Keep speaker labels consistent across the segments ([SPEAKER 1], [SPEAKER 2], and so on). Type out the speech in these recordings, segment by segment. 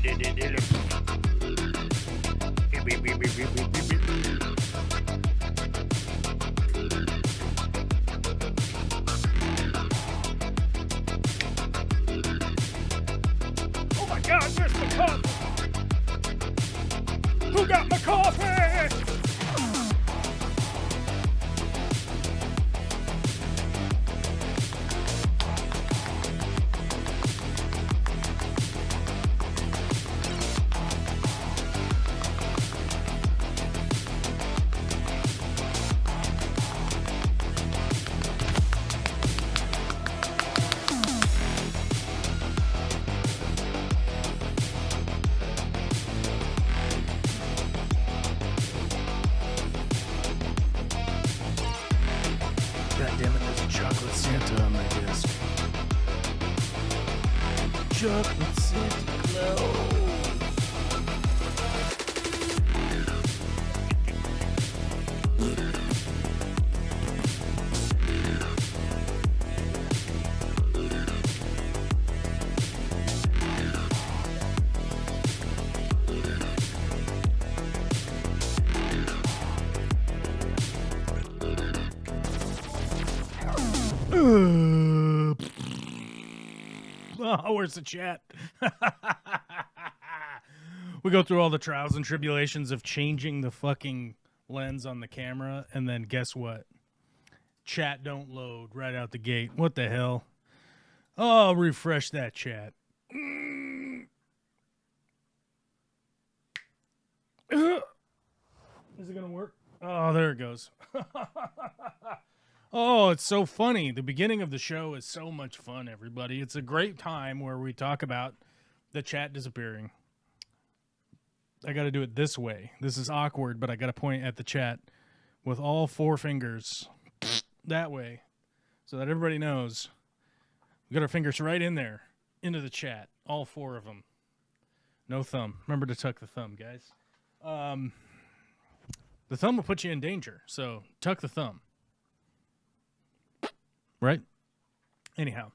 [SPEAKER 1] Oh my God, where's my coffee? Who got my coffee? Chocolate Santa Claus. Oh, where's the chat? We go through all the trials and tribulations of changing the fucking lens on the camera, and then guess what? Chat don't load right out the gate. What the hell? Oh, refresh that chat. Is it gonna work? Oh, there it goes. Oh, it's so funny. The beginning of the show is so much fun, everybody. It's a great time where we talk about the chat disappearing. I got to do it this way. This is awkward, but I got to point at the chat with all four fingers that way so that everybody knows. We got our fingers right in there, into the chat, all four of them. No thumb. Remember to tuck the thumb, guys. The thumb will put you in danger, so tuck the thumb. Right? Anyhow,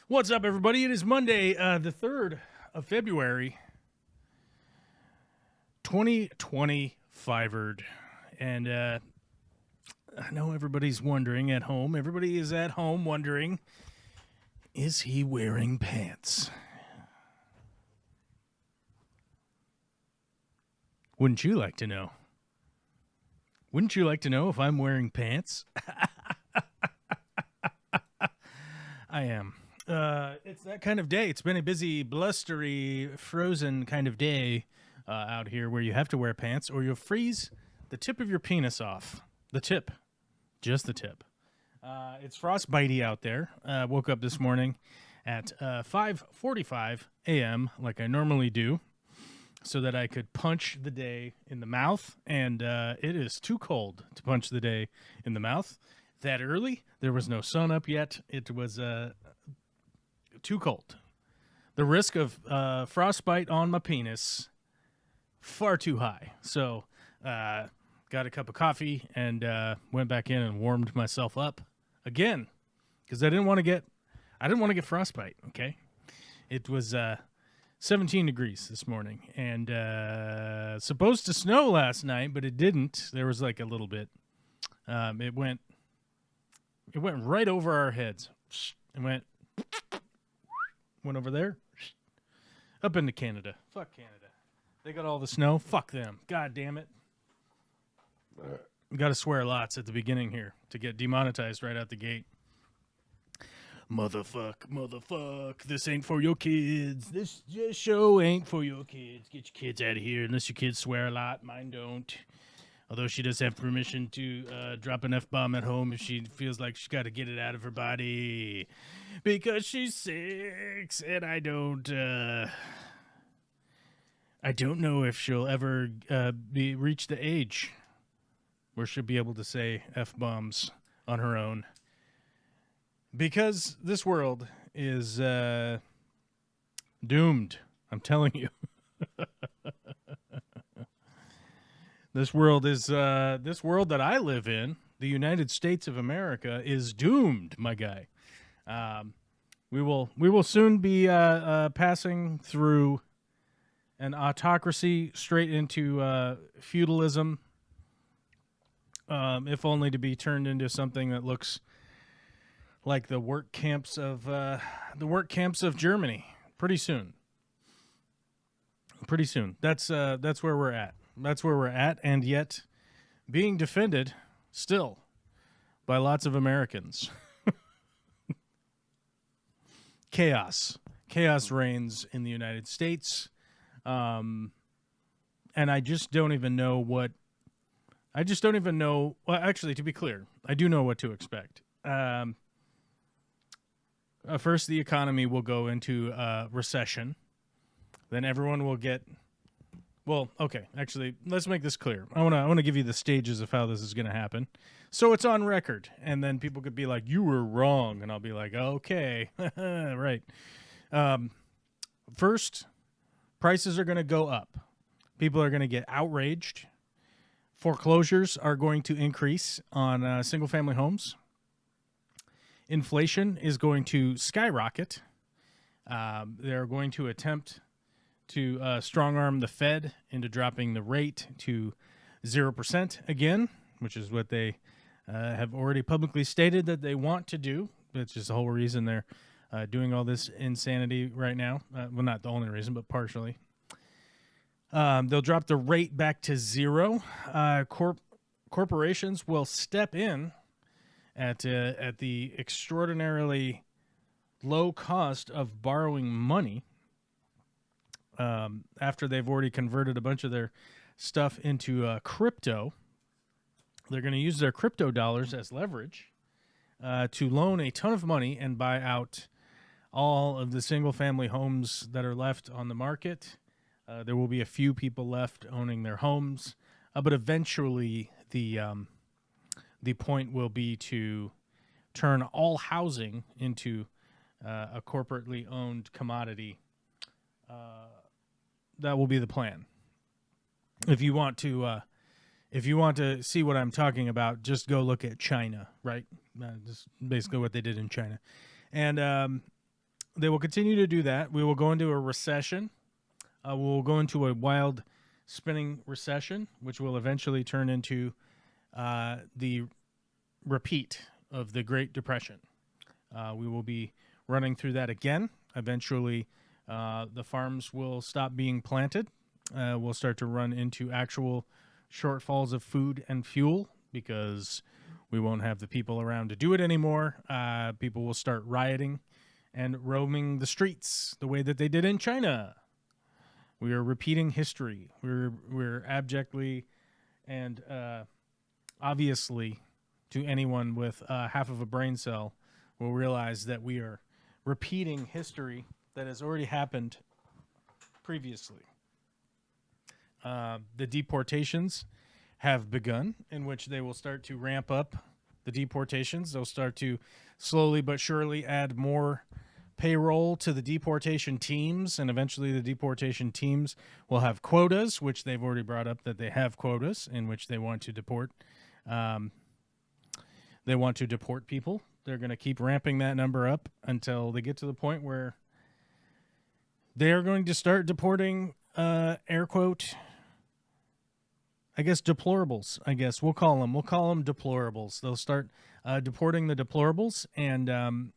[SPEAKER 1] what's up, everybody? It is Monday, the 3rd of February, 2025. And I know everybody's wondering at home. Everybody is at home wondering, is he wearing pants? Wouldn't you like to know? Wouldn't you like to know if I'm wearing pants? I am. It's that kind of day. It's been a busy, blustery, frozen kind of day out here where you have to wear pants or you'll freeze the tip of your penis off. The tip. Just the tip. It's frostbitey out there. Woke up this morning at 5:45 a.m. like I normally do so that I could punch the day in the mouth. And it is too cold to punch the day in the mouth. That early, there was no sun up yet. It was too cold. The risk of frostbite on my penis, far too high. So, got a cup of coffee and went back in and warmed myself up again because I didn't want to get frostbite. Okay, it was 17 degrees this morning and supposed to snow last night, but it didn't. There was like a little bit. It went right over our heads. It went over there, up into Canada. Fuck Canada. They got all the snow. Fuck them. God damn it. Got to swear lots at the beginning here to get demonetized right out the gate. Motherfuck. This ain't for your kids. This show ain't for your kids. Get your kids out of here unless your kids swear a lot. Mine don't. Although she does have permission to drop an F-bomb at home if she feels like she's got to get it out of her body. Because she's 6, and I don't know if she'll ever reach the age where she'll be able to say F-bombs on her own. Because this world is doomed, I'm telling you. This world that I live in, the United States of America, is doomed, my guy. We will soon be passing through an autocracy straight into feudalism, if only to be turned into something that looks like the work camps of Germany pretty soon. Pretty soon. That's where we're at. That's where we're at, and yet being defended still by lots of Americans. Chaos reigns in the United States, and I just don't even know what. I just don't even know. Well, actually, to be clear, I do know what to expect. First, the economy will go into recession. Then everyone will get. Well, okay. Actually, let's make this clear. I want to give you the stages of how this is going to happen, so it's on record, and then people could be like, "You were wrong," and I'll be like, "Okay, right." First, prices are going to go up. People are going to get outraged. Foreclosures are going to increase on single-family homes. Inflation is going to skyrocket. They're going to attempt to strong-arm the Fed into dropping the rate to 0% again, which is what they have already publicly stated that they want to do. That's just the whole reason they're doing all this insanity right now. Well, not the only reason, but partially. They'll drop the rate back to 0. Corporations will step in at the extraordinarily low cost of borrowing money after they've already converted a bunch of their stuff into crypto. They're going to use their crypto dollars as leverage to loan a ton of money and buy out all of the single-family homes that are left on the market. There will be a few people left owning their homes, but eventually the point will be to turn all housing into a corporately owned commodity. That will be the plan. If you want to see what I'm talking about, just go look at China, right? Just basically what they did in China, and they will continue to do that. We will go into a recession. We'll go into a wild spinning recession, which will eventually turn into the repeat of the Great Depression. We will be running through that again. Eventually, the farms will stop being planted. We'll start to run into actual shortfalls of food and fuel because we won't have the people around to do it anymore. People will start rioting and roaming the streets the way that they did in China. We are repeating history. We're abjectly and obviously, to anyone with half of a brain cell, will realize that we are repeating history that has already happened previously. The deportations have begun, in which they will start to ramp up the deportations. They'll start to slowly but surely add more payroll to the deportation teams, and eventually the deportation teams will have quotas, which they've already brought up that they have quotas in which they want to deport. They want to deport people. They're going to keep ramping that number up until they get to the point where they are going to start deporting, air quote, I guess deplorables. I guess we'll call them deplorables. They'll start deporting the deplorables and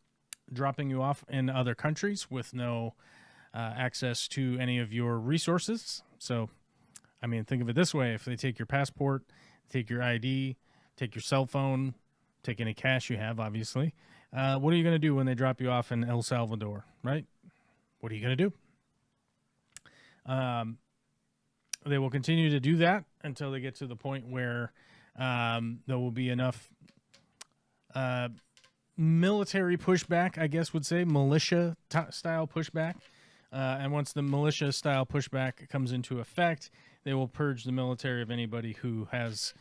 [SPEAKER 1] dropping you off in other countries with no access to any of your resources. So, I mean, think of it this way. If they take your passport, take your ID, take your cell phone, take any cash you have, obviously, what are you going to do when they drop you off in El Salvador, right? What are you going to do? They will continue to do that until they get to the point where there will be enough military pushback, I guess would say, militia-style pushback. And once the militia-style pushback comes into effect, they will purge the military of anybody who has,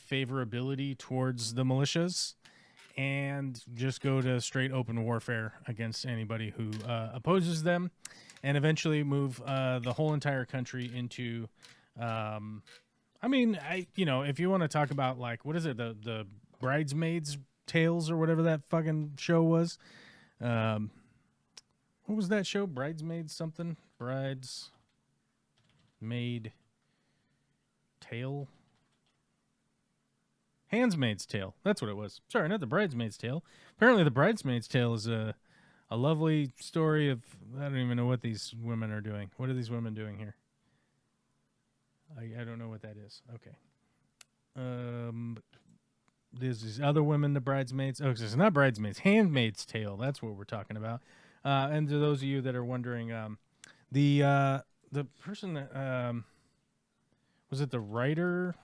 [SPEAKER 1] favorability towards the militias, and just go to straight open warfare against anybody who opposes them, and eventually move the whole entire country into... if you want to talk about, like, what is it, the Bridesmaids Tales or whatever that fucking show was, where What was that show? Bridesmaids something? Bridesmaid Tale? Handmaid's Tale. That's what it was. Sorry, not the Bridesmaid's Tale. Apparently the Bridesmaid's Tale is a lovely story of... I don't even know what these women are doing. What are these women doing here? I don't know what that is. Okay. There's these other women, the bridesmaids. Oh, it's not Bridesmaids. Handmaid's Tale. That's what we're talking about. And to those of you that are wondering, the person that... was it the writer...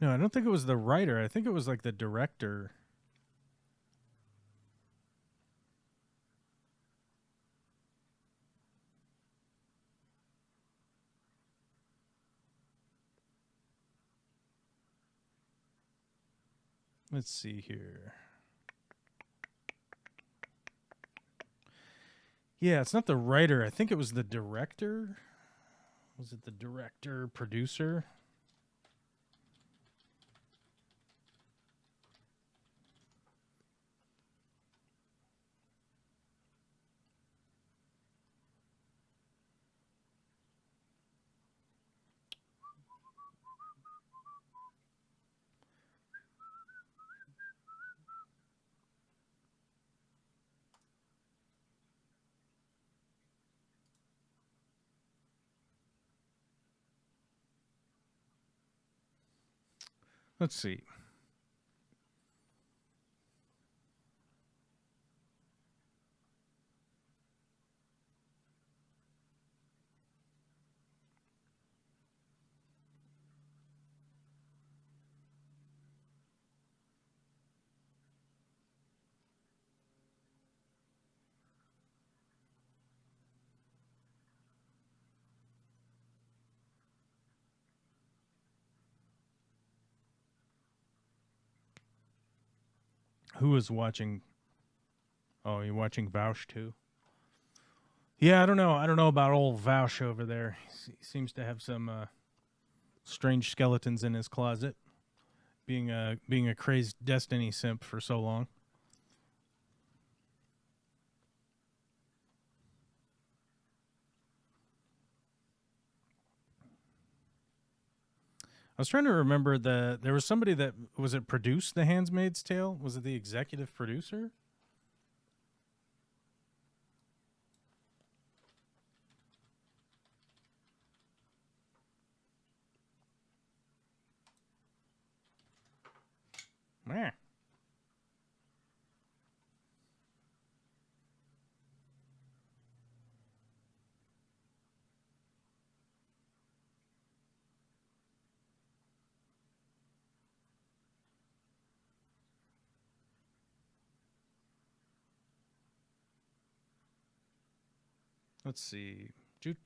[SPEAKER 1] No, I don't think it was the writer. I think it was like the director. Let's see here. Yeah, it's not the writer. I think it was the director. Was it the director, producer? Let's see. Who is watching? Oh, you're watching Vaush too? Yeah, I don't know. I don't know about old Vaush over there. He seems to have some strange skeletons in his closet, being a crazed Destiny simp for so long. I was trying to remember there was somebody that was it produced The Handmaid's Tale? Was it the executive producer? Meh. Let's see. Do.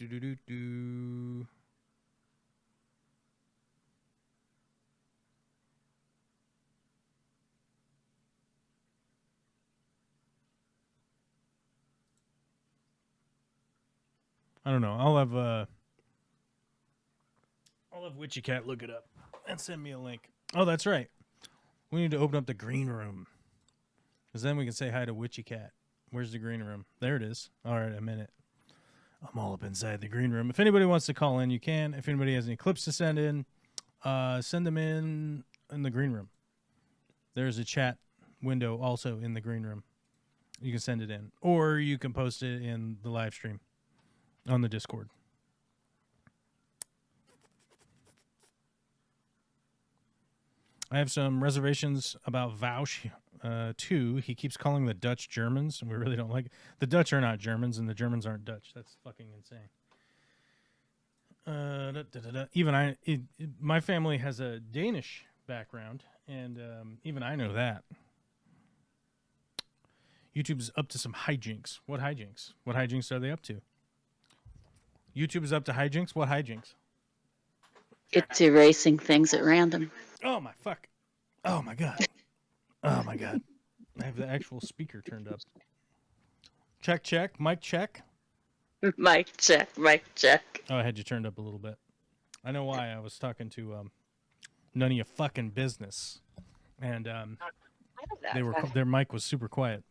[SPEAKER 1] I don't know. I'll have Witchy Cat look it up and send me a link. Oh, that's right. We need to open up the green room, because then we can say hi to Witchy Cat. Where's the green room? There it is. All right, a minute. I'm all up inside the green room. If anybody wants to call in, you can. If anybody has any clips to send in, send them in the green room. There's a chat window also in the green room. You can send it in, or you can post it in the live stream on the Discord. I have some reservations about Vaush, too. He keeps calling the Dutch Germans, and we really don't like it. The Dutch are not Germans, and the Germans aren't Dutch. That's fucking insane. Even my family has a Danish background, and even I know that. YouTube's up to some hijinks. What hijinks? What hijinks are they up to? YouTube is up to hijinks? What hijinks?
[SPEAKER 2] It's erasing things at random.
[SPEAKER 1] Oh my fuck. Oh my god. Oh my god. I have the actual speaker turned up. Check, check. Mic check.
[SPEAKER 2] Mic check. Mic check.
[SPEAKER 1] Oh, I had you turned up a little bit. I know why. I was talking to none of your fucking business, and their mic was super quiet.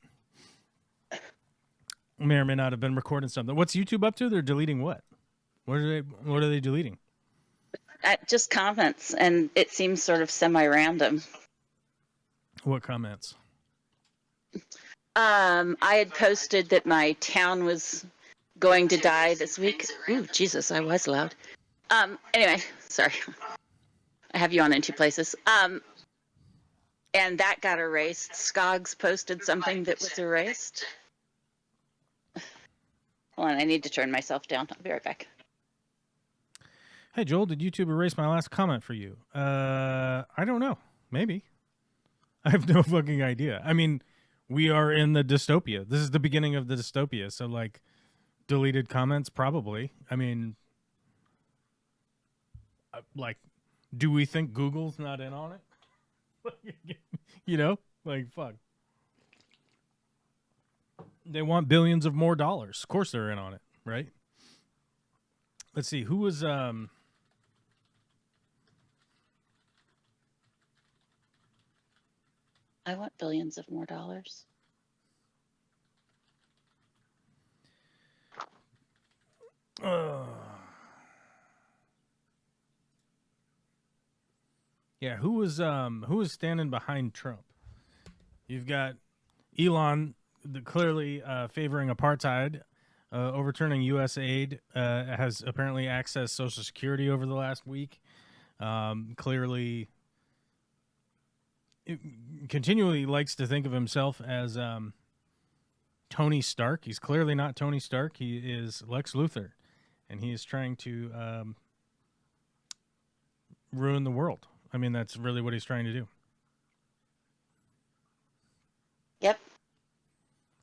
[SPEAKER 1] May or may not have been recording something. What's YouTube up to? They're deleting what? What are they deleting?
[SPEAKER 2] Just comments, and it seems sort of semi-random.
[SPEAKER 1] What comments?
[SPEAKER 2] I had posted that my town was going to die this week. Ooh, Jesus, I was loud. Anyway, sorry. I have you on in two places. And that got erased. Skogs posted something that was erased. Hold on, I need to turn myself down. I'll be right back.
[SPEAKER 1] Hey, Joel, did YouTube erase my last comment for you? I don't know. Maybe. I have no fucking idea. I mean, we are in the dystopia. This is the beginning of the dystopia. So, like, deleted comments, probably. I mean, like, do we think Google's not in on it? You know? Like, fuck. They want billions of more dollars. Of course they're in on it, right? Let's see. Who was...
[SPEAKER 2] I want billions of more dollars.
[SPEAKER 1] Yeah, who was standing behind Trump? You've got Elon clearly favoring apartheid, overturning U.S. aid, has apparently accessed Social Security over the last week. Clearly, continually likes to think of himself as Tony Stark. He's clearly not Tony Stark. He is Lex Luthor, and he is trying to ruin the world. I mean, that's really what he's trying to do.
[SPEAKER 2] Yep.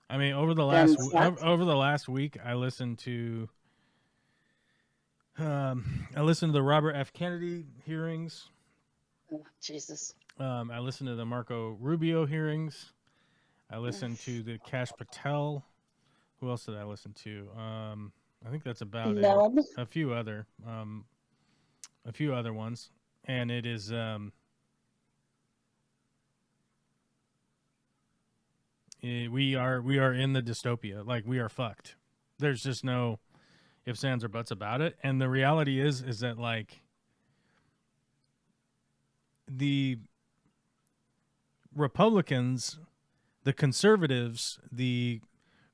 [SPEAKER 1] I mean, over the last week, I listened to the Robert F. Kennedy hearings.
[SPEAKER 2] Oh, Jesus.
[SPEAKER 1] I listened to the Marco Rubio hearings. I listened to the Kash Patel. Who else did I listen to? I think that's about it. A few other ones, and it is we are in the dystopia. Like, we are fucked. There's just no ifs, ands, or buts about it. And the reality is that, like, the Republicans, the conservatives, the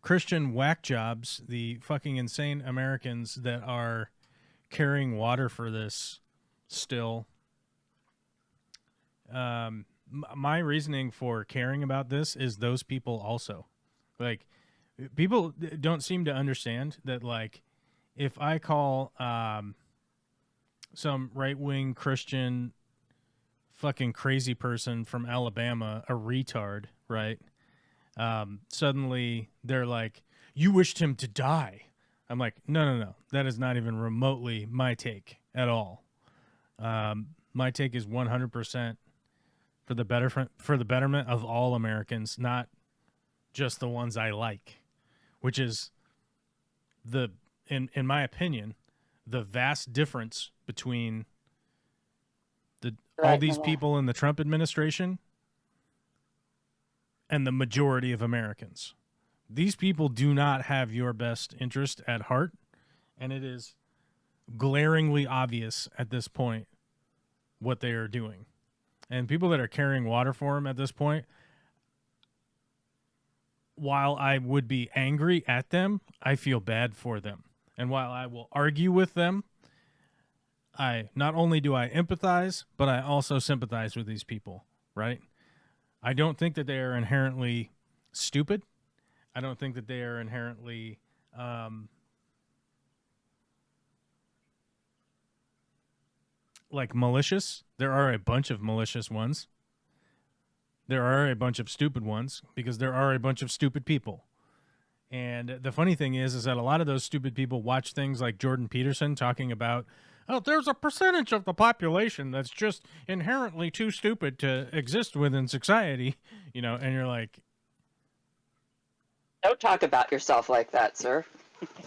[SPEAKER 1] Christian whack jobs, the fucking insane Americans that are carrying water for this still. My reasoning for caring about this is those people also. Like, people don't seem to understand that, like, if I call some right-wing Christian fucking crazy person from Alabama a retard, right? Suddenly they're like, you wished him to die. I'm like, no. That is not even remotely my take at all. My take is 100% for the betterment of all Americans, not just the ones I like, which is in my opinion, the vast difference between all these people in the Trump administration and the majority of Americans. These people do not have your best interest at heart, and it is glaringly obvious at this point what they are doing. And people that are carrying water for them at this point, while I would be angry at them, I feel bad for them. And while I will argue with them, I not only do I empathize, but I also sympathize with these people, right? I don't think that they are inherently stupid. I don't think that they are inherently like malicious. There are a bunch of malicious ones. There are a bunch of stupid ones because there are a bunch of stupid people. And the funny thing is that a lot of those stupid people watch things like Jordan Peterson talking about Oh, there's a percentage of the population that's just inherently too stupid to exist within society, and you're like,
[SPEAKER 2] Don't talk about yourself like that, sir.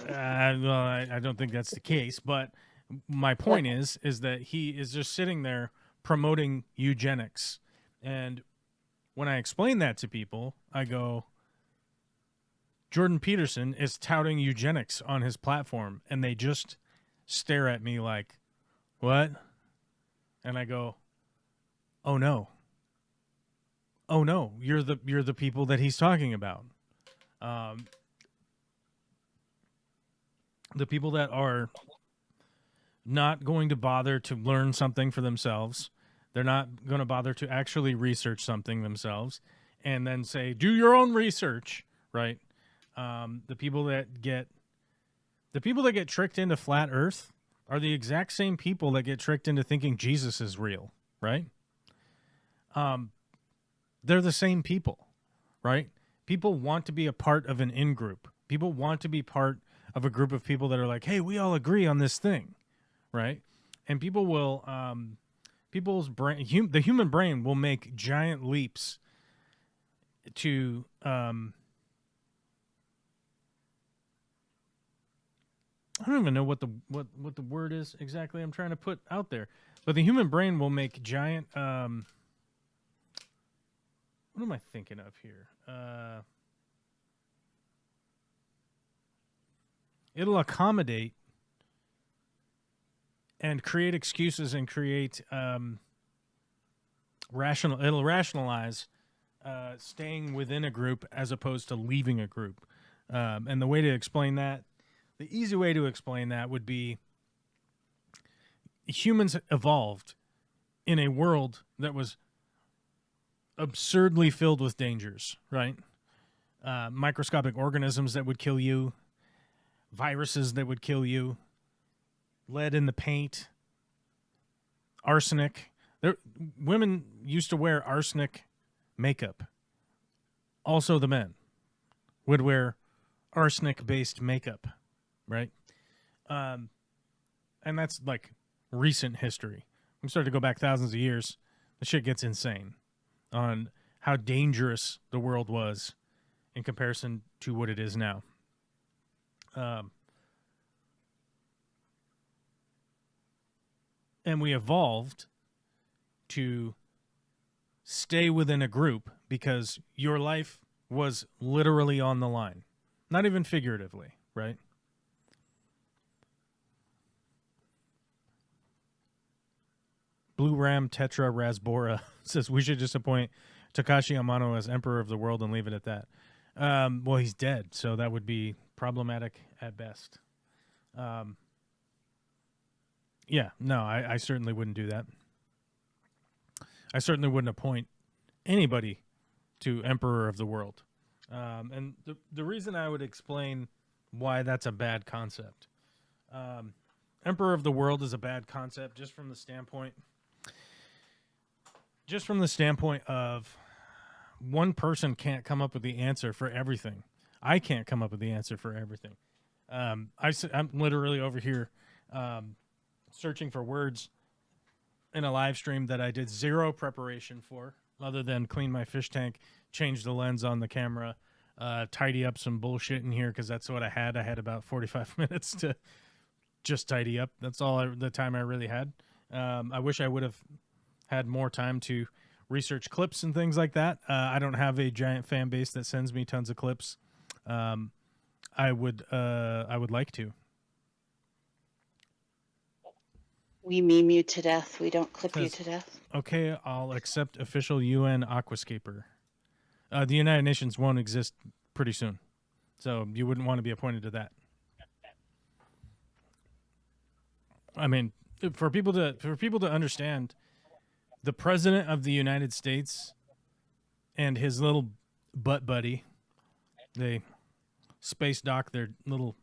[SPEAKER 1] well, I don't think that's the case, but my point is that he is just sitting there promoting eugenics. And when I explain that to people, I go, Jordan Peterson is touting eugenics on his platform, and they just stare at me like, what? And I go, oh no, you're the people that he's talking about. The people that are not going to bother to learn something for themselves. They're not going to bother to actually research something themselves and then say, do your own research, right? The people that get tricked into flat earth are the exact same people that get tricked into thinking Jesus is real, right? They're the same people, right? People want to be a part of an in-group. People want to be part of a group of people that are like, hey, we all agree on this thing, right? And people will, people's brain, the human brain will make giant leaps to, I don't even know what the word is exactly I'm trying to put out there, but the human brain will make giant, what am I thinking of here? It'll accommodate and create excuses and create it'll rationalize staying within a group as opposed to leaving a group. And the way to explain that, the easy way to explain that would be humans evolved in a world that was absurdly filled with dangers, right? Microscopic organisms that would kill you, viruses that would kill you, lead in the paint, arsenic. Women used to wear arsenic makeup. Also, the men would wear arsenic-based makeup, right? And that's like recent history. We start to go back thousands of years. The shit gets insane on how dangerous the world was in comparison to what it is now. And we evolved to stay within a group because your life was literally on the line. Not even figuratively, right? Blue Ram Tetra Rasbora says we should just appoint Takashi Amano as Emperor of the World and leave it at that. Well, he's dead, so that would be problematic at best. Yeah, no, I certainly wouldn't do that. I certainly wouldn't appoint anybody to Emperor of the World. And the reason I would explain why that's a bad concept. Emperor of the World is a bad concept just from the standpoint of one person can't come up with the answer for everything. I can't come up with the answer for everything. I'm literally over here searching for words in a live stream that I did zero preparation for, other than clean my fish tank, change the lens on the camera, tidy up some bullshit in here because that's what I had. I had about 45 minutes to just tidy up. That's all the time I really had. I wish I would have had more time to research clips and things like that. I don't have a giant fan base that sends me tons of clips. I would like to.
[SPEAKER 2] We meme you to death. We don't clip you to death.
[SPEAKER 1] Okay, I'll accept official UN aquascaper. The United Nations won't exist pretty soon, so you wouldn't want to be appointed to that. I mean, for people to understand, the President of the United States and his little butt buddy, they space dock their little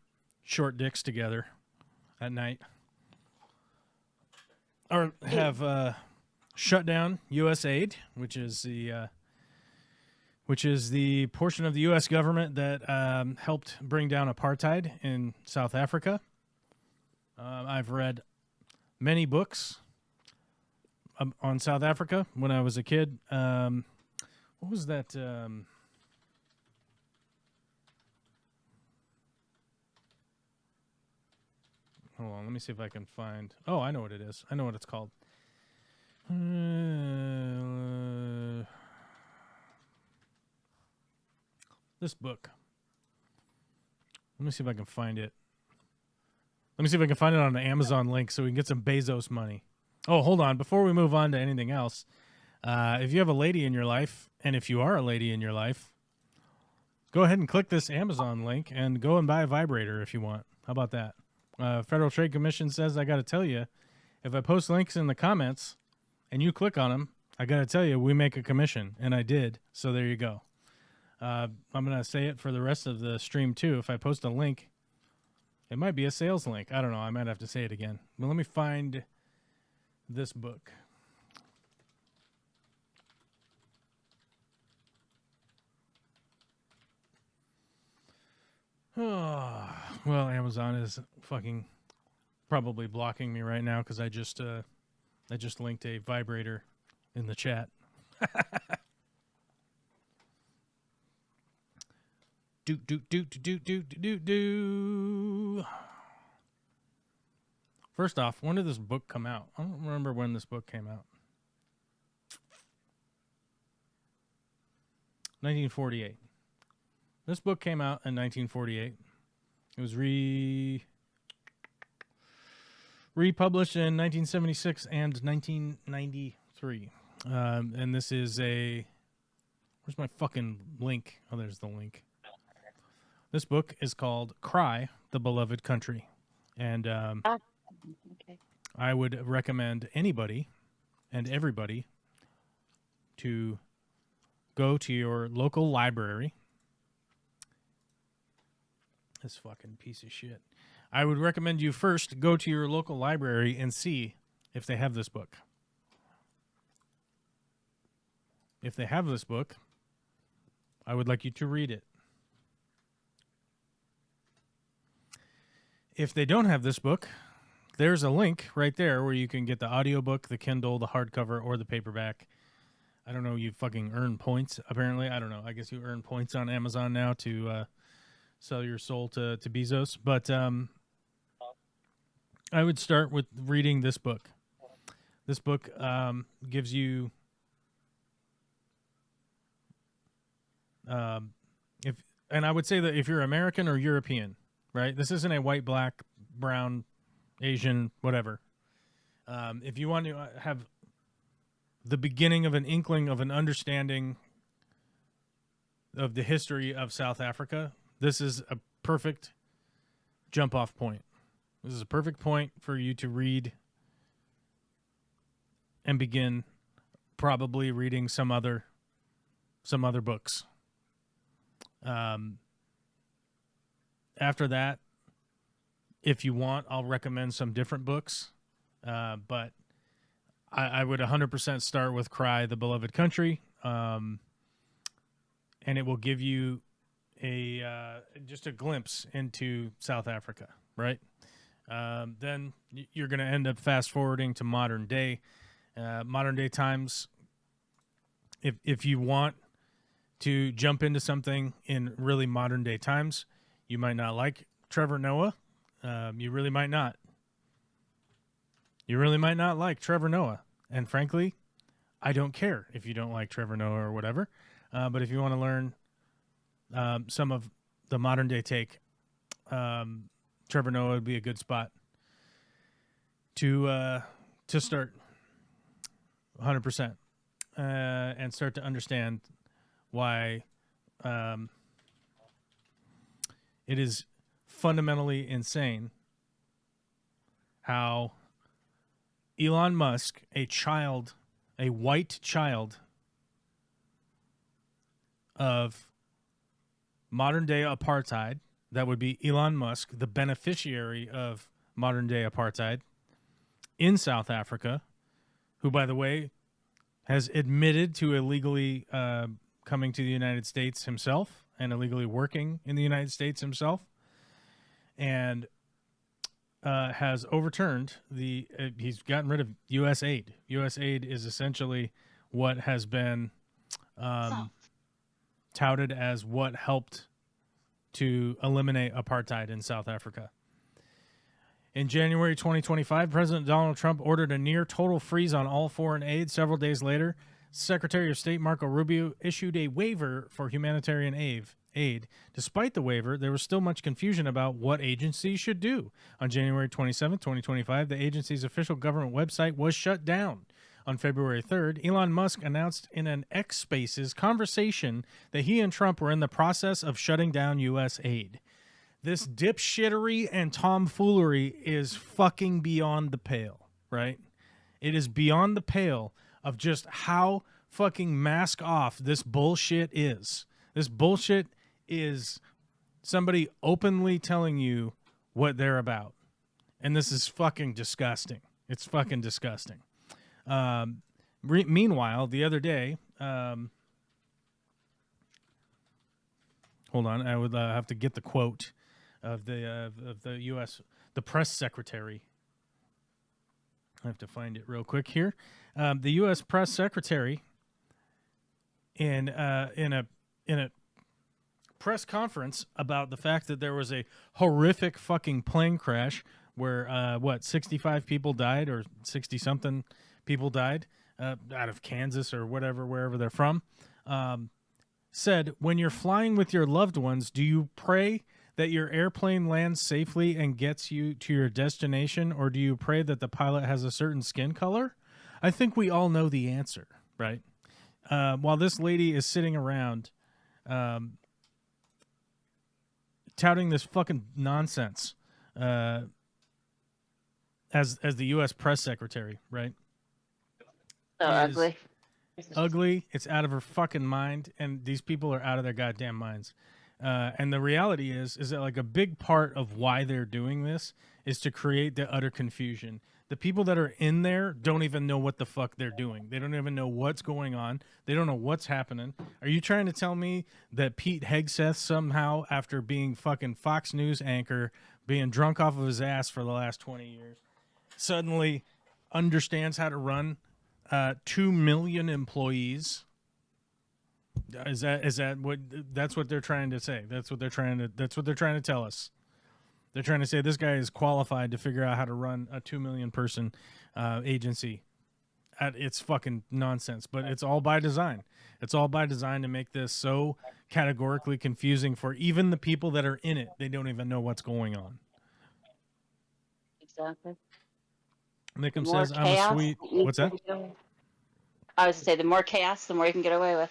[SPEAKER 1] short dicks together at night, or have shut down U.S. aid, which is the portion of the U.S. government that helped bring down apartheid in South Africa. I've read many books on South Africa when I was a kid. What was that? Hold on, let me see if I can find. Oh, I know what it is. I know what it's called. This book. Let me see if I can find it. Let me see if I can find it on an Amazon link so we can get some Bezos money. Oh, hold on. Before we move on to anything else, if you have a lady in your life, and if you are a lady in your life, go ahead and click this Amazon link and go and buy a vibrator if you want. How about that? Federal Trade Commission says I got to tell you, if I post links in the comments and you click on them, I got to tell you, we make a commission. And I did. So there you go. I'm going to say it for the rest of the stream, too. If I post a link, it might be a sales link. I don't know. I might have to say it again. But let me find this book. Oh, well, Amazon is fucking probably blocking me right now because I just linked a vibrator in the chat. Do. First off, when did this book come out? I don't remember when this book came out. 1948. This book came out in 1948. It was republished in 1976 and 1993. And this is a... Where's my fucking link? Oh, there's the link. This book is called Cry, the Beloved Country. And
[SPEAKER 2] Okay.
[SPEAKER 1] I would recommend anybody and everybody to go to your local library. This fucking piece of shit. I would recommend you first go to your local library and see if they have this book. If they have this book, I would like you to read it. If they don't have this book, there's a link right there where you can get the audiobook, the Kindle, the hardcover, or the paperback. I don't know, you fucking earn points, apparently. I don't know. I guess you earn points on Amazon now to sell your soul to Bezos. But I would start with reading this book. This book gives you... and I would say that if you're American or European, right? This isn't a white, black, brown, Asian, whatever. If you want to have the beginning of an inkling of an understanding of the history of South Africa, this is a perfect jump-off point. This is a perfect point for you to read and begin probably reading some other books. After that, if you want, I'll recommend some different books. But I would 100% start with Cry, the Beloved Country. And it will give you just a glimpse into South Africa, right? Then you're going to end up fast forwarding to modern day times. If you want to jump into something in really modern day times, you might not like Trevor Noah. You really might not. You really might not like Trevor Noah. And frankly, I don't care if you don't like Trevor Noah or whatever. But if you want to learn some of the modern day take, Trevor Noah would be a good spot to start 100% and start to understand why it is fundamentally insane how Elon Musk, a white child of modern day apartheid, that would be Elon Musk, the beneficiary of modern day apartheid in South Africa, who, by the way, has admitted to illegally coming to the United States himself and illegally working in the United States himself. And has overturned he's gotten rid of U.S. aid. U.S. aid is essentially what has been touted as what helped to eliminate apartheid in South Africa. In January 2025, President Donald Trump ordered a near total freeze on all foreign aid. Several days later, Secretary of State Marco Rubio issued a waiver for humanitarian aid. Despite the waiver, there was still much confusion about what agencies should do. On January 27, 2025, the agency's official government website was shut down. On February 3rd, Elon Musk announced in an X Spaces conversation that he and Trump were in the process of shutting down U.S. aid. This dipshittery and tomfoolery is fucking beyond the pale, right? It is beyond the pale of just how fucking mask off this bullshit is. This bullshit is somebody openly telling you what they're about. And this is fucking disgusting. It's fucking disgusting. Meanwhile, the other day, hold on, I would have to get the quote of the U.S. the press secretary. I have to find it real quick here. The U.S. press secretary in a press conference about the fact that there was a horrific fucking plane crash where 65 people died or 60 something people died out of Kansas or whatever, wherever they're from, said, when you're flying with your loved ones, do you pray that your airplane lands safely and gets you to your destination, or do you pray that the pilot has a certain skin color? I think we all know the answer, right? While this lady is sitting around touting this fucking nonsense as the U.S. press secretary, right?
[SPEAKER 2] So ugly.
[SPEAKER 1] Ugly. It's out of her fucking mind, and these people are out of their goddamn minds. And the reality is that like a big part of why they're doing this is to create the utter confusion. The people that are in there don't even know what the fuck they're doing. They don't even know what's going on. They don't know what's happening. Are you trying to tell me that Pete Hegseth somehow, after being fucking Fox News anchor, being drunk off of his ass for the last 20 years, suddenly understands how to run 2 million employees? Is that what that's what they're trying to say? That's what they're trying to tell us. They're trying to say this guy is qualified to figure out how to run a 2 million person agency. It's fucking nonsense, but it's all by design. It's all by design to make this so categorically confusing for even the people that are in it. They don't even know what's going on.
[SPEAKER 2] Exactly.
[SPEAKER 1] Nickam says, I'm a sweet... What's that?
[SPEAKER 2] I was to say, the more chaos, the more you can get away with.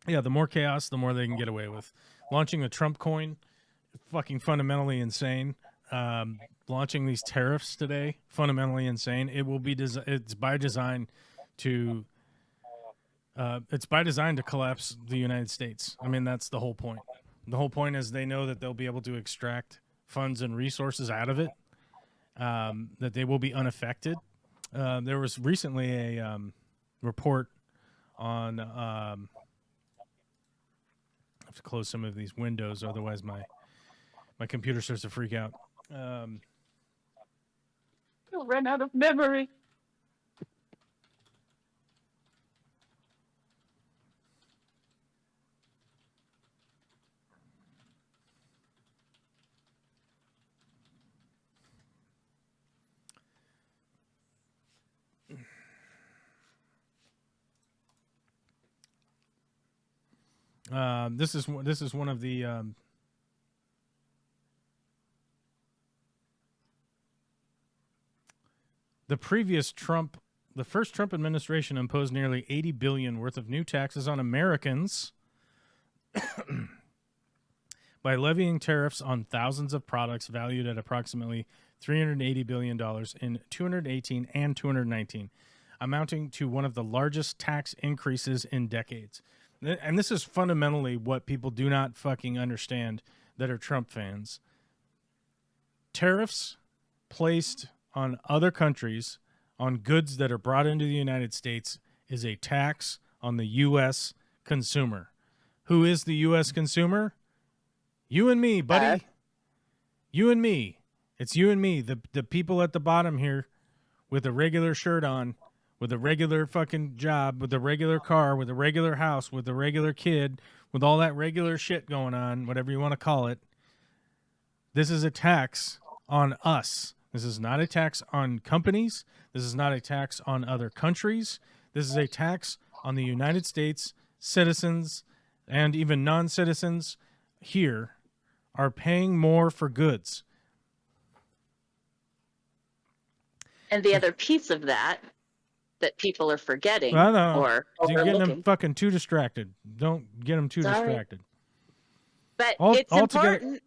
[SPEAKER 1] Yeah, the more chaos, the more they can get away with. Launching the Trump coin, fucking fundamentally insane. Launching these tariffs today, fundamentally insane. It will be it's by design to collapse the United States. I mean, that's the whole point. The whole point is they know that they'll be able to extract funds and resources out of it, that they will be unaffected. There was recently a report on... I have to close some of these windows, otherwise my computer starts to freak out.
[SPEAKER 2] You'll run out of memory.
[SPEAKER 1] This is one of the first Trump administration imposed nearly $80 billion worth of new taxes on Americans by levying tariffs on thousands of products valued at approximately $380 billion in 2018 and 2019, amounting to one of the largest tax increases in decades. And this is fundamentally what people do not fucking understand that are Trump fans. Tariffs placed on other countries on goods that are brought into the United States is a tax on the U.S. consumer. Who is the U.S. consumer? You and me, buddy. You and me. It's you and me, the people at the bottom here with a regular shirt on, with a regular fucking job, with a regular car, with a regular house, with a regular kid, with all that regular shit going on, whatever you want to call it. This is a tax on us. This is not a tax on companies. This is not a tax on other countries. This is a tax on the United States citizens and even non-citizens here are paying more for goods.
[SPEAKER 2] And the other piece of that people are forgetting or
[SPEAKER 1] you're
[SPEAKER 2] overlooking.
[SPEAKER 1] getting them fucking too distracted. Don't get them too distracted.
[SPEAKER 2] But it's important.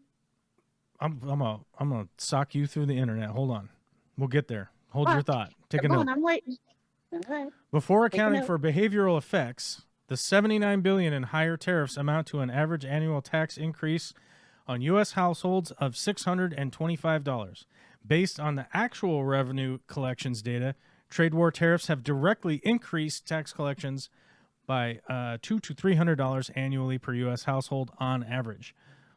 [SPEAKER 1] I'm gonna sock you through the internet. Hold on, we'll get there. Hold your thought. Take a note.
[SPEAKER 2] I'm waiting. All right.
[SPEAKER 1] Before accounting for behavioral effects, the $79 billion in higher tariffs amount to an average annual tax increase on U.S. households of $625. Based on the actual revenue collections data, trade war tariffs have directly increased tax collections by $200 to $300 annually per U.S. household on average.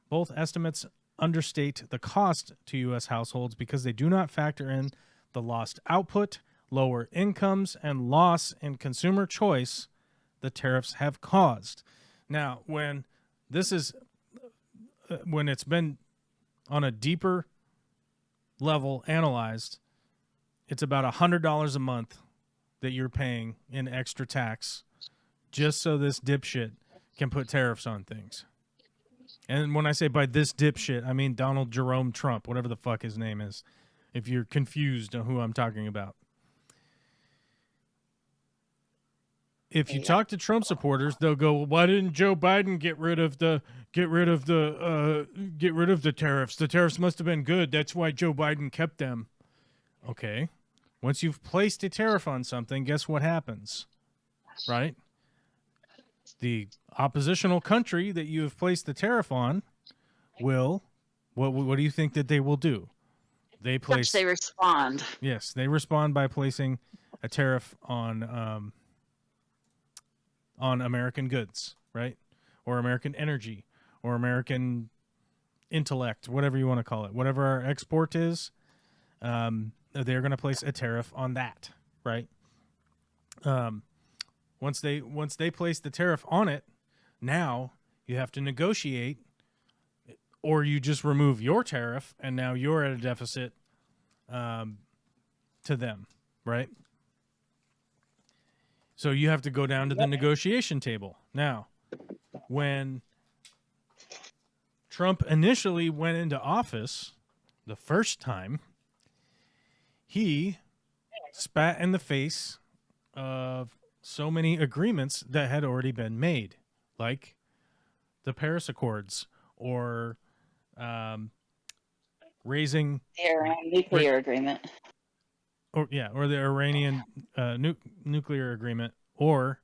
[SPEAKER 1] Both estimates understate the cost to U.S. households because they do not factor in the lost output, lower incomes, and loss in consumer choice the tariffs have caused. Now, when it's been on a deeper level analyzed, it's about $100 a month that you're paying in extra tax just so this dipshit can put tariffs on things. And when I say by this dipshit, I mean Donald Jerome Trump, whatever the fuck his name is, if you're confused on who I'm talking about. If you talk to Trump supporters, they'll go, well, "Why didn't Joe Biden get rid of the tariffs? The tariffs must have been good. That's why Joe Biden kept them." Okay. Once you've placed a tariff on something, guess what happens? Right? The oppositional country that you have placed the tariff on will, what do you think that they will do? They
[SPEAKER 2] respond.
[SPEAKER 1] Yes, they respond by placing a tariff on American goods, right? Or American energy, or American intellect, whatever you want to call it. Whatever our export is, they're going to place a tariff on that, right? Once they place the tariff on it, now you have to negotiate, or you just remove your tariff, and now you're at a deficit to them, right? So you have to go down to the negotiation table. Now, when Trump initially went into office the first time, he spat in the face of so many agreements that had already been made, like the Paris Accords, or raising
[SPEAKER 2] the Iran nuclear agreement.
[SPEAKER 1] Or the Iranian nuclear agreement, or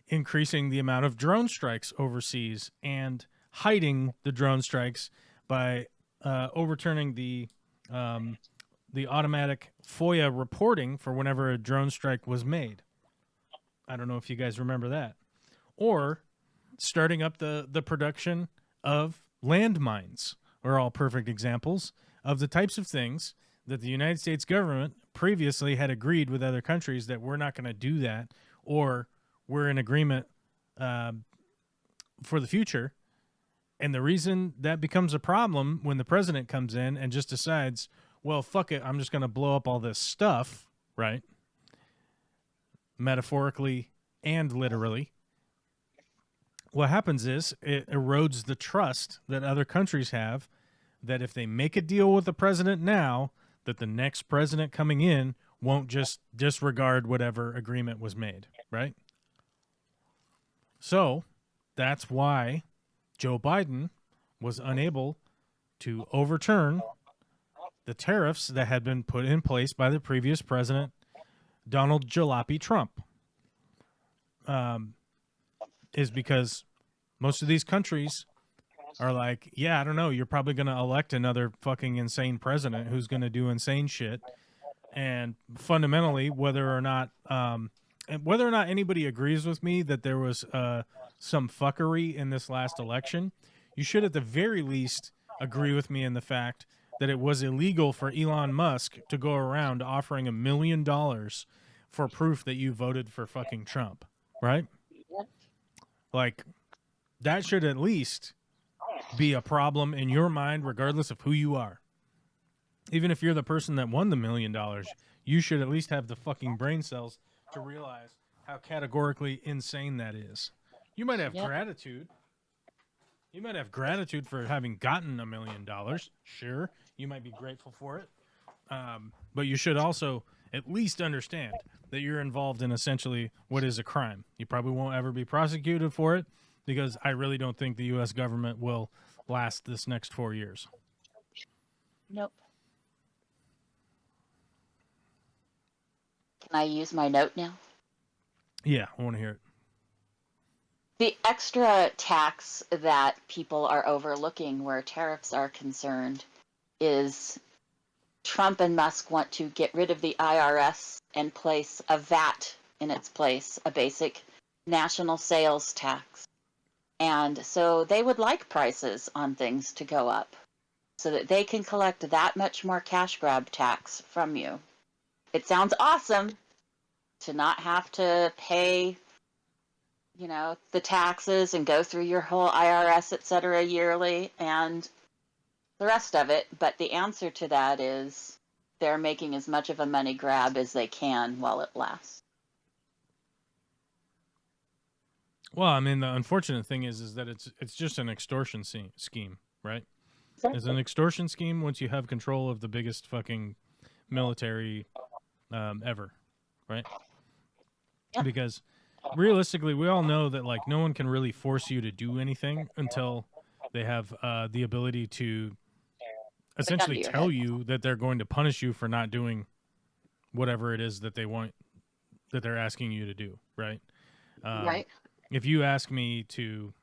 [SPEAKER 1] increasing the amount of drone strikes overseas and hiding the drone strikes by overturning the automatic FOIA reporting for whenever a drone strike was made. I don't know if you guys remember that. Or starting up the production of landmines are all perfect examples of the types of things that the United States government previously had agreed with other countries that we're not going to do that, or we're in agreement for the future. And the reason that becomes a problem when the president comes in and just decides, well, fuck it, I'm just going to blow up all this stuff, right? Metaphorically and literally. What happens is it erodes the trust that other countries have that if they make a deal with the president now, that the next president coming in won't just disregard whatever agreement was made, right? So that's why Joe Biden was unable to overturn the tariffs that had been put in place by the previous president, Donald Jalopy Trump. Is because most of these countries are like, yeah, I don't know, you're probably going to elect another fucking insane president who's going to do insane shit. And fundamentally, whether or not anybody agrees with me that there was some fuckery in this last election, you should at the very least agree with me in the fact that it was illegal for Elon Musk to go around offering $1 million for proof that you voted for fucking Trump, right?
[SPEAKER 2] Yep.
[SPEAKER 1] Like, that should at least be a problem in your mind, regardless of who you are. Even if you're the person that won the $1 million, you should at least have the fucking brain cells to realize how categorically insane that is. You might have gratitude. You might have gratitude for having gotten $1 million. Sure, you might be grateful for it. But you should also at least understand that you're involved in essentially what is a crime. You probably won't ever be prosecuted for it, because I really don't think the U.S. government will last this next 4 years.
[SPEAKER 2] Nope. Can I use my note now?
[SPEAKER 1] Yeah, I want to hear it.
[SPEAKER 2] The extra tax that people are overlooking where tariffs are concerned is Trump and Musk want to get rid of the IRS and place a VAT in its place, a basic national sales tax. And so they would like prices on things to go up so that they can collect that much more cash grab tax from you. It sounds awesome to not have to pay, you know, the taxes and go through your whole IRS, et cetera, yearly and the rest of it. But the answer to that is they're making as much of a money grab as they can while it lasts.
[SPEAKER 1] Well, I mean, the unfortunate thing is that it's just an extortion scheme, right? Exactly. It's an extortion scheme once you have control of the biggest fucking military ever, right? Yeah. Because realistically, we all know that like no one can really force you to do anything until they have the ability to essentially tell you that they're going to punish you for not doing whatever it is that they want, that they're asking you to do, right?
[SPEAKER 2] Right.
[SPEAKER 1] If you ask me to,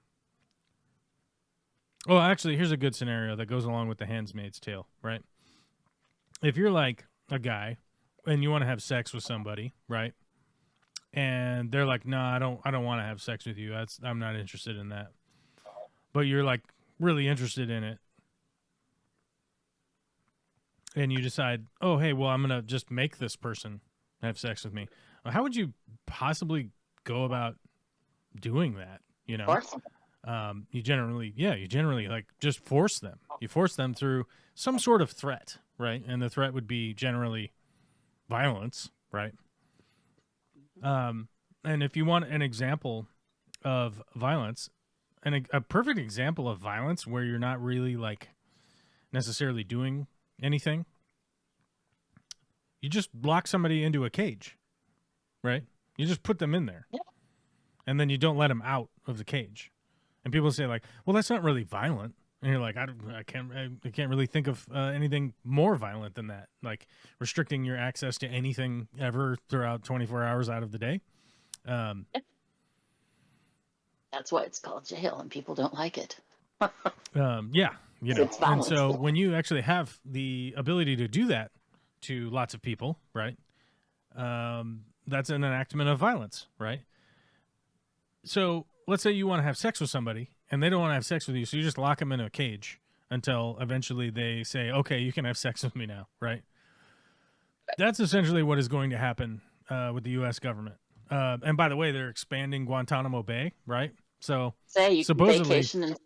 [SPEAKER 1] well, actually, here's a good scenario that goes along with the Handmaid's Tale, right? If you're like a guy and you want to have sex with somebody, right? And they're like, "No, I don't want to have sex with you. I'm not interested in that." But you're like really interested in it. And you decide, "Oh, hey, well, I'm going to just make this person have sex with me." How would you possibly go about doing that? You know, you generally like just force them. You force them through some sort of threat, right? And the threat would be generally violence, right? And if you want an example of violence, and a perfect example of violence where you're not really like necessarily doing anything, you just lock somebody into a cage, right? You just put them in there. Yeah. And then you don't let them out of the cage. And people say like, well, that's not really violent. And you're like, I can't really think of anything more violent than that. Like restricting your access to anything ever throughout 24 hours out of the day.
[SPEAKER 2] That's why it's called jail and people don't like it.
[SPEAKER 1] Yeah. You know, and so when you actually have the ability to do that to lots of people, right? That's an enactment of violence, right? So let's say you want to have sex with somebody and they don't want to have sex with you. So you just lock them in a cage until eventually they say, okay, you can have sex with me now. Right. That's essentially what is going to happen with the U.S. government. And by the way, they're expanding Guantanamo Bay. Right. So supposedly vacation in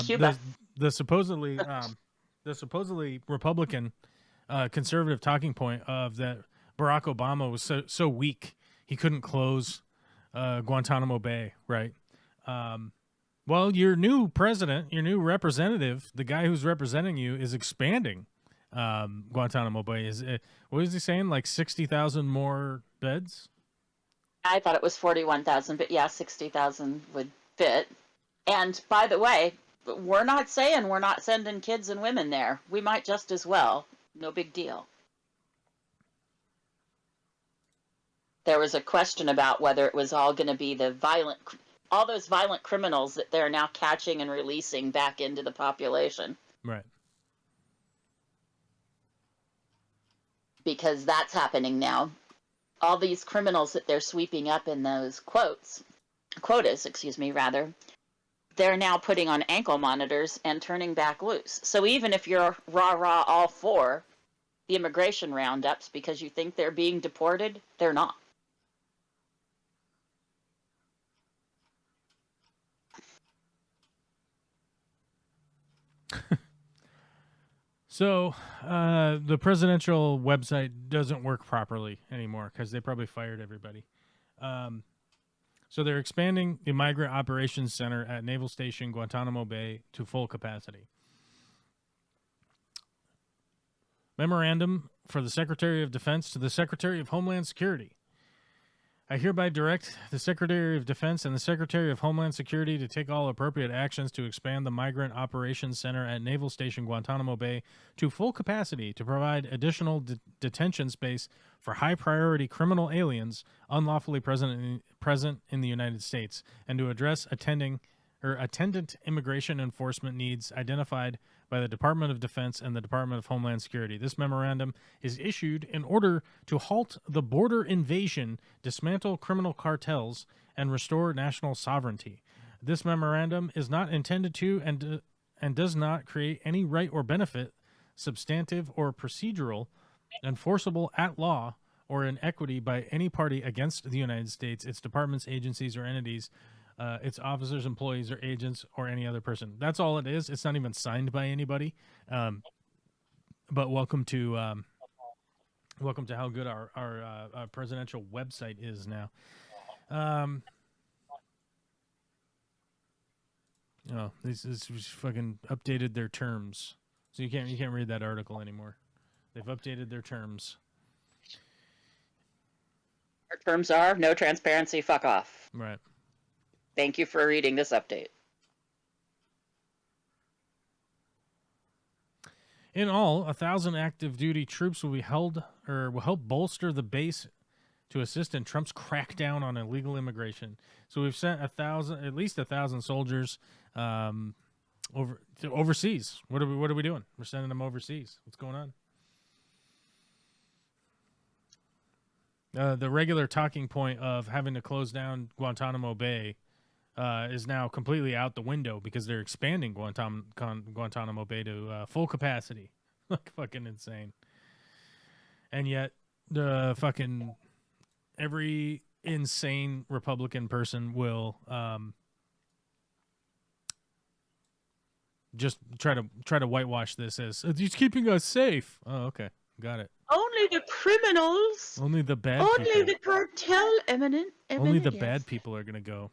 [SPEAKER 1] Cuba. The supposedly Republican conservative talking point of that Barack Obama was so weak he couldn't close Guantanamo Bay, right? Well, your new president, your new representative, the guy who's representing you is expanding Guantanamo Bay. What is he saying? Like 60,000 more beds?
[SPEAKER 2] I thought it was 41,000, but yeah, 60,000 would fit. And by the way, we're not saying we're not sending kids and women there. We might just as well. No big deal. There was a question about whether it was all going to be all those violent criminals that they're now catching and releasing back into the population.
[SPEAKER 1] Right.
[SPEAKER 2] Because that's happening now. All these criminals that they're sweeping up in those quotas, they're now putting on ankle monitors and turning back loose. So even if you're rah all for the immigration roundups because you think they're being deported, they're not.
[SPEAKER 1] So the presidential website doesn't work properly anymore because they probably fired everybody. So they're expanding the Migrant Operations Center at Naval Station Guantanamo Bay to full capacity. Memorandum for the Secretary of Defense to the Secretary of Homeland Security. I hereby direct the Secretary of Defense and the Secretary of Homeland Security to take all appropriate actions to expand the Migrant Operations Center at Naval Station Guantanamo Bay to full capacity to provide additional detention space for high-priority criminal aliens unlawfully present in the United States, and to address attendant immigration enforcement needs identified by the Department of Defense and the Department of Homeland Security. This memorandum is issued in order to halt the border invasion, dismantle criminal cartels, and restore national sovereignty. This memorandum is not intended to and does not create any right or benefit, substantive or procedural, enforceable at law or in equity by any party against the United States, its departments, agencies, or entities, its officers, employees, or agents, or any other person. That's all it is. It's not even signed by anybody. But welcome to how good our presidential website is now. This fucking updated their terms, so you can't read that article anymore. They've updated their terms.
[SPEAKER 2] Our terms are no transparency, fuck off.
[SPEAKER 1] Right.
[SPEAKER 2] Thank you for reading this update.
[SPEAKER 1] In all, 1,000 active duty troops will help bolster the base to assist in Trump's crackdown on illegal immigration. So we've sent at least 1,000 soldiers overseas. What are we doing? We're sending them overseas. What's going on? The regular talking point of having to close down Guantanamo Bay is now completely out the window because they're expanding Guantanamo Bay to full capacity. Like fucking insane. And yet the fucking every insane Republican person will just try to whitewash this as he's keeping us safe. Oh, okay. Got it.
[SPEAKER 2] Only the criminals.
[SPEAKER 1] Only the bad
[SPEAKER 2] Only
[SPEAKER 1] people.
[SPEAKER 2] the cartel eminent.
[SPEAKER 1] Only the
[SPEAKER 2] yes.
[SPEAKER 1] bad people are going to go.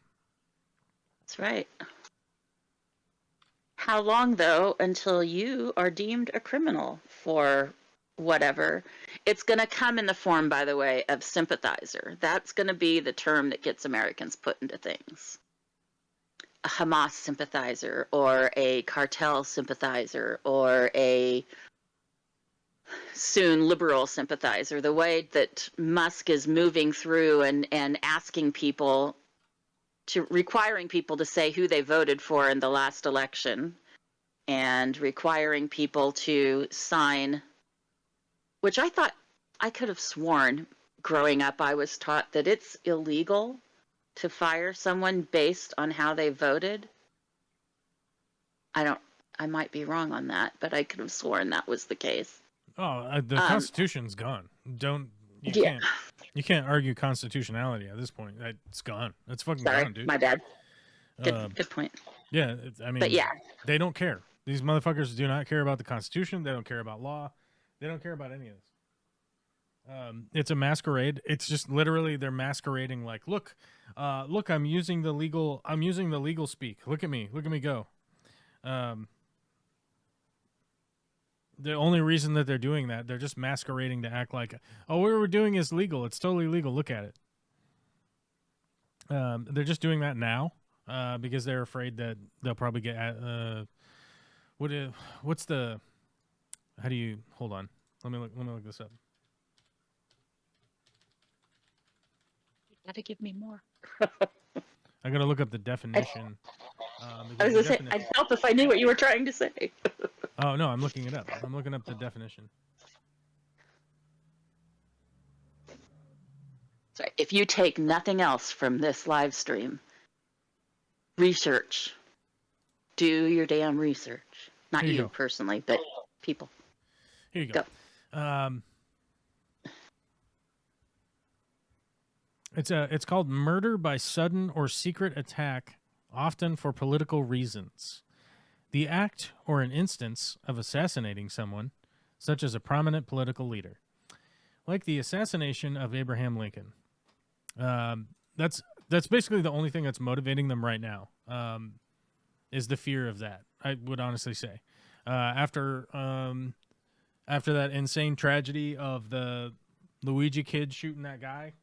[SPEAKER 2] That's right. How long, though, until you are deemed a criminal for whatever? It's going to come in the form, by the way, of sympathizer. That's going to be the term that gets Americans put into things. A Hamas sympathizer, or a cartel sympathizer, or a soon liberal sympathizer. The way that Musk is moving through and asking people requiring people to say who they voted for in the last election, and requiring people to sign, which I thought, I could have sworn growing up I was taught that it's illegal to fire someone based on how they voted. I might be wrong on that, but I could have sworn that was the case.
[SPEAKER 1] Oh, the Constitution's gone. You can't argue constitutionality at this point. It's gone. It's fucking gone, dude.
[SPEAKER 2] My bad. Good point.
[SPEAKER 1] Yeah,
[SPEAKER 2] but yeah,
[SPEAKER 1] they don't care. These motherfuckers do not care about the Constitution. They don't care about law. They don't care about any of this. It's a masquerade. It's just literally they're masquerading like, look, I'm using the legal speak. Look at me go. The only reason that they're doing that, they're just masquerading to act like, oh, what we're doing is legal. It's totally legal. Look at it. They're just doing that now because they're afraid that they'll probably get what's the, how do you, hold on. Let me look this up.
[SPEAKER 2] You gotta give me more.
[SPEAKER 1] I gotta look up the definition.
[SPEAKER 2] I was gonna say, I'd help if I knew what you were trying to say.
[SPEAKER 1] Oh, no, I'm looking it up. I'm looking up the definition.
[SPEAKER 2] Sorry, if you take nothing else from this live stream, research Do your damn research. Not
[SPEAKER 1] Here you
[SPEAKER 2] you
[SPEAKER 1] go.
[SPEAKER 2] personally, but people.
[SPEAKER 1] Here you go. It's called murder by sudden or secret attack, often for political reasons. The act or an instance of assassinating someone, such as a prominent political leader, like the assassination of Abraham Lincoln. That's basically the only thing that's motivating them right now. Is the fear of that. I would honestly say, after that insane tragedy of the Luigi kid shooting that guy,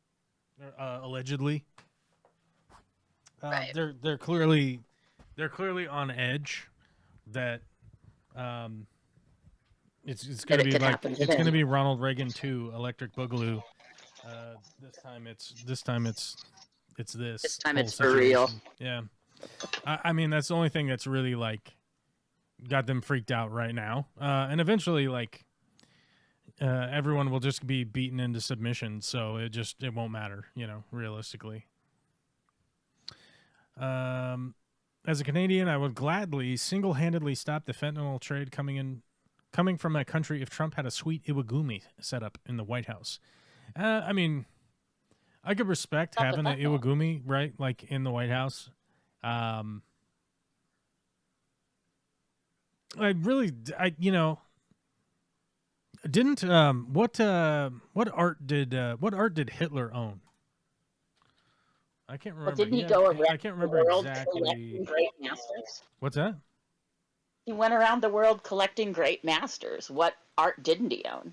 [SPEAKER 1] allegedly,
[SPEAKER 2] Right.
[SPEAKER 1] they're clearly on edge. That it's going to be like it's going to be Ronald Reagan 2, Electric Boogaloo. This time it's this.
[SPEAKER 2] This time
[SPEAKER 1] whole
[SPEAKER 2] it's for real.
[SPEAKER 1] Yeah. I mean, that's the only thing that's really like got them freaked out right now. And eventually, like, everyone will just be beaten into submission, so it won't matter, realistically. As a Canadian, I would gladly single-handedly stop the fentanyl trade coming from my country if Trump had a sweet Iwagumi set up in the White House. I mean, I could respect having an Iwagumi, right, like in the White House. Didn't what art did Hitler own? I can't remember.
[SPEAKER 2] Well, didn't he go around
[SPEAKER 1] I can't remember
[SPEAKER 2] the world
[SPEAKER 1] exactly.
[SPEAKER 2] collecting great masters?
[SPEAKER 1] What's that?
[SPEAKER 2] He went around the world collecting great masters. What art didn't he own?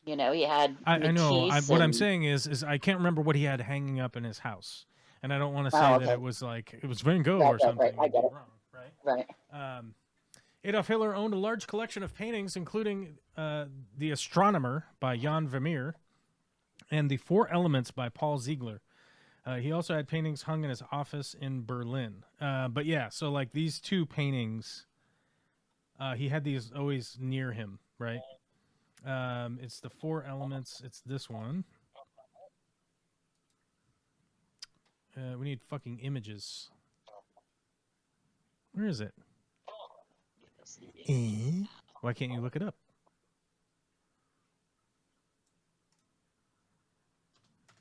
[SPEAKER 2] He had.
[SPEAKER 1] I know. What I'm saying is I can't remember what he had hanging up in his house, and I don't want to say that it was like it was Van Gogh or something.
[SPEAKER 2] Right. I get it.
[SPEAKER 1] Wrong,
[SPEAKER 2] right.
[SPEAKER 1] Adolf Hitler owned a large collection of paintings, including The Astronomer by Jan Vermeer and The Four Elements by Paul Ziegler. He also had paintings hung in his office in Berlin. But yeah, so like these two paintings, he had these always near him, right? It's The Four Elements. It's this one. We need fucking images. Where is it? Why can't you look it up?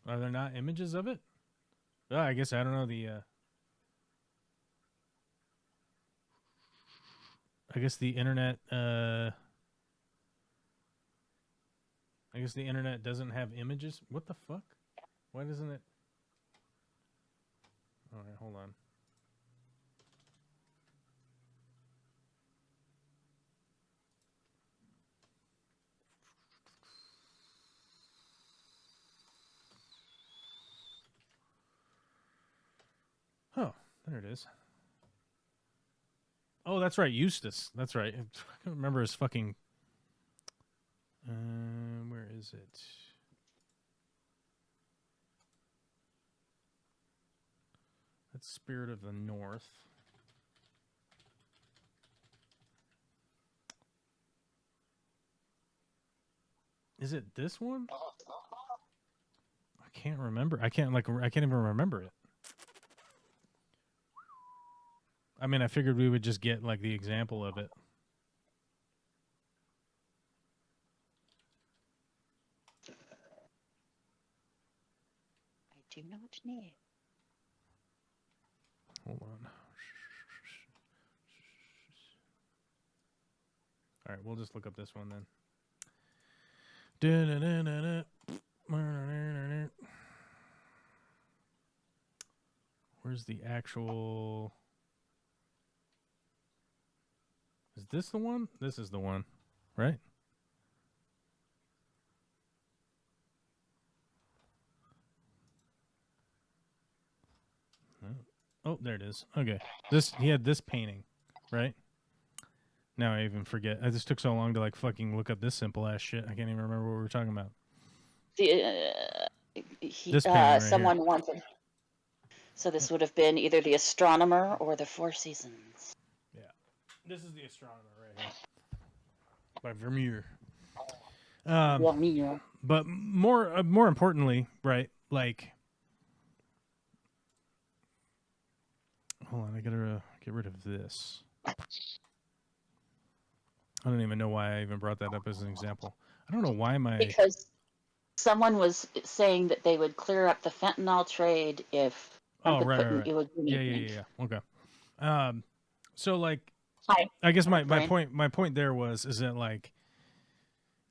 [SPEAKER 1] Are there not images of it? Oh, I guess I don't know the. I guess the internet. I guess the internet doesn't have images. What the fuck? Why doesn't it? All right, hold on. Oh, there it is. Oh, that's right, Eustace. That's right. I can't remember his fucking... where is it? That's Spirit of the North. Is it this one? I can't remember. I can't even remember it. I mean, I figured we would just get like the example of it.
[SPEAKER 2] I do not know.
[SPEAKER 1] Hold on. All right, we'll just look up this one then. Where's the actual... Is this the one? This is the one, right? Oh, there it is. Okay. He had this painting, right? Now I even forget. I just took so long to like fucking look up this simple ass shit. I can't even remember what we were talking about.
[SPEAKER 2] This painting someone right wanted. So this would have been either The Astronomer or The Four Seasons.
[SPEAKER 1] Yeah. This is The Astronomer right here. By Vermeer. But more importantly, right, like... Hold on, I gotta get rid of this. I don't even know why I even brought that up as an example. I don't know why my...
[SPEAKER 2] Because someone was saying that they would clear up the fentanyl trade if Trump had put an iwagumi.
[SPEAKER 1] Yeah. Okay. So like,
[SPEAKER 2] Hi.
[SPEAKER 1] I guess my
[SPEAKER 2] Brian.
[SPEAKER 1] point there is that, like,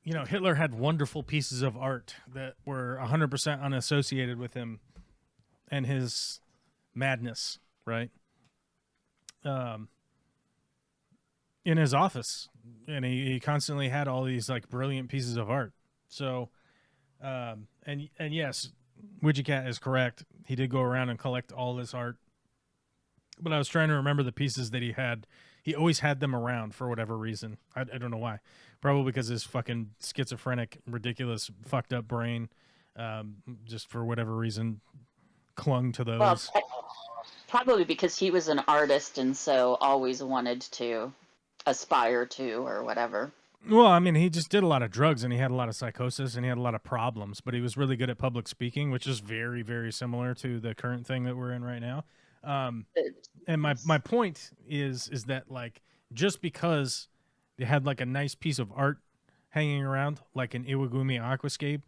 [SPEAKER 1] you know, Hitler had wonderful pieces of art that were 100% unassociated with him and his madness, right? In his office, and he constantly had all these like brilliant pieces of art. So, and yes, Widget Cat is correct. He did go around and collect all this art, but I was trying to remember the pieces that he had. He always had them around for whatever reason. I don't know why. Probably because his fucking schizophrenic, ridiculous, fucked up brain, just for whatever reason, clung to those.
[SPEAKER 2] Well, probably because he was an artist and so always wanted to aspire to or whatever.
[SPEAKER 1] Well, I mean, he just did a lot of drugs and he had a lot of psychosis and he had a lot of problems, but he was really good at public speaking, which is very, very similar to the current thing that we're in right now. And my point is that, like, just because they had like a nice piece of art hanging around, like an Iwagumi aquascape,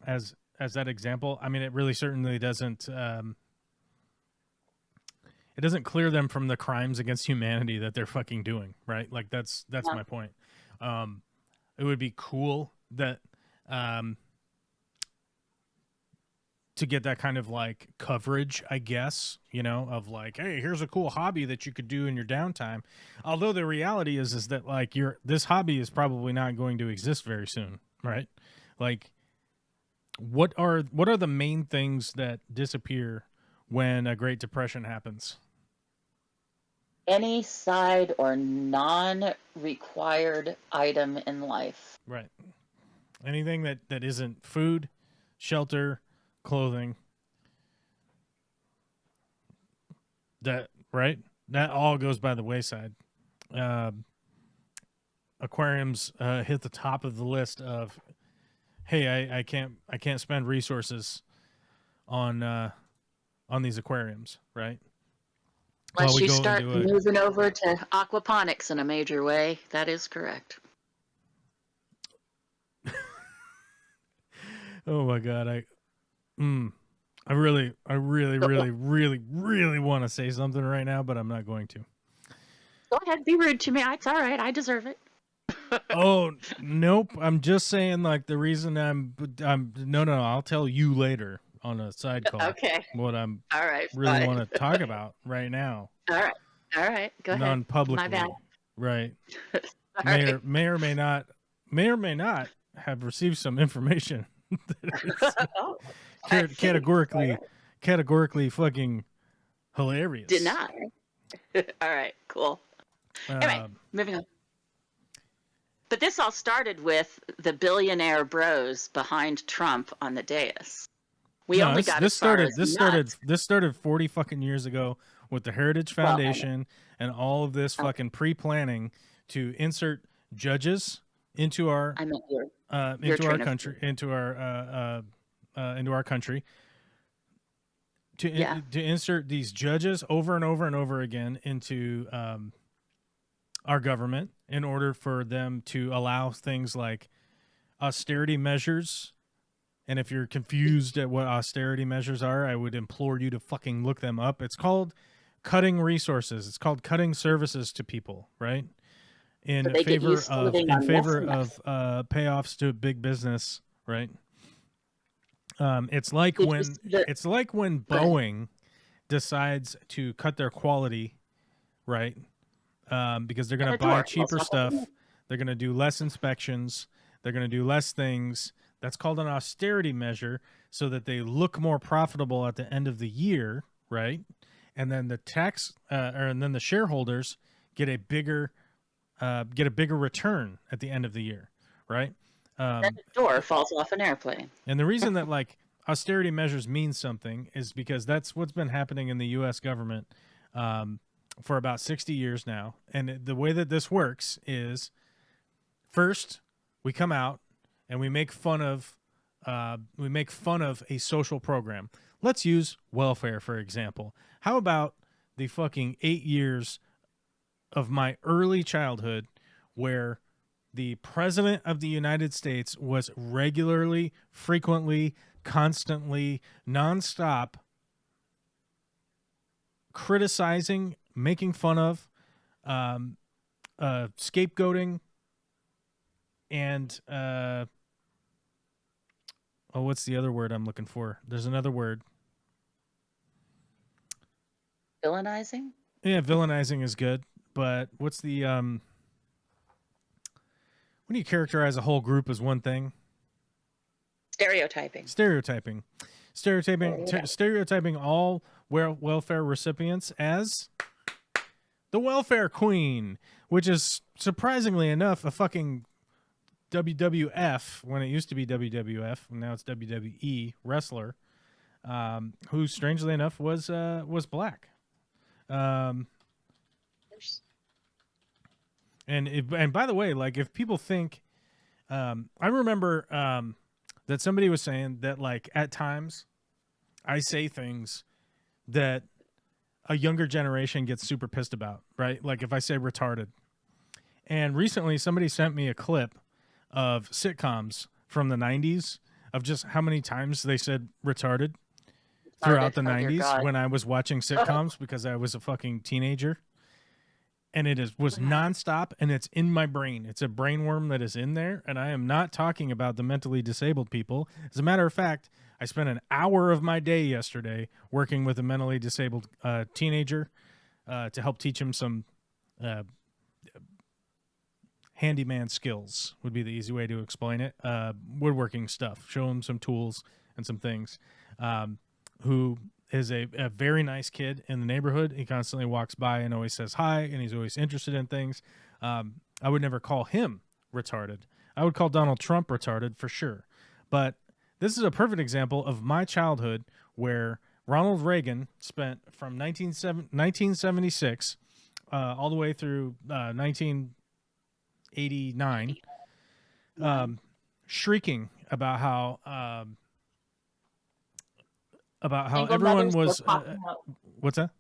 [SPEAKER 1] as that example, I mean, it really certainly doesn't it doesn't clear them from the crimes against humanity that they're fucking doing, right? Like that's my point. It would be cool that to get that kind of like coverage, I guess, you know, of like, hey, here's a cool hobby that you could do in your downtime. Although the reality is that like this hobby is probably not going to exist very soon, right? Like, what are the main things that disappear when a Great Depression happens?
[SPEAKER 2] Any side or non-required item in life.
[SPEAKER 1] Right. Anything that isn't food, shelter, clothing. That all goes by the wayside. Aquariums hit the top of the list of, hey, I can't spend resources on these aquariums, right?
[SPEAKER 2] Unless you start moving over to aquaponics in a major way, that is correct.
[SPEAKER 1] Oh my God, I really want to say something right now, but I'm not going to.
[SPEAKER 2] Go ahead, be rude to me. It's all right. I deserve it.
[SPEAKER 1] Oh, nope. I'm just saying, like, the reason no, I'll tell you later on a side call.
[SPEAKER 2] Okay.
[SPEAKER 1] What I'm
[SPEAKER 2] all right,
[SPEAKER 1] really want to talk about right now.
[SPEAKER 2] All right. Go ahead.
[SPEAKER 1] Non-publicly.
[SPEAKER 2] My bad.
[SPEAKER 1] Right. may or may not have received some information that is categorically fucking hilarious.
[SPEAKER 2] Deny. All right, cool. Anyway, moving on. But this all started with the billionaire bros behind Trump on the dais. This started 40 fucking years ago with the Heritage Foundation and all of this fucking pre-planning to insert judges into our country to insert these judges over and over and over again into our government in order for them to allow things like austerity measures. And if you're confused at what austerity measures are, I would implore you to fucking look them up. It's called cutting resources. It's called cutting services to people, right? In favor of payoffs to big business, right? It's like when Boeing decides to cut their quality, right? Because they're going to buy cheaper stuff. They're going to do less inspections. They're going to do less things. That's called an austerity measure so that they look more profitable at the end of the year, right? And then the and then the shareholders get a bigger return at the end of the year, right? Then the door falls off an airplane.
[SPEAKER 1] And the reason that like austerity measures mean something is because that's what's been happening in the U.S. government for about 60 years now. And the way that this works is, first we come out and we make fun of a social program. Let's use welfare, for example. How about the fucking 8 years of my early childhood where the president of the United States was regularly, frequently, constantly, nonstop criticizing, making fun of, scapegoating, and what's the other word I'm looking for? There's another word.
[SPEAKER 2] Villainizing?
[SPEAKER 1] Yeah, villainizing is good, but what's the when you characterize a whole group as one thing?
[SPEAKER 2] Stereotyping.
[SPEAKER 1] Stereotyping all welfare recipients as the welfare queen, which is surprisingly enough a fucking WWF when it used to be WWF, and now it's WWE wrestler, who strangely enough was black. And by the way, like if people think, I remember that somebody was saying that like at times I say things that a younger generation gets super pissed about, right? Like if I say retarded. And recently somebody sent me a clip of sitcoms from the 90s of just how many times they said retarded throughout the 90s when I was watching sitcoms because I was a fucking teenager. And it was nonstop, and it's in my brain. It's a brain worm that is in there, and I am not talking about the mentally disabled people. As a matter of fact, I spent an hour of my day yesterday working with a mentally disabled teenager to help teach him some handyman skills, would be the easy way to explain it. Woodworking stuff. Show him some tools and some things. Who is a very nice kid in the neighborhood. He constantly walks by and always says hi, and he's always interested in things. I would never call him retarded. I would call Donald Trump retarded for sure. But this is a perfect example of my childhood where Ronald Reagan spent from 1976 all the way through 1989 shrieking about how everyone was what's that?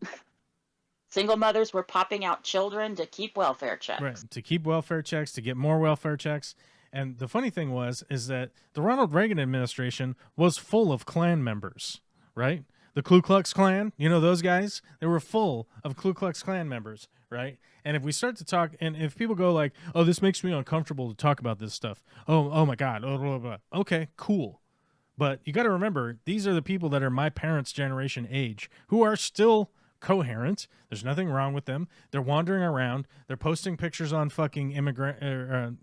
[SPEAKER 2] Single mothers were popping out children to keep welfare checks.
[SPEAKER 1] Right, to keep welfare checks, to get more welfare checks. And the funny thing is that the Ronald Reagan administration was full of Klan members, right? The Ku Klux Klan, you know those guys? They were full of Ku Klux Klan members, right? And if we start to talk, and if people go like, oh, this makes me uncomfortable to talk about this stuff. Oh my God. Oh, blah, blah. Okay, cool. But you got to remember, these are the people that are my parents' generation age who are still coherent. There's nothing wrong with them. They're wandering around. They're posting pictures on fucking immigration,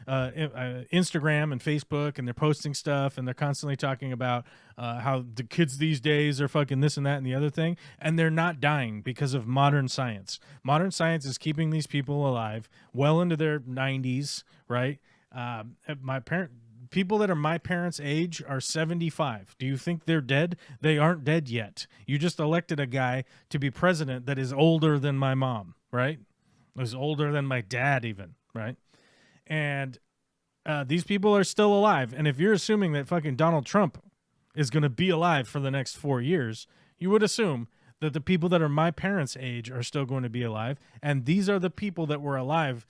[SPEAKER 1] Instagram and Facebook, and they're posting stuff, and they're constantly talking about how the kids these days are fucking this and that and the other thing, and they're not dying because of modern science. Modern science is keeping these people alive well into their 90s, right? People that are my parents' age are 75. Do you think they're dead? They aren't dead yet. You just elected a guy to be president that is older than my mom, right? Is older than my dad even, right? And these people are still alive. And if you're assuming that fucking Donald Trump is going to be alive for the next 4 years, you would assume that the people that are my parents' age are still going to be alive. And these are the people that were alive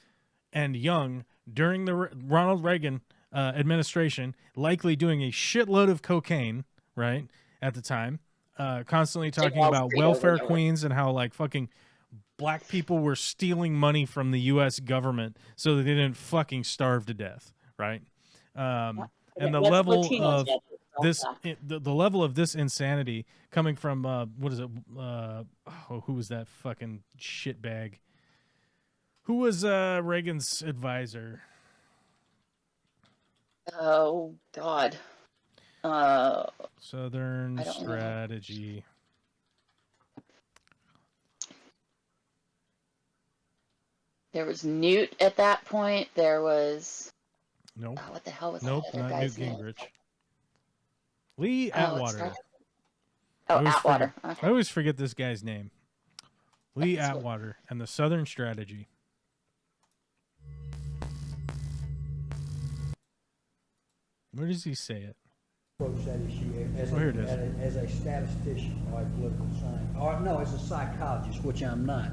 [SPEAKER 1] and young during the Ronald Reagan administration, likely doing a shitload of cocaine, right, at the time, constantly talking about welfare queens and how like fucking black people were stealing money from the U.S. government so that they didn't fucking starve to death, right? And the level of this, the level of this insanity coming from what is it? Who was that fucking shitbag? Who was Reagan's advisor?
[SPEAKER 2] Oh God.
[SPEAKER 1] Southern Strategy.
[SPEAKER 2] There was Newt at that point. There was.
[SPEAKER 1] Nope.
[SPEAKER 2] Oh, what the hell was
[SPEAKER 1] nope,
[SPEAKER 2] that other
[SPEAKER 1] not
[SPEAKER 2] guy's
[SPEAKER 1] Newt
[SPEAKER 2] name?
[SPEAKER 1] Gingrich. Lee Atwater.
[SPEAKER 2] Atwater.
[SPEAKER 1] I always forget this guy's name. Lee Atwater and the Southern Strategy. Where does he say it?
[SPEAKER 3] Approach that issue as,
[SPEAKER 1] here it is.
[SPEAKER 3] As a statistician or a political scientist, or no, as a psychologist, which I'm not.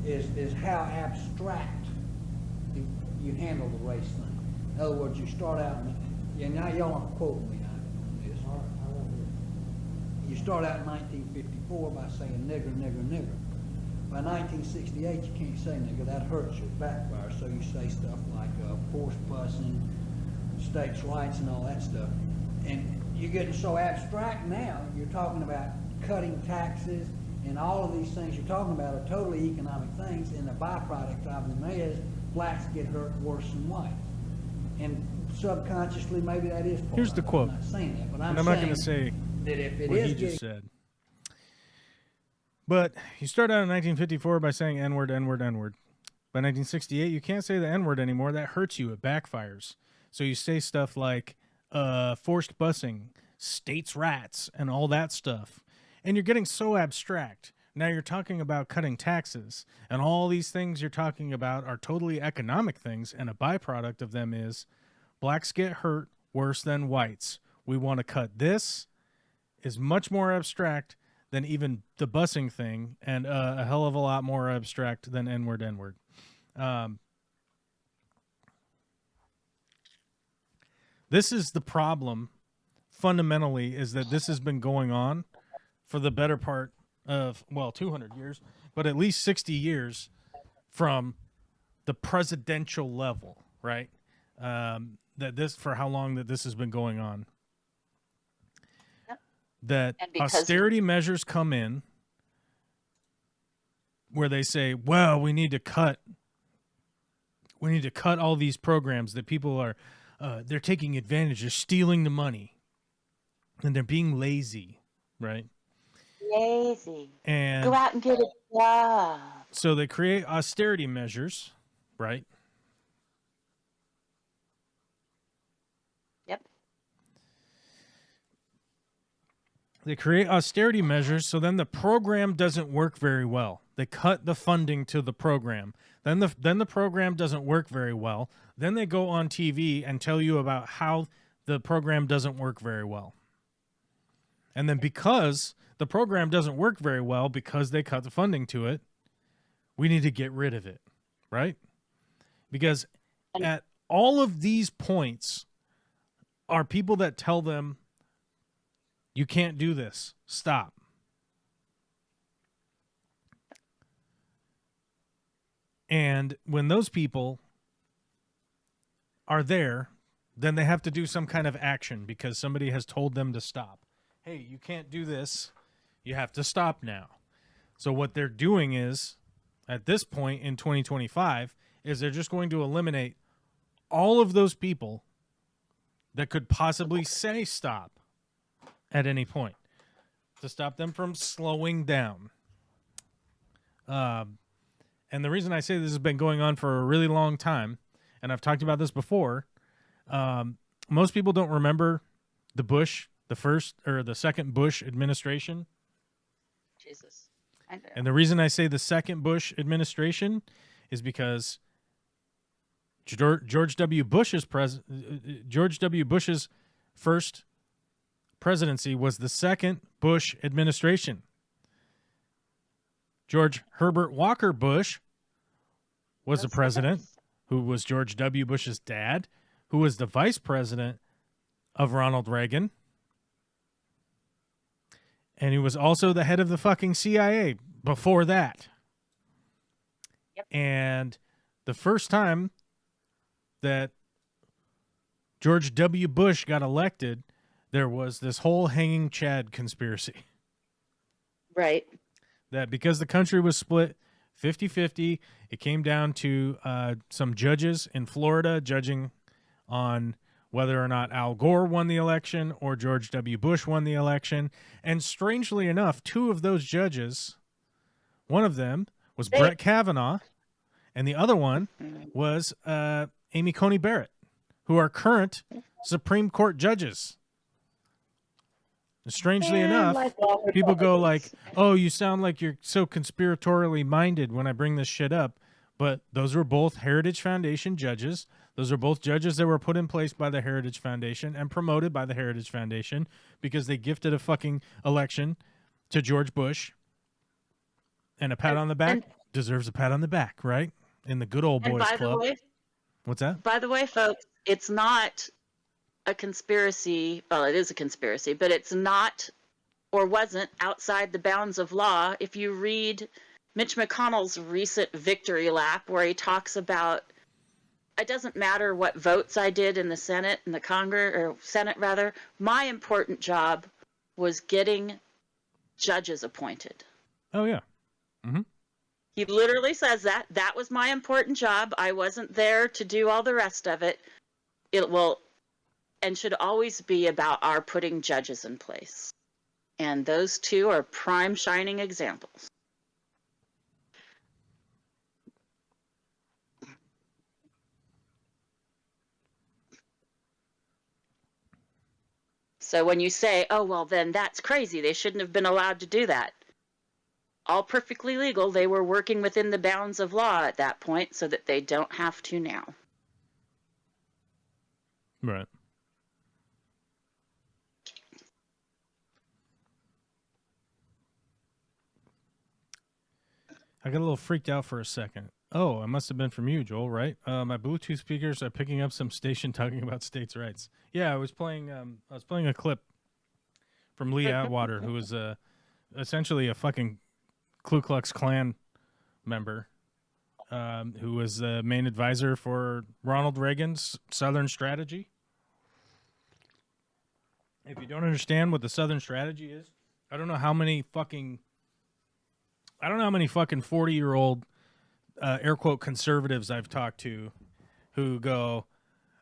[SPEAKER 3] is how abstract you handle the race thing. In other words, you start out, and now y'all aren't quoting me on this. You start out in 1954 by saying nigger, nigger, nigger. By 1968, you can't say nigger. That hurts you, backfires. So you say stuff like forced busing, states' rights, and all that stuff. And you're getting so abstract now. You're talking about cutting taxes, and all of these things you're talking about are totally economic things. And the byproduct of them is blacks get hurt worse than whites. And subconsciously, maybe that is part
[SPEAKER 1] Here's
[SPEAKER 3] of
[SPEAKER 1] the
[SPEAKER 3] it.
[SPEAKER 1] quote.
[SPEAKER 3] I'm not saying that, but
[SPEAKER 1] And I'm not going to
[SPEAKER 3] saying
[SPEAKER 1] say
[SPEAKER 3] that if it
[SPEAKER 1] what
[SPEAKER 3] is
[SPEAKER 1] he
[SPEAKER 3] getting
[SPEAKER 1] just said. But you start out in 1954 by saying N-word, N-word, N-word. By 1968, you can't say the N-word anymore. That hurts you. It backfires. So you say stuff like forced busing, states' rights, and all that stuff. And you're getting so abstract. Now you're talking about cutting taxes. And all these things you're talking about are totally economic things. And a byproduct of them is blacks get hurt worse than whites. We want to cut this. Is much more abstract than even the busing thing, and a hell of a lot more abstract than N-word, N-word. This is the problem, fundamentally, is that this has been going on for the better part of, 200 years, but at least 60 years from the presidential level, right? For how long that this has been going on. That austerity measures come in where they say, well, we need to cut all these programs that people are, they're taking advantage, they're stealing the money, and they're being lazy, right?
[SPEAKER 2] Lazy.
[SPEAKER 1] And
[SPEAKER 2] go out and get a job.
[SPEAKER 1] So they create austerity measures, right? They create austerity measures, so then the program doesn't work very well. They cut the funding to the program. Then the program doesn't work very well. Then they go on TV and tell you about how the program doesn't work very well. And then because the program doesn't work very well because they cut the funding to it, we need to get rid of it, right? Because at all of these points are people that tell them, you can't do this. Stop. And when those people are there, then they have to do some kind of action because somebody has told them to stop. Hey, you can't do this. You have to stop now. So what they're doing is, at this point in 2025, is they're just going to eliminate all of those people that could possibly say stop at any point to stop them from slowing down. And the reason I say this has been going on for a really long time, and I've talked about this before, most people don't remember the second Bush administration.
[SPEAKER 2] Jesus.
[SPEAKER 1] And the reason I say the second Bush administration is because George W. Bush's first presidency was the second Bush administration. George Herbert Walker Bush was the president, who was George W. Bush's dad, who was the vice president of Ronald Reagan. And he was also the head of the fucking CIA before that.
[SPEAKER 2] Yep.
[SPEAKER 1] And the first time that George W. Bush got elected, there was this whole hanging Chad conspiracy.
[SPEAKER 2] Right.
[SPEAKER 1] That because the country was split 50-50, it came down to some judges in Florida judging on whether or not Al Gore won the election or George W. Bush won the election. And strangely enough, two of those judges, one of them was Brett Kavanaugh, and the other one was Amy Coney Barrett, who are current Supreme Court judges. Strangely enough, people go like, oh, you sound like you're so conspiratorially minded when I bring this shit up. But those were both Heritage Foundation judges. Those are both judges that were put in place by the Heritage Foundation and promoted by the Heritage Foundation because they gifted a fucking election to George Bush and a pat on the back deserves a pat on the back, right? In the good old
[SPEAKER 2] And
[SPEAKER 1] boys
[SPEAKER 2] by
[SPEAKER 1] club.
[SPEAKER 2] by the way, folks, it's not a conspiracy. Well, it is a conspiracy, but it's not or wasn't outside the bounds of law. If you read Mitch McConnell's recent victory lap, where he talks about, it doesn't matter what votes I did in the Senate, in the Congress, or Senate rather, my important job was getting judges appointed.
[SPEAKER 1] Oh, yeah. Mm-hmm.
[SPEAKER 2] He literally says that. That was my important job. I wasn't there to do all the rest of it. It will and should always be about our putting judges in place. And those two are prime shining examples. So when you say, oh, well, then that's crazy, they shouldn't have been allowed to do that. All perfectly legal. They were working within the bounds of law at that point so that they don't have to now.
[SPEAKER 1] Right. I got a little freaked out for a second. Oh, it must have been from you, Joel, right? My Bluetooth speakers are picking up some station talking about states' rights. Yeah, I was playing a clip from Lee Atwater, who was essentially a fucking Ku Klux Klan member, who was the main advisor for Ronald Reagan's Southern strategy. If you don't understand what the Southern strategy is, I don't know how many fucking 40-year-old air quote conservatives I've talked to who go,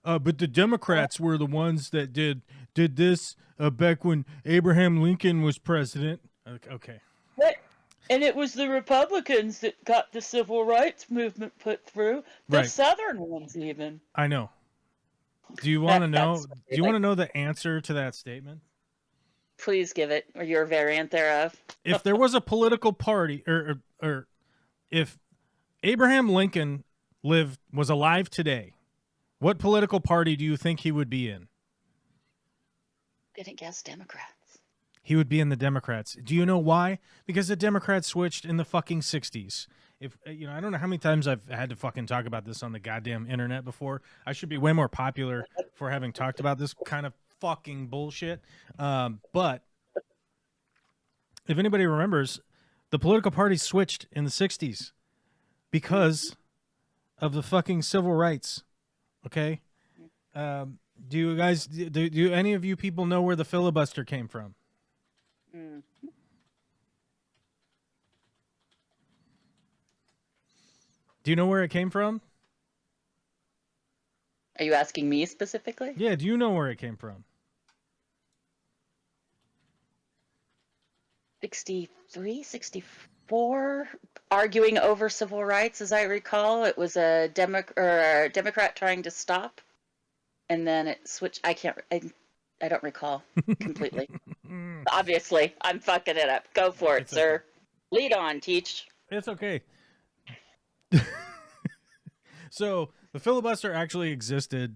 [SPEAKER 1] but the Democrats were the ones that did this back when Abraham Lincoln was president. Okay.
[SPEAKER 2] What? And it was the Republicans that got the civil rights movement put through. The
[SPEAKER 1] Right.
[SPEAKER 2] Southern ones, even.
[SPEAKER 1] I know. Do you want to know? Do you want to know the answer to that statement?
[SPEAKER 2] Please give it, or your variant thereof.
[SPEAKER 1] If there was a political party, or if Abraham Lincoln was alive today, what political party do you think he would be in?
[SPEAKER 2] I'm gonna guess Democrats.
[SPEAKER 1] He would be in the Democrats. Do you know why? Because the Democrats switched in the fucking 60s. If I don't know how many times I've had to fucking talk about this on the goddamn internet before. I should be way more popular for having talked about this kind of fucking bullshit. But if anybody remembers, the political parties switched in the 60s because of the fucking civil rights. Okay? Do you guys, do any of you people know where the filibuster came from?
[SPEAKER 2] Mm.
[SPEAKER 1] Do you know where it came from?
[SPEAKER 2] Are you asking me specifically?
[SPEAKER 1] Yeah, do you know where it came from?
[SPEAKER 2] 63, 64, arguing over civil rights, as I recall. It was a Democrat trying to stop, and then it switched. I don't recall completely. Obviously, I'm fucking it up. Go for it, sir.
[SPEAKER 1] Okay.
[SPEAKER 2] Lead on, Teach.
[SPEAKER 1] It's okay. So the filibuster actually existed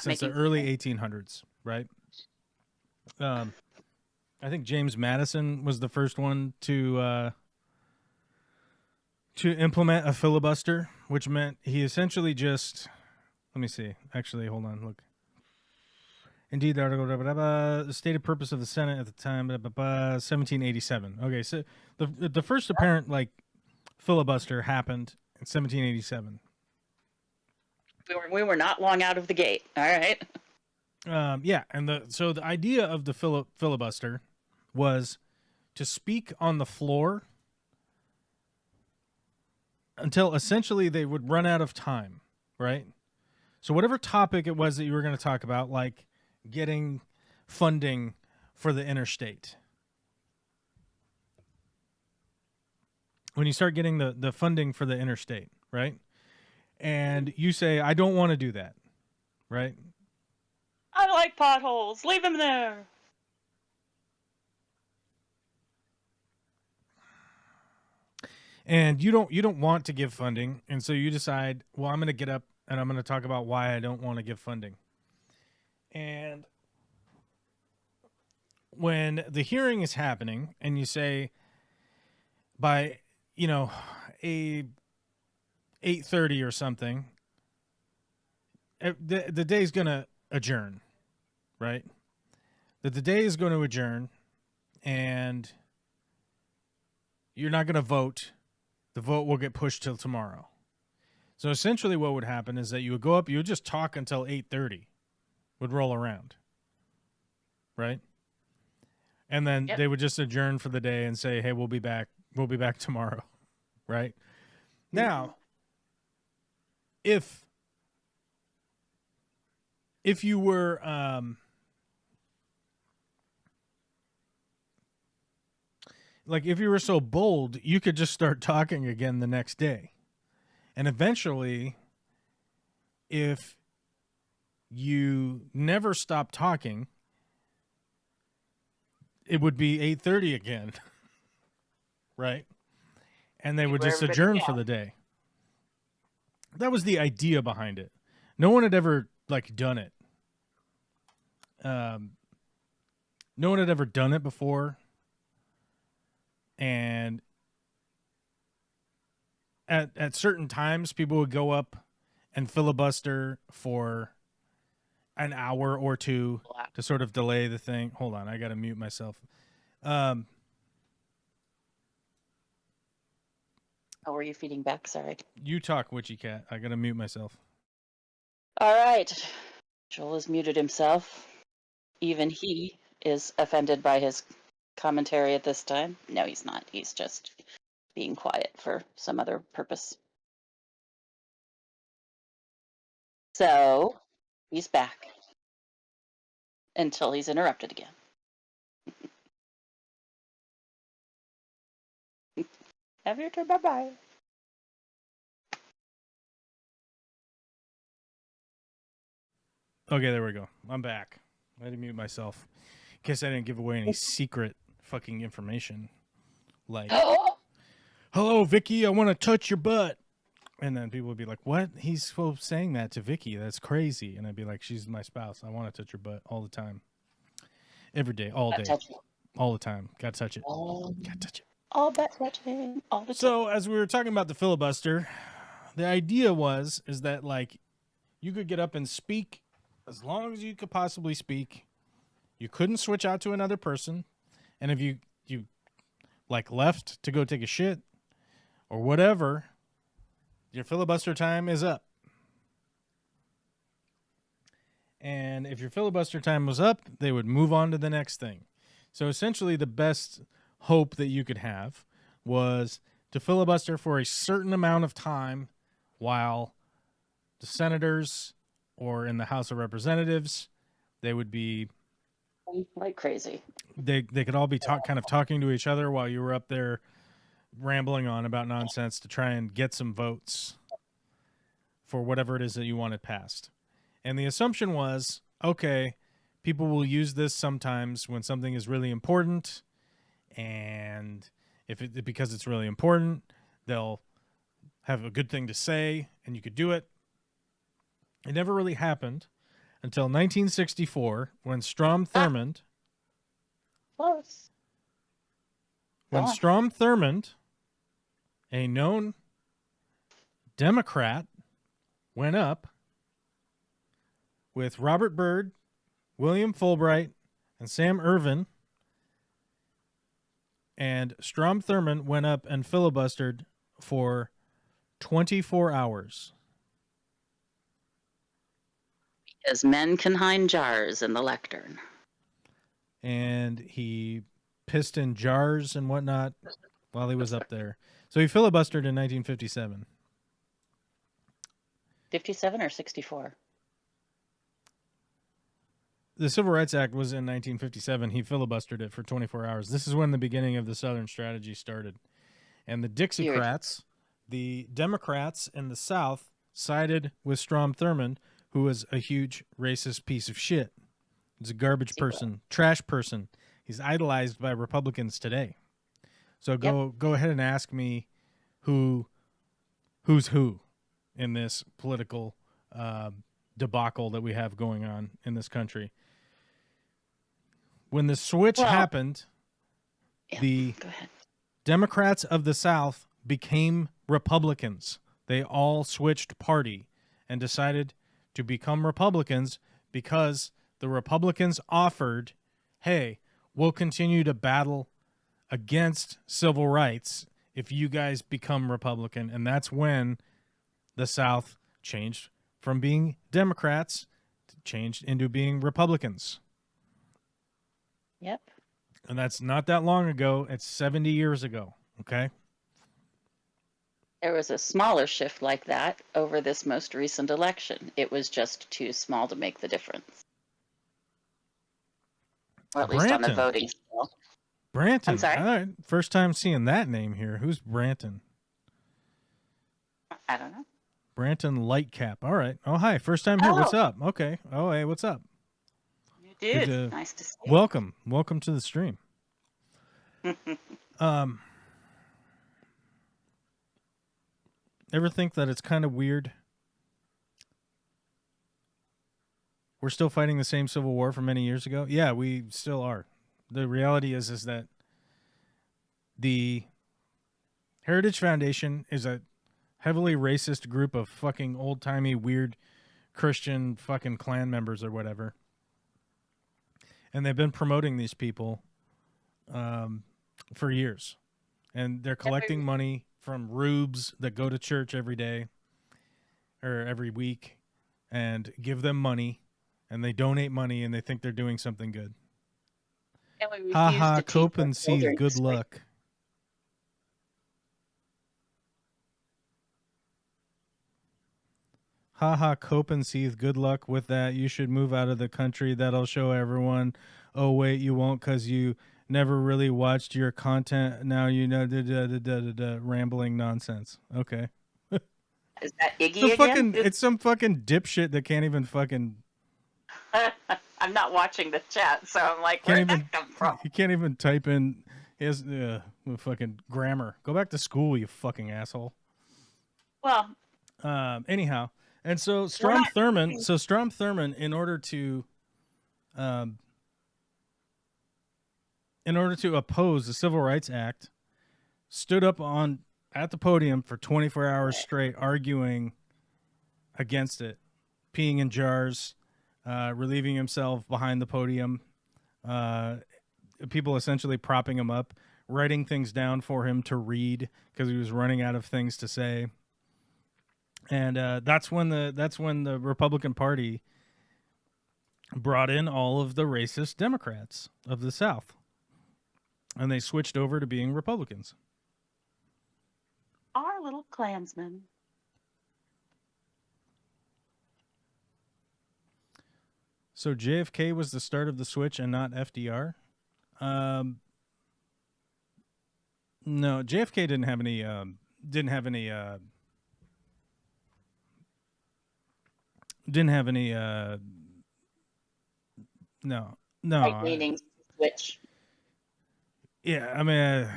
[SPEAKER 1] since the early 1800s, right? I think James Madison was the first one to implement a filibuster, which meant he essentially just, let me see. Actually, hold on, look. Indeed, the stated purpose of the Senate at the time, 1787. Okay, so the first apparent filibuster happened in 1787.
[SPEAKER 2] We were not long out of the gate. All right.
[SPEAKER 1] Yeah, and so the idea of the filibuster was to speak on the floor until essentially they would run out of time, right? So whatever topic it was that you were going to talk about, like getting funding for the interstate. When you start getting the funding for the interstate, right? And you say, I don't want to do that, right?
[SPEAKER 2] I like potholes. Leave them there.
[SPEAKER 1] And you don't want to give funding, and so you decide, well, I'm going to get up and I'm going to talk about why I don't want to give funding. And when the hearing is happening and you say, by, a 8:30 or something, the day's going to adjourn, right? That the day is going to adjourn and you're not going to vote. The vote will get pushed till tomorrow. So essentially what would happen is that you would go up, you would just talk until 8:30 would roll around, right? And then they would just adjourn for the day and say, hey, we'll be back tomorrow, right? Now, if you were if you were so bold, you could just start talking again the next day. And eventually, if you never stop talking, it would be 8:30 again, right? And they would just adjourn for the day. That was the idea behind it. No one had ever done it. No one had ever done it before. And at certain times, people would go up and filibuster for an hour or two to sort of delay the thing. Hold on, I got to mute myself.
[SPEAKER 2] Oh, were you feeding back? Sorry.
[SPEAKER 1] You talk, Witchy Cat. I got to mute myself.
[SPEAKER 2] All right. Joel has muted himself. Even he is offended by his commentary at this time. No, he's not. He's just being quiet for some other purpose. So he's back until he's interrupted again. Have your turn. Bye-bye.
[SPEAKER 1] Okay, there we go. I'm back. I had to mute myself in case I didn't give away any secret fucking information. Like, hello, Vicky, I want to touch your butt. And then people would be like, what? He's saying that to Vicky. That's crazy. And I'd be like, she's my spouse. I want to touch her butt all the time. Every day, all day. All the time. Got to touch it. Got to touch it.
[SPEAKER 2] All butt touching. All the time.
[SPEAKER 1] So as we were talking about the filibuster, the idea is that you could get up and speak as long as you could possibly speak. You couldn't switch out to another person. And if you left to go take a shit or whatever, your filibuster time is up. And if your filibuster time was up, they would move on to the next thing. So essentially the best hope that you could have was to filibuster for a certain amount of time while the senators or in the House of Representatives, they would be
[SPEAKER 2] like crazy.
[SPEAKER 1] They could all be talking to each other while you were up there rambling on about nonsense to try and get some votes for whatever it is that you wanted passed. And the assumption was, okay, people will use this sometimes when something is really important, and because it's really important, they'll have a good thing to say, and you could do it. It never really happened until 1964 when Strom Thurmond, a known Democrat, went up with Robert Byrd, William Fulbright, and Sam Ervin, and Strom Thurmond went up and filibustered for 24 hours.
[SPEAKER 2] Because men can hide jars in the lectern.
[SPEAKER 1] And he pissed in jars and whatnot while he was up there. So he filibustered in 1957.
[SPEAKER 2] 57 or 64?
[SPEAKER 1] The Civil Rights Act was in 1957. He filibustered it for 24 hours. This is when the beginning of the Southern strategy started. And the Dixiecrats, the Democrats in the South, sided with Strom Thurmond, who was a huge racist piece of shit. He's a garbage person, trash person. He's idolized by Republicans today. So go ahead and ask me who's who in this political debacle that we have going on in this country. When the switch happened, the Democrats of the South became Republicans. They all switched party and decided to become Republicans because the Republicans offered, hey, we'll continue to battle against civil rights if you guys become Republican. And that's when the South changed from being Democrats to changed into being Republicans.
[SPEAKER 2] Yep.
[SPEAKER 1] And that's not that long ago. It's 70 years ago. Okay.
[SPEAKER 2] There was a smaller shift like that over this most recent election. It was just too small to make the difference. Or at least on the
[SPEAKER 1] Branton.
[SPEAKER 2] voting scale.
[SPEAKER 1] Branton.
[SPEAKER 2] I'm sorry?
[SPEAKER 1] All right. First time seeing that name here. Who's Branton?
[SPEAKER 2] I don't know.
[SPEAKER 1] Branton Lightcap. All right. Oh, hi. First time here. What's up? Okay. Oh, hey, what's up?
[SPEAKER 2] You did.
[SPEAKER 1] Good,
[SPEAKER 2] Nice to see you.
[SPEAKER 1] Welcome. Welcome to the stream. Ever think that it's kind of weird? We're still fighting the same civil war from many years ago? Yeah, we still are. The reality is that the Heritage Foundation is a heavily racist group of fucking old-timey, weird Christian fucking Klan members or whatever. And they've been promoting these people for years. And they're collecting money from rubes that go to church every day or every week and give them money. And they donate money and they think they're doing something good.
[SPEAKER 2] And we refuse
[SPEAKER 1] Ha ha,
[SPEAKER 2] to teach
[SPEAKER 1] cope
[SPEAKER 2] our
[SPEAKER 1] and see.
[SPEAKER 2] children
[SPEAKER 1] Good
[SPEAKER 2] history.
[SPEAKER 1] luck. Ha ha, cope and seethe. Good luck with that. You should move out of the country. That'll show everyone. Oh, wait, you won't because you never really watched your content. Now you know, rambling nonsense. Okay.
[SPEAKER 2] Is that Iggy again?
[SPEAKER 1] It's some fucking dipshit that can't even fucking...
[SPEAKER 2] I'm not watching the chat, so I'm like, where did that come from?
[SPEAKER 1] He can't even type in his fucking grammar. Go back to school, you fucking asshole.
[SPEAKER 2] Well,
[SPEAKER 1] anyhow, and so Strom Thurmond, in order to oppose the Civil Rights Act, stood up at the podium for 24 hours straight, arguing against it, peeing in jars, relieving himself behind the podium, people essentially propping him up, writing things down for him to read because he was running out of things to say. And that's when the Republican Party brought in all of the racist Democrats of the South, and they switched over to being Republicans.
[SPEAKER 2] our little Klansmen.
[SPEAKER 1] So JFK was the start of the switch and not FDR? No, JFK didn't have any no.
[SPEAKER 2] Right-leaning switch.
[SPEAKER 1] Yeah, I mean,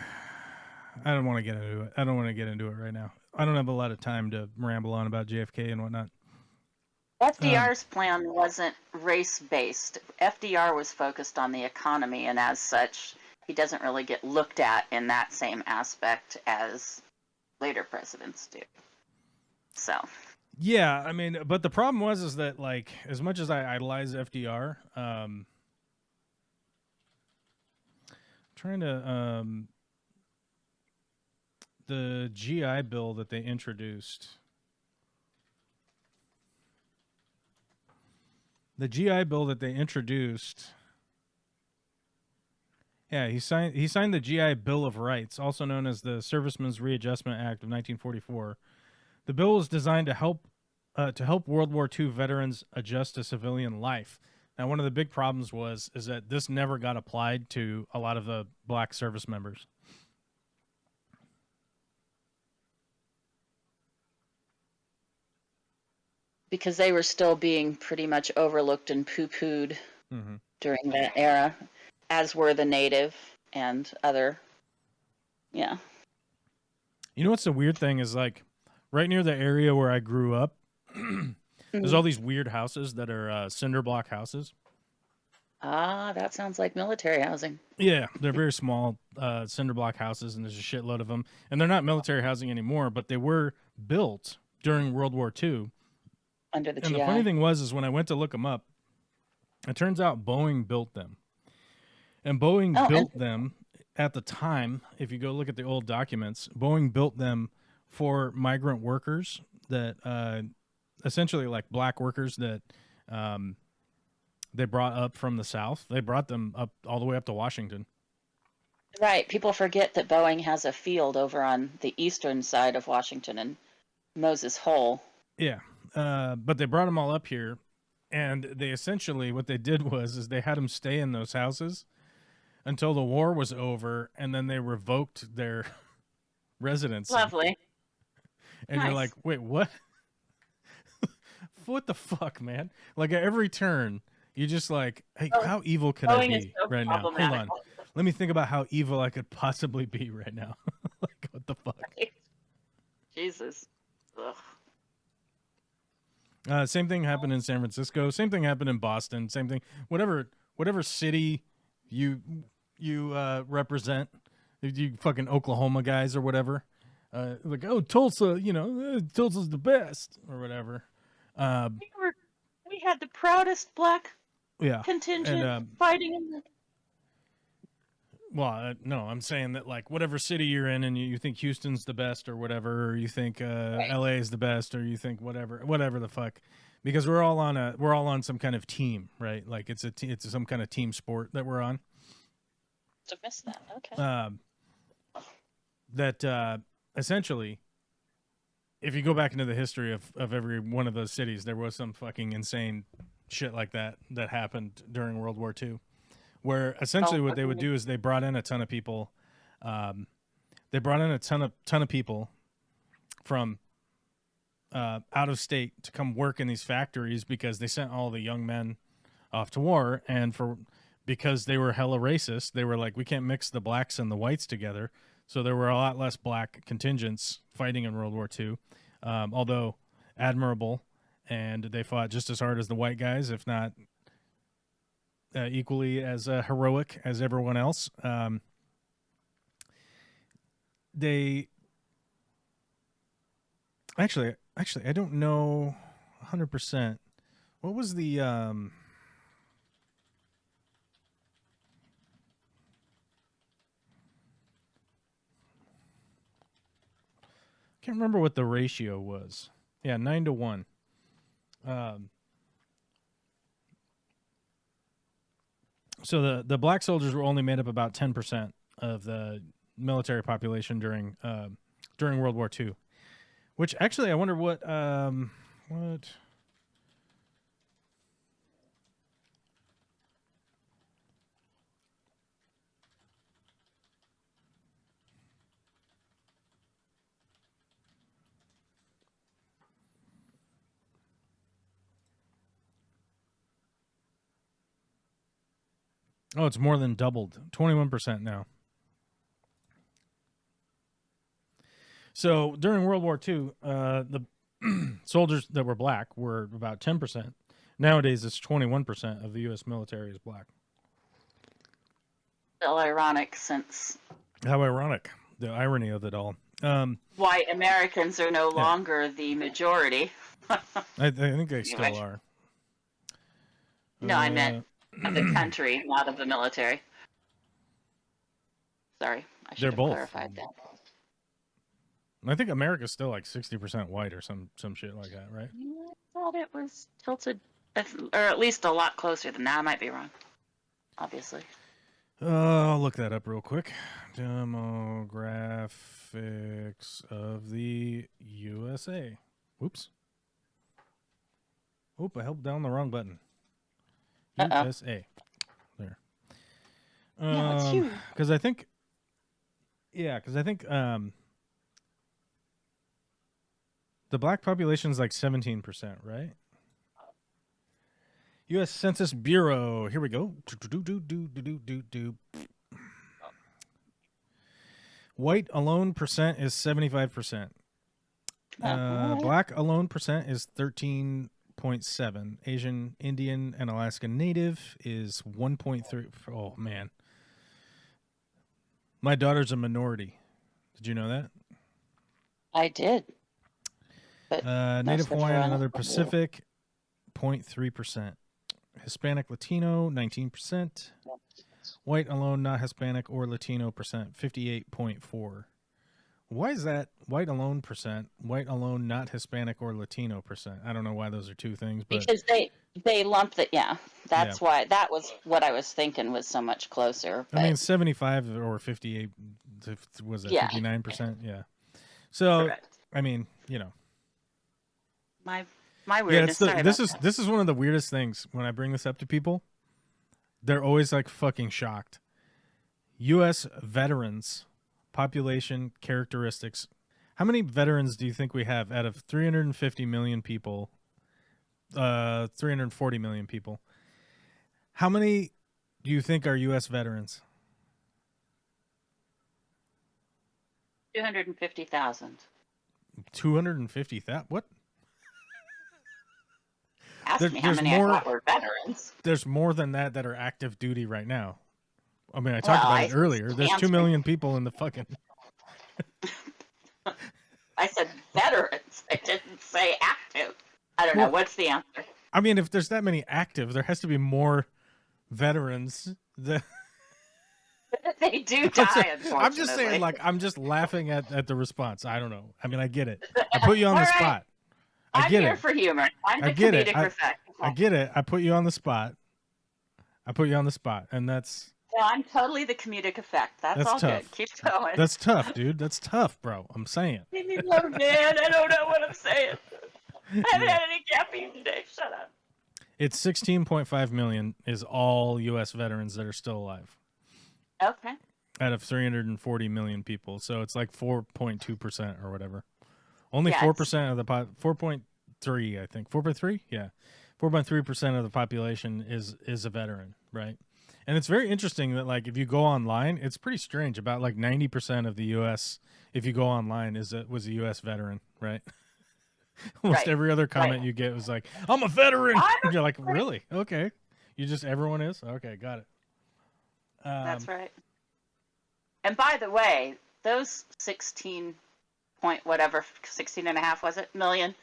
[SPEAKER 1] I don't want to get into it. I don't want to get into it right now. I don't have a lot of time to ramble on about JFK and whatnot.
[SPEAKER 2] FDR's plan wasn't race-based. FDR was focused on the economy, and as such, he doesn't really get looked at in that same aspect as later presidents do. So.
[SPEAKER 1] Yeah, I mean, but the problem is that, like, as much as I idolize FDR, trying to the GI Bill that they introduced. The GI Bill that they introduced. Yeah, he signed the GI Bill of Rights, also known as the Servicemen's Readjustment Act of 1944. The bill was designed to help World War II veterans adjust to civilian life. Now, one of the big problems is that this never got applied to a lot of the black service members.
[SPEAKER 2] Because they were still being pretty much overlooked and poo-pooed during that era, as were the Native and other, yeah.
[SPEAKER 1] You know what's the weird thing is, like, right near the area where I grew up, there's all these weird houses that are cinder block houses.
[SPEAKER 2] Ah, that sounds like military housing.
[SPEAKER 1] Yeah, they're very small cinder block houses, and there's a shitload of them. And they're not military housing anymore, but they were built during World War II.
[SPEAKER 2] Under the
[SPEAKER 1] And
[SPEAKER 2] GI.
[SPEAKER 1] the funny thing was when I went to look them up, it turns out Boeing built them. And Boeing built them at the time. If you go look at the old documents, Boeing built them for migrant workers that essentially like black workers that they brought up from the South. They brought them up all the way up to Washington.
[SPEAKER 2] Right. People forget that Boeing has a field over on the eastern side of Washington in Moses Hole.
[SPEAKER 1] Yeah. But they brought them all up here, and they essentially, what they did is they had them stay in those houses until the war was over, and then they revoked their residency.
[SPEAKER 2] Lovely.
[SPEAKER 1] And
[SPEAKER 2] Nice.
[SPEAKER 1] you're like, wait, what? What the fuck, man? Like at every turn, you're just like, hey, how evil could I
[SPEAKER 2] Boeing is
[SPEAKER 1] be
[SPEAKER 2] so
[SPEAKER 1] right now? Hold on.
[SPEAKER 2] problematic.
[SPEAKER 1] Let me think about how evil I could possibly be right now. Like, what the fuck?
[SPEAKER 2] Jesus. Ugh.
[SPEAKER 1] Same thing happened in San Francisco. Same thing happened in Boston. Same thing. Whatever city you represent, you fucking Oklahoma guys or whatever. Like, oh, Tulsa, Tulsa's the best or whatever.
[SPEAKER 2] We had the proudest black
[SPEAKER 1] Yeah.
[SPEAKER 2] contingent
[SPEAKER 1] And,
[SPEAKER 2] fighting in the...
[SPEAKER 1] well, no, I'm saying that like whatever city you're in, and you think Houston's the best or whatever, or you think LA is the best, or you think whatever the fuck, because we're all on some kind of team, right? Like it's some kind of team sport that we're on.
[SPEAKER 2] To miss that. Okay.
[SPEAKER 1] That essentially, if you go back into the history of every one of those cities, there was some fucking insane shit like that happened during World War II. Where essentially what they would do is they brought in a ton of people. They brought in a ton of people from out of state to come work in these factories because they sent all the young men off to war, and because they were hella racist, they were like, we can't mix the blacks and the whites together. So there were a lot less black contingents fighting in World War II, although admirable, and they fought just as hard as the white guys, if not equally as heroic as everyone else. They actually, I don't know 100%. What was the can't remember what the ratio was. Yeah, 9-1. So the black soldiers were only made up about 10% of the military population during World War II, which actually I wonder what. Oh, it's more than doubled. 21% now. So during World War II, the soldiers that were black were about 10%. Nowadays, it's 21% of the U.S. military is black.
[SPEAKER 2] Still ironic, since
[SPEAKER 1] How ironic. The irony of it all.
[SPEAKER 2] white Americans are no longer the majority.
[SPEAKER 1] I think they still
[SPEAKER 2] Anyway.
[SPEAKER 1] are.
[SPEAKER 2] No, I meant of the country, not of the military. Sorry, I should
[SPEAKER 1] They're
[SPEAKER 2] have
[SPEAKER 1] both.
[SPEAKER 2] clarified that.
[SPEAKER 1] I think America's still like 60% white or some shit like that, right?
[SPEAKER 2] I thought it was tilted, or at least a lot closer than that. I might be wrong, obviously.
[SPEAKER 1] I'll look that up real quick. Demographics of the USA. Oops. Oop, I held down the wrong button.
[SPEAKER 2] Uh-oh.
[SPEAKER 1] USA. There.
[SPEAKER 2] No, it's huge.
[SPEAKER 1] Because I think the black population is like 17%, right? U.S. Census Bureau. Here we go. White alone percent is 75%. Black alone percent is 13.6%. 0.7. Asian, Indian, and Alaska Native is 1.3. Oh, man. My daughter's a minority. Did you know that?
[SPEAKER 2] I did. But
[SPEAKER 1] Native Hawaiian and other Pacific, 0.3%. Hispanic Latino, 19%. White alone, not Hispanic or Latino percent, 58.4. Why is that white alone percent, white alone, not Hispanic or Latino percent? I don't know why those are two things, but
[SPEAKER 2] because they lumped it. Yeah, that's why. That was what I was thinking was so much closer. But...
[SPEAKER 1] I mean, 75 or 58 was it 59%? Yeah. So correct. I mean, you know,
[SPEAKER 2] my weirdness.
[SPEAKER 1] Yeah, this is one of the weirdest things when I bring this up to people. They're always like fucking shocked. U.S. veterans, population characteristics. How many veterans do you think we have out of 350 million people? 340 million people. How many do you think are U.S. veterans?
[SPEAKER 2] 250,000.
[SPEAKER 1] 250,000? What?
[SPEAKER 2] Ask me how many I thought were veterans.
[SPEAKER 1] There's more than that are active duty right now. I mean, I talked about it earlier. There's 2 million people in the fucking...
[SPEAKER 2] I said veterans. I didn't say active. I don't know. What's the answer?
[SPEAKER 1] I mean, if there's that many active, there has to be more veterans.
[SPEAKER 2] They do die, unfortunately.
[SPEAKER 1] I'm just saying, like, I'm just laughing at the response. I don't know. I mean, I get it. I put you on the spot.
[SPEAKER 2] I'm here for humor. I'm the comedic effect.
[SPEAKER 1] I get it. I put you on the spot. And that's...
[SPEAKER 2] No, I'm totally the comedic effect. That's all tough. Good. Keep going.
[SPEAKER 1] That's tough, dude. That's tough, bro. I'm saying.
[SPEAKER 2] Leave me alone, man. I don't know what I'm saying. I haven't had any caffeine today. Shut up.
[SPEAKER 1] It's 16.5 million is all U.S. veterans that are still alive.
[SPEAKER 2] Okay.
[SPEAKER 1] Out of 340 million people. So it's like 4.2% or whatever. Only 4% of the 4.3, I think. 4.3? Yeah. 4.3% of the population is a veteran, right? And it's very interesting that, like, if you go online, it's pretty strange. About like 90% of the U.S., if you go online, was a U.S. veteran, right? Almost every other comment you get was like, "I'm a veteran." And you're like, "Really? Okay." Everyone is? Okay, got it.
[SPEAKER 2] That's right. And by the way, those 16 and a half was it million?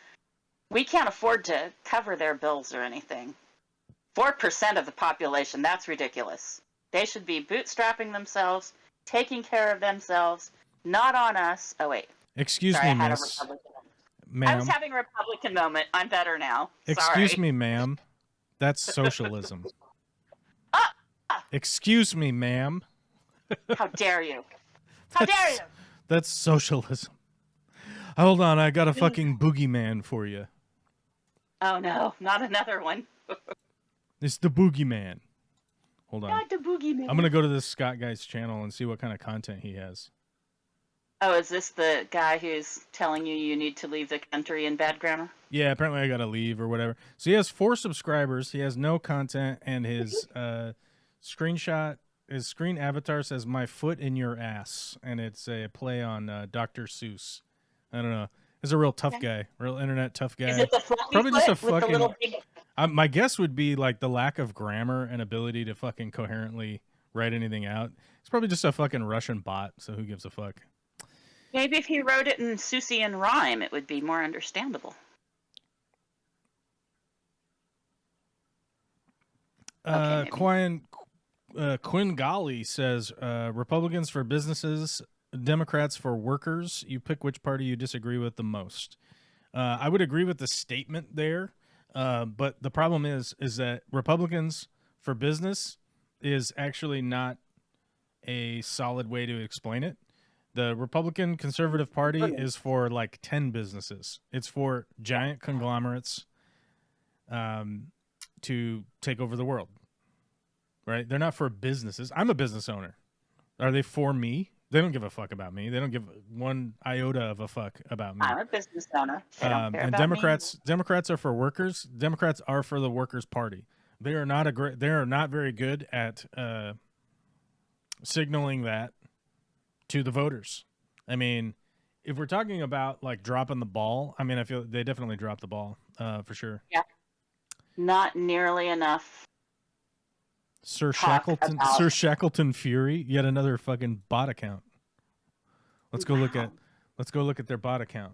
[SPEAKER 2] We can't afford to cover their bills or anything. 4% of the population, that's ridiculous. They should be bootstrapping themselves, taking care of themselves, not on us. Oh, wait.
[SPEAKER 1] Excuse me, miss. Ma'am.
[SPEAKER 2] I was having a Republican moment. I'm better now.
[SPEAKER 1] Excuse me, ma'am. That's socialism. Excuse me, ma'am.
[SPEAKER 2] How dare you? How dare you?
[SPEAKER 1] That's socialism. Hold on, I got a fucking boogeyman for you.
[SPEAKER 2] Oh, no. Not another one.
[SPEAKER 1] It's the boogeyman. Hold on.
[SPEAKER 2] Not the boogeyman.
[SPEAKER 1] I'm going to go to this Scott guy's channel and see what kind of content he has.
[SPEAKER 2] Oh, is this the guy who's telling you need to leave the country in bad grammar?
[SPEAKER 1] Yeah, apparently I got to leave or whatever. So he has 4 subscribers. He has no content, and his his screen avatar says, "My foot in your ass." And it's a play on Dr. Seuss. I don't know. He's a real tough guy, real internet tough guy.
[SPEAKER 2] Is it the
[SPEAKER 1] probably just a fucking...
[SPEAKER 2] little big...
[SPEAKER 1] my guess would be like the lack of grammar and ability to fucking coherently write anything out. It's probably just a fucking Russian bot, so who gives a fuck?
[SPEAKER 2] Maybe if he wrote it in Seussian rhyme, it would be more understandable.
[SPEAKER 1] Quinn Golly says, Republicans for businesses, Democrats for workers. You pick which party you disagree with the most. I would agree with the statement there, but the problem is that Republicans for business is actually not a solid way to explain it. The Republican Conservative Party is for like 10 businesses. It's for giant conglomerates to take over the world, right? They're not for businesses. I'm a business owner. Are they for me? They don't give a fuck about me. They don't give one iota of a fuck about me.
[SPEAKER 2] I'm a business owner. They don't care
[SPEAKER 1] and
[SPEAKER 2] about
[SPEAKER 1] Democrats are for workers. Democrats are for the Workers' Party. They are not very good at signaling that to the voters. I mean, if we're talking about like dropping the ball, I mean, I feel they definitely dropped the ball for sure.
[SPEAKER 2] Yeah. not nearly enough.
[SPEAKER 1] Sir
[SPEAKER 2] Talk
[SPEAKER 1] Shackleton,
[SPEAKER 2] about-
[SPEAKER 1] Sir Shackleton Fury, yet another fucking bot account. Let's go look at their bot account.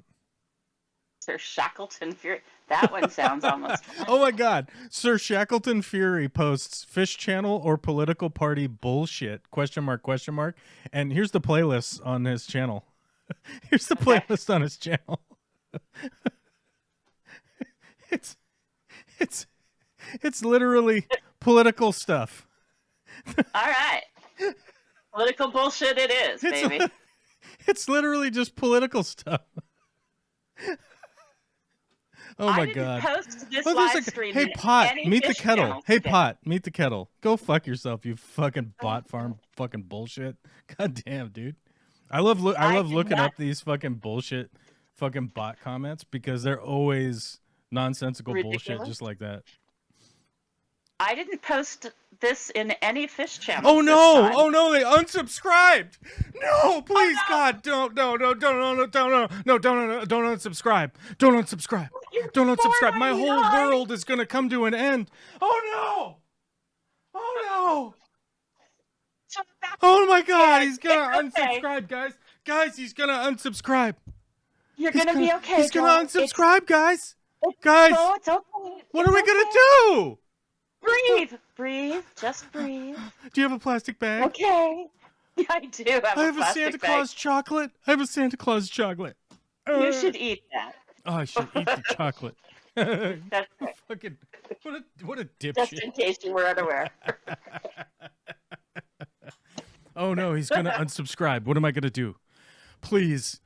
[SPEAKER 2] Sir Shackleton Fury. That one sounds almost.
[SPEAKER 1] Oh my God, Sir Shackleton Fury posts Fish Channel or political party bullshit? Question mark? And here's the playlist on his channel. Here's the playlist on his channel. It's literally political stuff.
[SPEAKER 2] All right. Political bullshit it is, baby.
[SPEAKER 1] It's literally just political stuff. Oh my God.
[SPEAKER 2] Post this
[SPEAKER 1] Oh,
[SPEAKER 2] live
[SPEAKER 1] like,
[SPEAKER 2] stream
[SPEAKER 1] hey
[SPEAKER 2] in
[SPEAKER 1] Pot,
[SPEAKER 2] any
[SPEAKER 1] meet the
[SPEAKER 2] Fish
[SPEAKER 1] kettle.
[SPEAKER 2] channels
[SPEAKER 1] Hey
[SPEAKER 2] today.
[SPEAKER 1] Pot, meet the kettle. Go fuck yourself, you fucking bot farm fucking bullshit. God damn, dude. I love looking up these fucking bullshit fucking bot comments because they're always nonsensical bullshit
[SPEAKER 2] Ridiculous.
[SPEAKER 1] just like that.
[SPEAKER 2] I didn't post this in any Fish channel.
[SPEAKER 1] Oh no! Oh no! They unsubscribed. No, please, God, don't unsubscribe. Don't unsubscribe. Don't unsubscribe. My whole world is gonna come to an end. Oh no! Oh no! Oh my God! He's gonna unsubscribe, guys. Guys, he's gonna unsubscribe.
[SPEAKER 2] You're gonna be okay.
[SPEAKER 1] He's gonna unsubscribe, guys. Guys,
[SPEAKER 2] It's okay.
[SPEAKER 1] what are we gonna do?
[SPEAKER 2] Breathe. Just breathe.
[SPEAKER 1] Do you have a plastic bag?
[SPEAKER 2] Okay. I do have
[SPEAKER 1] I have a
[SPEAKER 2] plastic
[SPEAKER 1] Santa
[SPEAKER 2] bag.
[SPEAKER 1] Claus chocolate. I have a Santa Claus chocolate.
[SPEAKER 2] You should eat that.
[SPEAKER 1] Oh, I should eat the chocolate.
[SPEAKER 2] That's right.
[SPEAKER 1] Fucking what a
[SPEAKER 2] Just
[SPEAKER 1] dipshit.
[SPEAKER 2] in case you were unaware.
[SPEAKER 1] Oh no, he's gonna unsubscribe. What am I gonna do? Please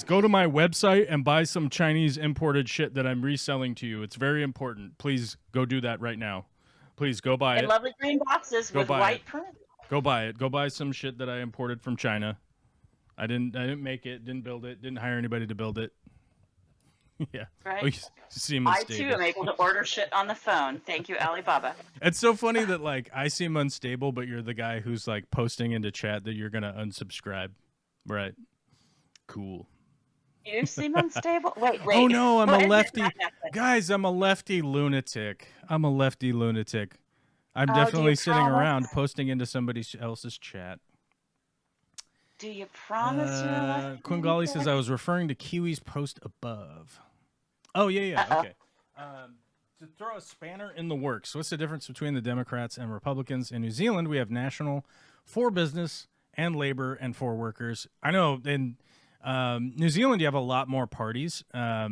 [SPEAKER 1] go to my website and buy some Chinese imported shit that I'm reselling to you. It's very important. Please go do that right now. Please go buy
[SPEAKER 2] In
[SPEAKER 1] it.
[SPEAKER 2] lovely green boxes
[SPEAKER 1] Go
[SPEAKER 2] with
[SPEAKER 1] buy
[SPEAKER 2] white
[SPEAKER 1] it.
[SPEAKER 2] print.
[SPEAKER 1] Go buy it. Go buy some shit that I imported from China. I didn't make it, didn't build it, didn't hire anybody to build it. Yeah.
[SPEAKER 2] Right.
[SPEAKER 1] Oh, you seem
[SPEAKER 2] I
[SPEAKER 1] unstable.
[SPEAKER 2] too am able to order shit on the phone. Thank you, Alibaba.
[SPEAKER 1] It's so funny that like I seem unstable, but you're the guy who's like posting into chat that you're gonna unsubscribe. Right. Cool.
[SPEAKER 2] You seem unstable. Wait.
[SPEAKER 1] Oh no, I'm
[SPEAKER 2] When
[SPEAKER 1] a
[SPEAKER 2] did
[SPEAKER 1] lefty.
[SPEAKER 2] that happen?
[SPEAKER 1] Guys, I'm a lefty lunatic. I'm
[SPEAKER 2] do
[SPEAKER 1] definitely
[SPEAKER 2] you
[SPEAKER 1] sitting
[SPEAKER 2] promise?
[SPEAKER 1] around posting into somebody else's chat.
[SPEAKER 2] Do you promise you're a lefty?
[SPEAKER 1] Quingali says I was referring to Kiwi's post above. Oh yeah,
[SPEAKER 2] Uh-oh.
[SPEAKER 1] okay. To throw a spanner in the works. What's the difference between the Democrats and Republicans? In New Zealand, we have national for business and labor and for workers. I know in New Zealand, you have a lot more parties.
[SPEAKER 2] I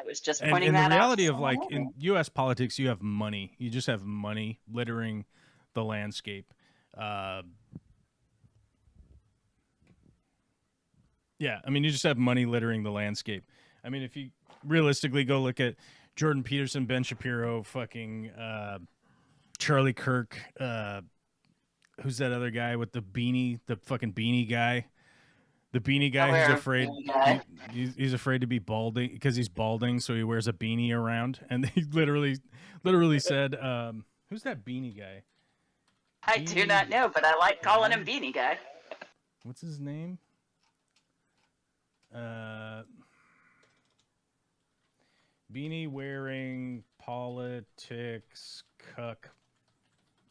[SPEAKER 2] was just
[SPEAKER 1] And
[SPEAKER 2] pointing
[SPEAKER 1] in
[SPEAKER 2] that
[SPEAKER 1] the
[SPEAKER 2] out.
[SPEAKER 1] reality of like in U.S. politics, you have money. You just have money littering the landscape. Yeah, I mean, you just have money littering the landscape. I mean, if you realistically go look at Jordan Peterson, Ben Shapiro, fucking Charlie Kirk, who's that other guy with the beanie, the fucking beanie guy? The beanie guy
[SPEAKER 2] Aware
[SPEAKER 1] who's
[SPEAKER 2] of
[SPEAKER 1] afraid
[SPEAKER 2] beanie guy.
[SPEAKER 1] he's afraid to be balding because he's balding, so he wears a beanie around. And he literally said, "Who's that beanie guy?
[SPEAKER 2] I do not know, but I like calling him Beanie Guy.
[SPEAKER 1] What's his name? Beanie wearing politics cuck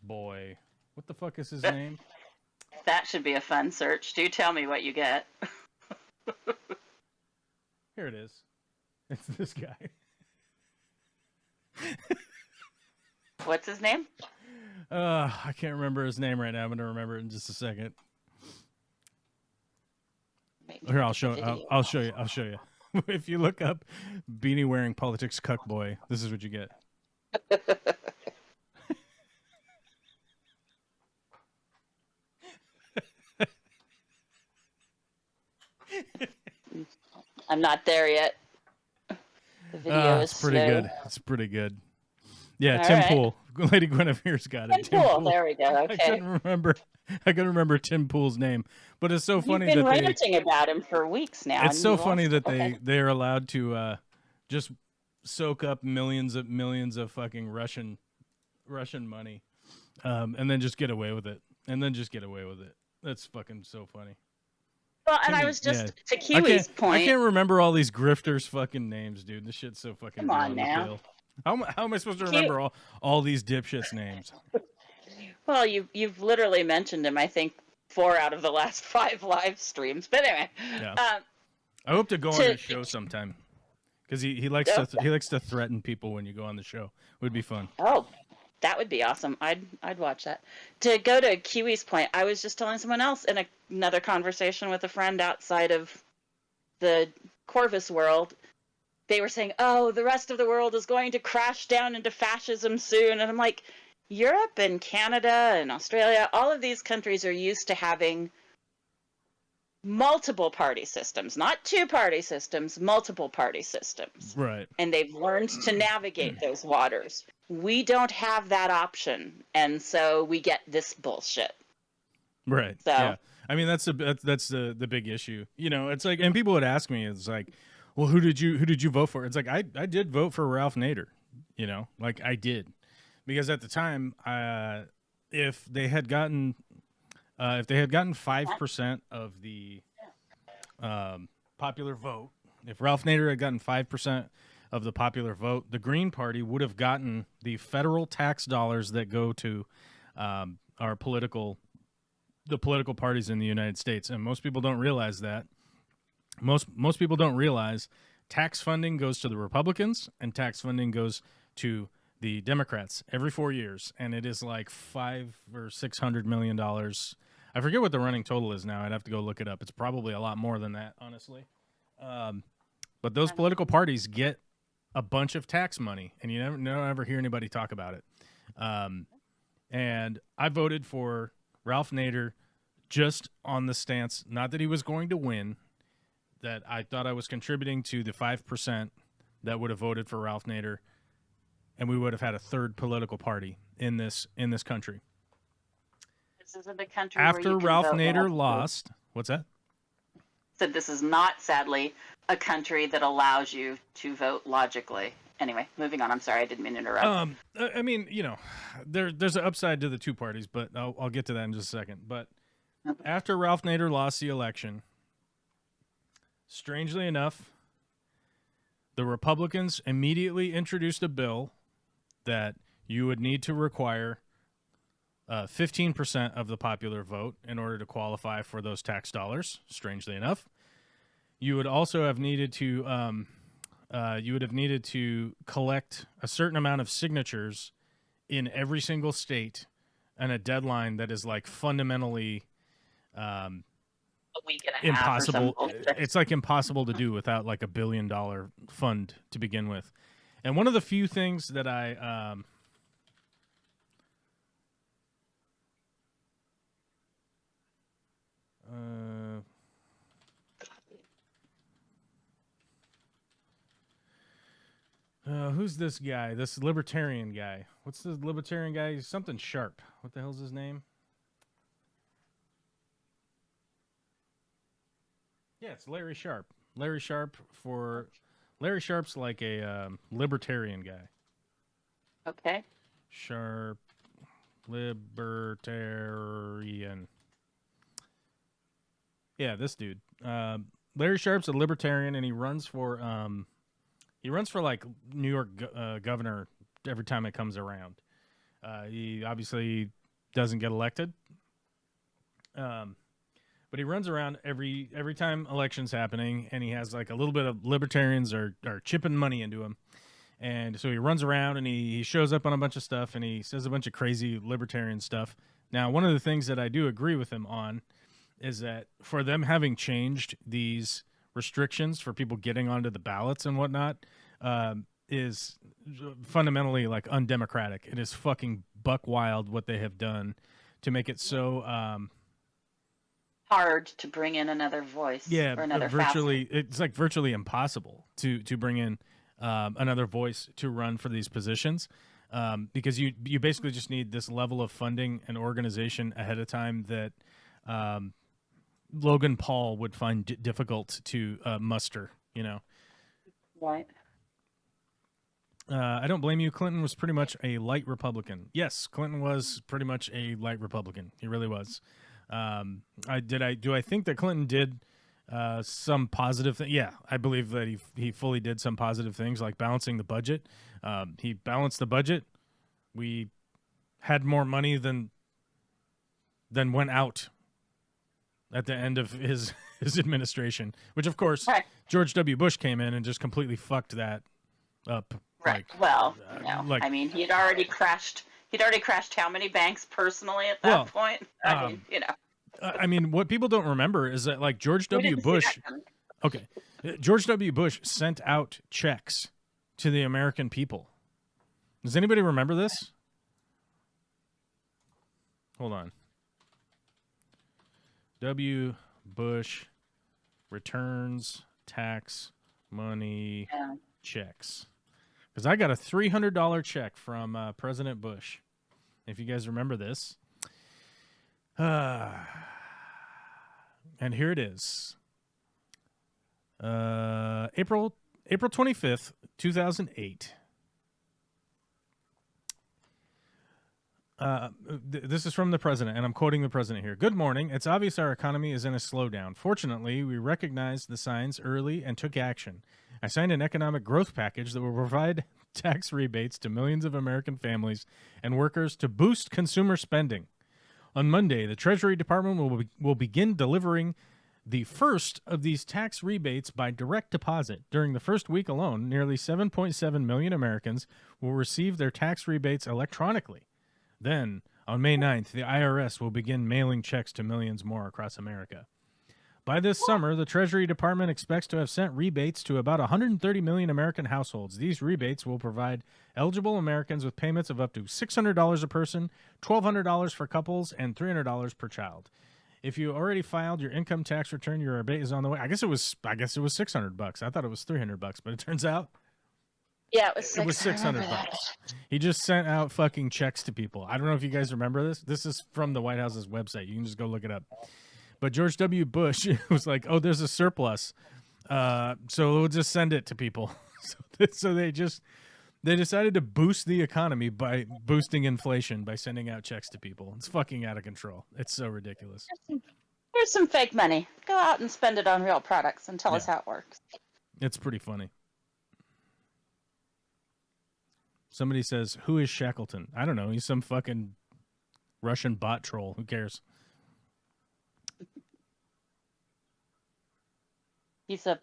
[SPEAKER 1] boy. What the fuck is his name?
[SPEAKER 2] That should be a fun search. Do tell me what you get.
[SPEAKER 1] Here it is. It's this guy.
[SPEAKER 2] What's his name?
[SPEAKER 1] I can't remember his name right now. I'm gonna remember it in just a second.
[SPEAKER 2] Maybe
[SPEAKER 1] Here, I'll
[SPEAKER 2] it's a
[SPEAKER 1] show.
[SPEAKER 2] video.
[SPEAKER 1] I'll show you. I'll show you. If you look up beanie wearing politics cuck boy, this is what you get.
[SPEAKER 2] I'm not there yet. The video is
[SPEAKER 1] It's pretty
[SPEAKER 2] slow.
[SPEAKER 1] good. It's pretty good. Yeah,
[SPEAKER 2] All
[SPEAKER 1] Tim
[SPEAKER 2] right.
[SPEAKER 1] Pool. Lady Guinevere's got it.
[SPEAKER 2] Tim Pool. There we go.
[SPEAKER 1] I
[SPEAKER 2] Okay.
[SPEAKER 1] couldn't remember Tim Pool's name, but it's so funny
[SPEAKER 2] You've been
[SPEAKER 1] that
[SPEAKER 2] ranting about him for weeks now.
[SPEAKER 1] it's
[SPEAKER 2] and
[SPEAKER 1] so
[SPEAKER 2] you
[SPEAKER 1] funny
[SPEAKER 2] won't-
[SPEAKER 1] that
[SPEAKER 2] okay.
[SPEAKER 1] they're allowed to just soak up millions of fucking Russian money, and then just get away with it. That's fucking so funny.
[SPEAKER 2] Well, and
[SPEAKER 1] to
[SPEAKER 2] I
[SPEAKER 1] me,
[SPEAKER 2] was just
[SPEAKER 1] yeah.
[SPEAKER 2] to Kiwi's
[SPEAKER 1] I
[SPEAKER 2] point.
[SPEAKER 1] can't remember all these grifters' fucking names, dude. This shit's so fucking
[SPEAKER 2] Come on
[SPEAKER 1] beyond the
[SPEAKER 2] now.
[SPEAKER 1] pale. How am I supposed to remember all these dipshits' names?
[SPEAKER 2] Well, you've literally mentioned him, I think, 4 out of the last 5 live streams. But anyway,
[SPEAKER 1] Yeah. I hope to go on his show sometime, because he likes to threaten people when you go on the show. It would be fun.
[SPEAKER 2] Oh, that would be awesome. I'd watch that. To go to Kiwi's point, I was just telling someone else in another conversation with a friend outside of the Corvus world. They were saying, "Oh, the rest of the world is going to crash down into fascism soon," and I'm like, Europe and Canada and Australia, all of these countries are used to having multiple party systems, not 2-party systems, multiple party systems.
[SPEAKER 1] Right.
[SPEAKER 2] And they've learned to navigate those waters. We don't have that option, and so we get this bullshit.
[SPEAKER 1] Right.
[SPEAKER 2] So,
[SPEAKER 1] yeah. I mean, that's the big issue. You know, it's like, and people would ask me, it's like, well, who did you vote for? It's like, I did vote for Ralph Nader. You know, like I did. Because at the time, if they had gotten 5% of the popular vote, if Ralph Nader had gotten 5% of the popular vote, the Green Party would have gotten the federal tax dollars that go to the political parties in the United States. And most people don't realize that. Most people don't realize tax funding goes to the Republicans and tax funding goes to the Democrats every 4 years, and it is like $500 or $600 million. I forget what the running total is now. I'd have to go look it up. It's probably a lot more than that, honestly. But those political parties get a bunch of tax money, and you don't ever hear anybody talk about it. And I voted for Ralph Nader just on the stance, not that he was going to win, that I thought I was contributing to the 5% that would have voted for Ralph Nader, and we would have had a third political party in this country.
[SPEAKER 2] this isn't a country
[SPEAKER 1] After
[SPEAKER 2] where you can
[SPEAKER 1] Ralph
[SPEAKER 2] vote
[SPEAKER 1] Nader
[SPEAKER 2] logically.
[SPEAKER 1] lost, what's that?
[SPEAKER 2] Said this is not, sadly, a country that allows you to vote logically. Anyway, moving on. I'm sorry, I didn't mean to interrupt.
[SPEAKER 1] I mean, you know, there's an upside to the two parties, but I'll get to that in just a second. But after Ralph Nader lost the election, strangely enough, the Republicans immediately introduced a bill that you would need to require 15% of the popular vote in order to qualify for those tax dollars. Strangely enough, you would also have needed to collect a certain amount of signatures in every single state, and a deadline that is like fundamentally
[SPEAKER 2] A week and a half or
[SPEAKER 1] impossible.
[SPEAKER 2] something.
[SPEAKER 1] It's like impossible to do without like $1 billion fund to begin with. And one of the few things that I who's this guy? This libertarian guy. What's the libertarian guy? He's something Sharp. What the hell's his name? Yeah, it's Larry Sharp. Larry Sharp's like a libertarian guy.
[SPEAKER 2] Okay.
[SPEAKER 1] Sharp, libertarian. Yeah, this dude. Larry Sharp's a libertarian, and he runs for like New York governor every time it comes around. He obviously doesn't get elected, but he runs around every time election's happening, and he has like a little bit of libertarians are chipping money into him. And so he runs around and he shows up on a bunch of stuff and he says a bunch of crazy libertarian stuff. Now, one of the things that I do agree with him on is that for them having changed these restrictions for people getting onto the ballots and whatnot is fundamentally like undemocratic. It is fucking buck wild what they have done to make it so
[SPEAKER 2] Hard to bring in another voice.
[SPEAKER 1] yeah,
[SPEAKER 2] Or another
[SPEAKER 1] virtually it's like virtually impossible to bring in another voice to run for these positions, because you basically just need this level of funding and organization ahead of time that Logan Paul would find difficult to muster, you know.
[SPEAKER 2] Right.
[SPEAKER 1] I don't blame you. Clinton was pretty much a light Republican. Yes, Clinton was pretty much a light Republican. He really was. Do I think that Clinton did some positive thing. Yeah, I believe that he fully did some positive things like balancing the budget. He balanced the budget. We had more money than went out at the end of his administration, which of course
[SPEAKER 2] Right.
[SPEAKER 1] George W. Bush came in and just completely fucked that up.
[SPEAKER 2] Right.
[SPEAKER 1] Like,
[SPEAKER 2] Well, no.
[SPEAKER 1] like-
[SPEAKER 2] I mean, he'd already crashed how many banks personally at that point? I mean, you know.
[SPEAKER 1] I mean, what people don't remember is that like George
[SPEAKER 2] We
[SPEAKER 1] W.
[SPEAKER 2] didn't see
[SPEAKER 1] Bush.
[SPEAKER 2] that coming.
[SPEAKER 1] Okay, George W. Bush sent out checks to the American people. Does anybody remember this? Hold on. W. Bush returns tax money
[SPEAKER 2] Yeah.
[SPEAKER 1] checks. Because I got a $300 check from President Bush. If you guys remember this. And here it is. April 25th, 2008. This is from the president, and I'm quoting the president here. Good morning. It's obvious our economy is in a slowdown. Fortunately, we recognized the signs early and took action. I signed an economic growth package that will provide tax rebates to millions of American families and workers to boost consumer spending. On Monday, the Treasury Department will begin delivering the first of these tax rebates by direct deposit. During the first week alone, nearly 7.7 million Americans will receive their tax rebates electronically. Then, on May 9th, the IRS will begin mailing checks to millions more across America. By this summer, the Treasury Department expects to have sent rebates to about 130 million American households. These rebates will provide eligible Americans with payments of up to $600 a person, $1,200 for couples, and $300 per child. If you already filed your income tax return, your rebate is on the way. I guess it was $600. I thought it was $300, but it turns out
[SPEAKER 2] Yeah, it was $600.
[SPEAKER 1] it was $600. He just sent out fucking checks to people. I don't know if you guys remember this. This is from the White House's website. You can just go look it up. But George W. Bush was like, "Oh, there's a surplus, so we'll just send it to people." So they decided to boost the economy by boosting inflation by sending out checks to people. It's fucking out of control. It's so ridiculous.
[SPEAKER 2] Here's some fake money. Go out and spend it on real products and tell us how it works.
[SPEAKER 1] It's pretty funny. Somebody says, "Who is Shackleton?" I don't know. He's some fucking Russian bot troll. Who cares?
[SPEAKER 2] He's a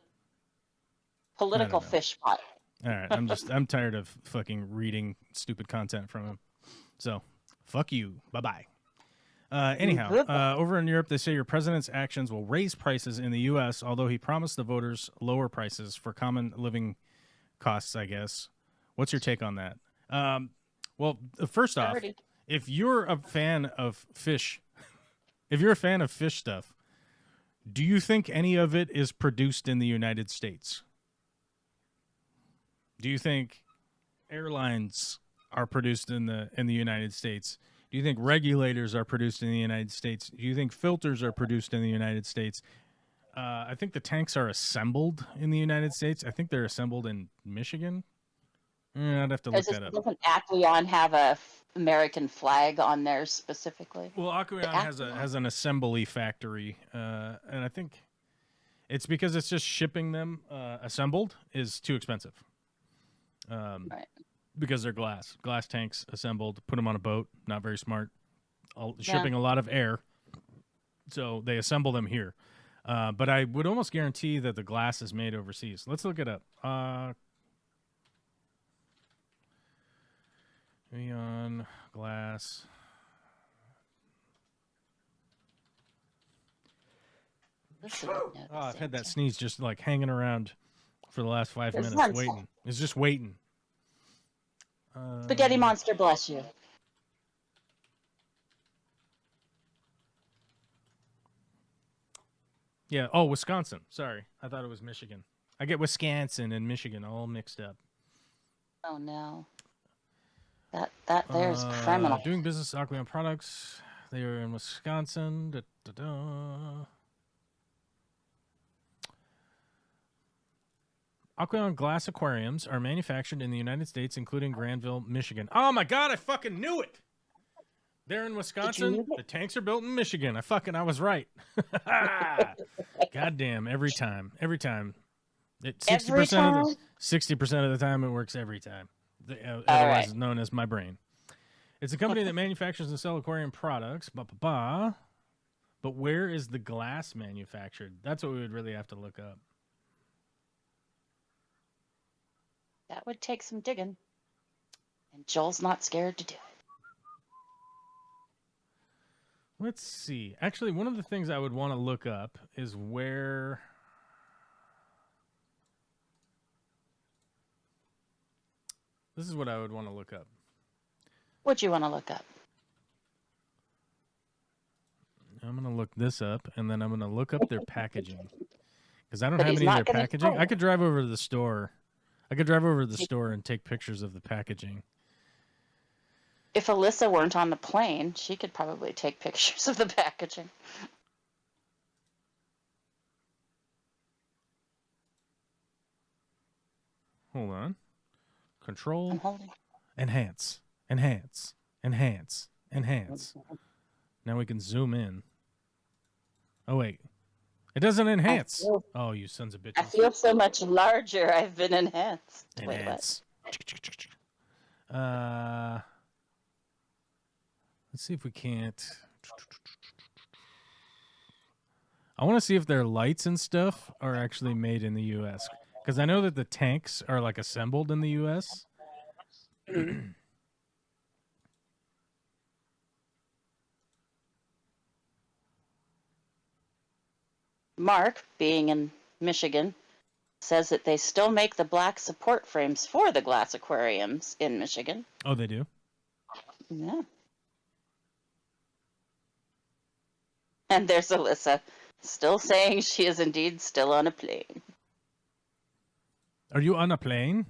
[SPEAKER 2] political fish pot.
[SPEAKER 1] All right, I'm tired of fucking reading stupid content from him. So, fuck you. Bye-bye. Anyhow, over in Europe, they say your president's actions will raise prices in the U.S., although he promised the voters lower prices for common living costs, I guess. What's your take on that? Well, first off, if you're a fan of fish, stuff, do you think any of it is produced in the United States? Do you think airlines are produced in the United States? Do you think regulators are produced in the United States? Do you think filters are produced in the United States? I think the tanks are assembled in the United States. I think they're assembled in Michigan. I'd have to look that up.
[SPEAKER 2] Doesn't Aqueon have a American flag on there specifically?
[SPEAKER 1] Well, Aqueon has an assembly factory, and I think it's because it's just shipping them assembled is too expensive.
[SPEAKER 2] Right.
[SPEAKER 1] Because they're glass tanks assembled, put them on a boat, not very smart, shipping a lot of air, so they assemble them here. But I would almost guarantee that the glass is made overseas. Let's look it up. Neon glass. I've had that sneeze just like hanging around for the last 5 minutes, waiting. It's just waiting.
[SPEAKER 2] Spaghetti monster, bless you.
[SPEAKER 1] Yeah. Oh, Wisconsin. Sorry, I thought it was Michigan. I get Wisconsin and Michigan all mixed up.
[SPEAKER 2] Oh no. That there's criminal.
[SPEAKER 1] Doing business with Aqueon products. They are in Wisconsin. Aqueon glass aquariums are manufactured in the United States, including Granville, Michigan. Oh my God! I fucking knew it. They're in
[SPEAKER 2] Did you
[SPEAKER 1] Wisconsin.
[SPEAKER 2] move it?
[SPEAKER 1] The tanks are built in Michigan. I was right. Goddamn, every time. Every time.
[SPEAKER 2] Every time?
[SPEAKER 1] 60% of the time it works every time. Otherwise
[SPEAKER 2] right.
[SPEAKER 1] it's known as my brain. It's a company that manufactures and sells aquarium products. But where is the glass manufactured? That's what we would really have to look up.
[SPEAKER 2] That would take some digging. And Joel's not scared to do it.
[SPEAKER 1] Let's see. Actually, one of the things I would want to look up is where... This is what I would want to look up.
[SPEAKER 2] What'd you want to look up?
[SPEAKER 1] I'm going to look this up, and then I'm going to look up their packaging. Because I don't
[SPEAKER 2] But
[SPEAKER 1] have
[SPEAKER 2] he's
[SPEAKER 1] any of
[SPEAKER 2] not
[SPEAKER 1] their
[SPEAKER 2] gonna
[SPEAKER 1] packaging.
[SPEAKER 2] tell
[SPEAKER 1] I could drive over to the store. I could drive over to the store and take pictures of the packaging.
[SPEAKER 2] If Alyssa weren't on the plane, she could probably take pictures of the packaging.
[SPEAKER 1] Hold on.
[SPEAKER 2] I'm
[SPEAKER 1] Control.
[SPEAKER 2] holding.
[SPEAKER 1] Enhance. Enhance. Enhance. Enhance. Now we can zoom in. Oh, wait. It doesn't enhance. Oh, you sons of
[SPEAKER 2] I
[SPEAKER 1] bitches.
[SPEAKER 2] feel so much larger. I've been enhanced. Wait, what?
[SPEAKER 1] Enhance. Let's see if we can't. I want to see if their lights and stuff are actually made in the U.S. Because I know that the tanks are like assembled in the U.S.
[SPEAKER 2] Mark, being in Michigan, says that they still make the black support frames for the glass aquariums in Michigan.
[SPEAKER 1] Oh, they do?
[SPEAKER 2] Yeah. And there's Alyssa, still saying she is indeed still on a plane.
[SPEAKER 1] Are you on a plane?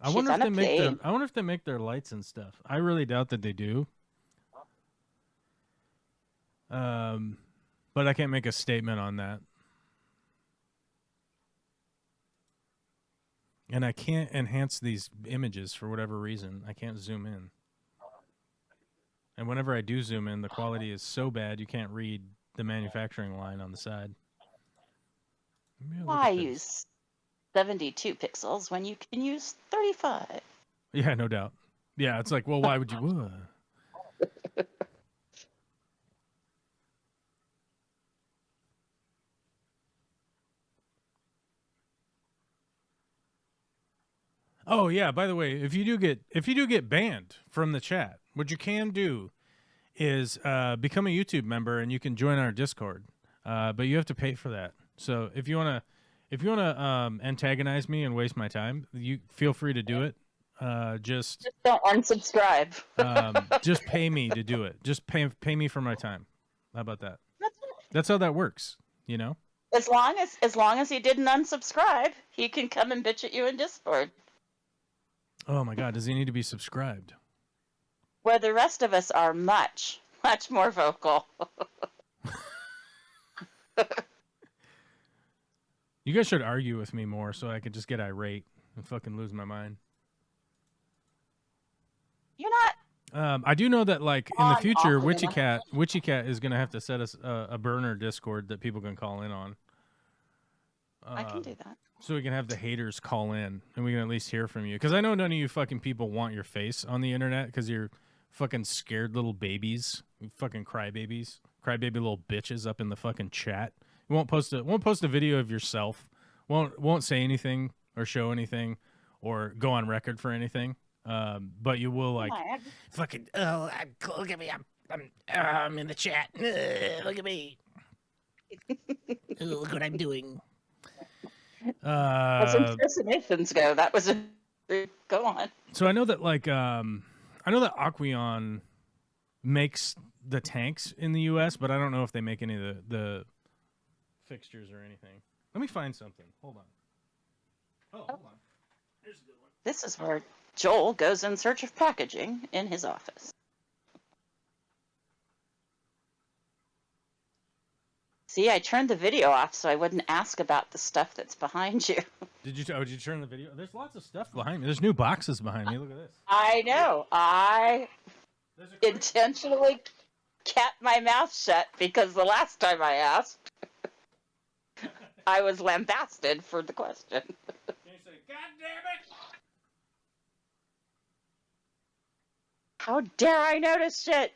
[SPEAKER 1] I
[SPEAKER 2] She's
[SPEAKER 1] wonder if
[SPEAKER 2] on a
[SPEAKER 1] they make
[SPEAKER 2] plane.
[SPEAKER 1] I wonder if they make their lights and stuff. I really doubt that they do. But I can't make a statement on that. And I can't enhance these images for whatever reason. I can't zoom in. And whenever I do zoom in, the quality is so bad you can't read the manufacturing line on the side.
[SPEAKER 2] Why use 72 pixels when you can use 35?
[SPEAKER 1] Yeah, no doubt. Yeah, it's like, well, why would you? Oh yeah, by the way, if you do get banned from the chat, what you can do is become a YouTube member and you can join our Discord. But you have to pay for that. So if you wanna antagonize me and waste my time, you feel free to do it. Just
[SPEAKER 2] don't unsubscribe.
[SPEAKER 1] just pay me to do it. Just pay me for my time. How about that? That's how that works, you know?
[SPEAKER 2] As long as he didn't unsubscribe, he can come and bitch at you in Discord.
[SPEAKER 1] Oh my God, does he need to be subscribed?
[SPEAKER 2] Where the rest of us are much, much more vocal.
[SPEAKER 1] You guys should argue with me more so I could just get irate and fucking lose my mind.
[SPEAKER 2] You're not.
[SPEAKER 1] I do know that, like, in the future,
[SPEAKER 2] often
[SPEAKER 1] Witchy Cat is gonna have to set us a burner Discord that people can call in on.
[SPEAKER 2] I can do that.
[SPEAKER 1] So we can have the haters call in, and we can at least hear from you. Because I know none of you fucking people want your face on the internet because you're fucking scared little babies, you fucking crybabies, crybaby little bitches up in the fucking chat. You won't post a video of yourself. Won't say anything or show anything or go on record for anything. But you will, like, fucking, oh, look at me, I'm in the chat. Look at me. Look what I'm doing.
[SPEAKER 2] As impersonations go, that was a go on.
[SPEAKER 1] So I know that, like, I know that Aqueon makes the tanks in the U.S., but I don't know if they make any of the fixtures or anything. Let me find something. Hold on. Oh, hold on. Here's a good one.
[SPEAKER 2] This is where Joel goes in search of packaging in his office. See, I turned the video off so I wouldn't ask about the stuff that's behind you.
[SPEAKER 1] Did you turn the video? There's lots of stuff behind me. There's new boxes behind me. Look at this.
[SPEAKER 2] I know. intentionally kept my mouth shut because the last time I asked, I was lambasted for the question.
[SPEAKER 1] Can you say, God damn it?
[SPEAKER 2] How dare I notice shit?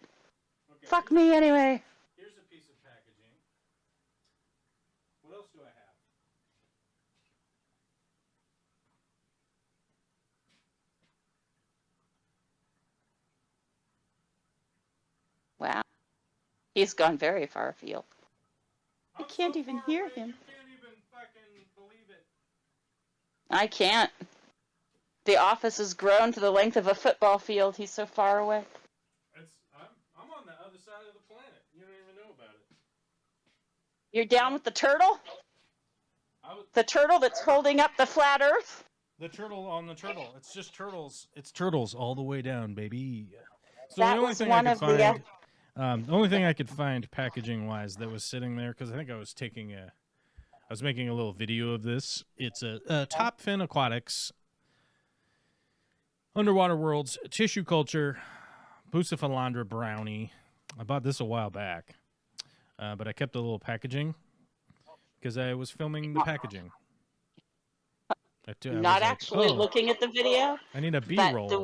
[SPEAKER 1] Okay,
[SPEAKER 2] Fuck me anyway.
[SPEAKER 1] Here's a piece of packaging. What else do I have?
[SPEAKER 2] Wow. He's gone very far afield. I can't even hear him.
[SPEAKER 1] You can't even fucking believe it.
[SPEAKER 2] I can't. The office has grown to the length of a football field. He's so far away.
[SPEAKER 1] I'm on the other side of the planet. You don't even know about it.
[SPEAKER 2] You're down with the turtle? The turtle that's holding up the flat earth?
[SPEAKER 1] The turtle on the turtle. It's just turtles. It's turtles all the way down, baby. So
[SPEAKER 2] That
[SPEAKER 1] the only
[SPEAKER 2] was
[SPEAKER 1] thing
[SPEAKER 2] one
[SPEAKER 1] I
[SPEAKER 2] of
[SPEAKER 1] could
[SPEAKER 2] the.
[SPEAKER 1] find, the only thing I could find packaging-wise that was sitting there, because I think I was making a little video of this. It's a Top Fin Aquatics, Underwater Worlds, Tissue Culture, Bucephalandra Brownie. I bought this a while back, but I kept a little packaging because I was filming the packaging. I
[SPEAKER 2] Not actually looking at the video.
[SPEAKER 1] I need a B-roll.
[SPEAKER 2] But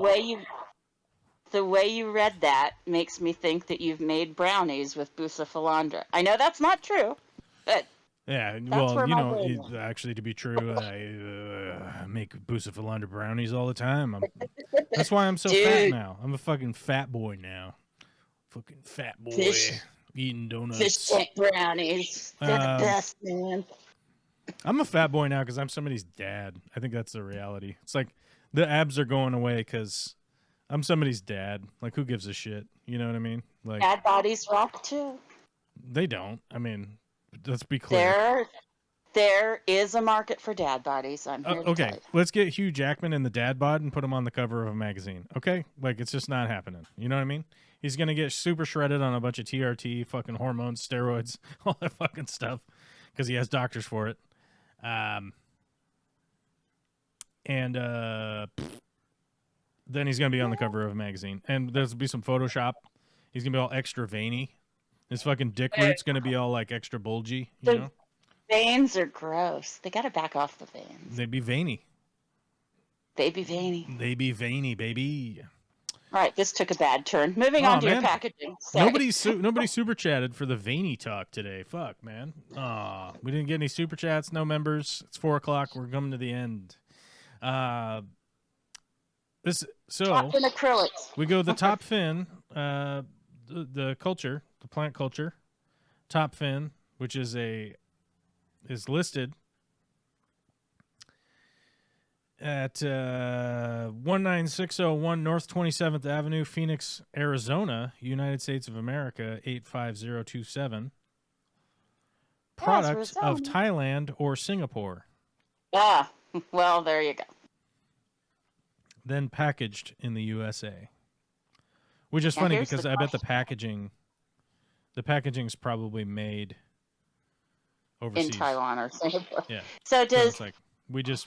[SPEAKER 2] the way you read that makes me think that you've made brownies with Bucephalandra. I know that's not true, but
[SPEAKER 1] yeah,
[SPEAKER 2] that's
[SPEAKER 1] well, you know, actually, to be true, I make Bucephalandra brownies all the time. That's why I'm so fat now. I'm a fucking fat boy now. Fucking fat boy eating donuts.
[SPEAKER 2] Fish tank brownies. They're the best, man.
[SPEAKER 1] I'm a fat boy now because I'm somebody's dad. I think that's the reality. It's like the abs are going away because I'm somebody's dad. Like, who gives a shit? You know what I mean? Like,
[SPEAKER 2] dad bodies rock too.
[SPEAKER 1] They don't. I mean, let's be clear.
[SPEAKER 2] There is a market for dad bodies. I'm here to tell you.
[SPEAKER 1] Let's get Hugh Jackman in the dad bod and put him on the cover of a magazine. Okay? Like, it's just not happening. You know what I mean? He's going to get super shredded on a bunch of TRT, fucking hormones, steroids, all that fucking stuff because he has doctors for it. Then he's going to be on the cover of a magazine. And there'll be some Photoshop. He's going to be all extra veiny. His fucking dick root's going to be all, like, extra bulgy, you know?
[SPEAKER 2] Veins are gross. They gotta back off the veins.
[SPEAKER 1] They be veiny.
[SPEAKER 2] They be veiny.
[SPEAKER 1] They be veiny, baby.
[SPEAKER 2] All right, this took a bad turn. Moving on to your packaging.
[SPEAKER 1] Nobody super chatted for the veiny talk today. Fuck, man. We didn't get any super chats. No members. It's 4:00. We're coming to the end.
[SPEAKER 2] Top fin acrylics.
[SPEAKER 1] We go the top fin, the culture, the plant culture, top fin, which is listed at 19601 North 27th Avenue, Phoenix, Arizona, United States of America, 85027. Product of Thailand or Singapore.
[SPEAKER 2] Ah, well, there you go.
[SPEAKER 1] Then packaged in the USA. Which is funny because I bet the packaging's probably made overseas.
[SPEAKER 2] In Taiwan or Singapore.
[SPEAKER 1] Yeah.
[SPEAKER 2] So does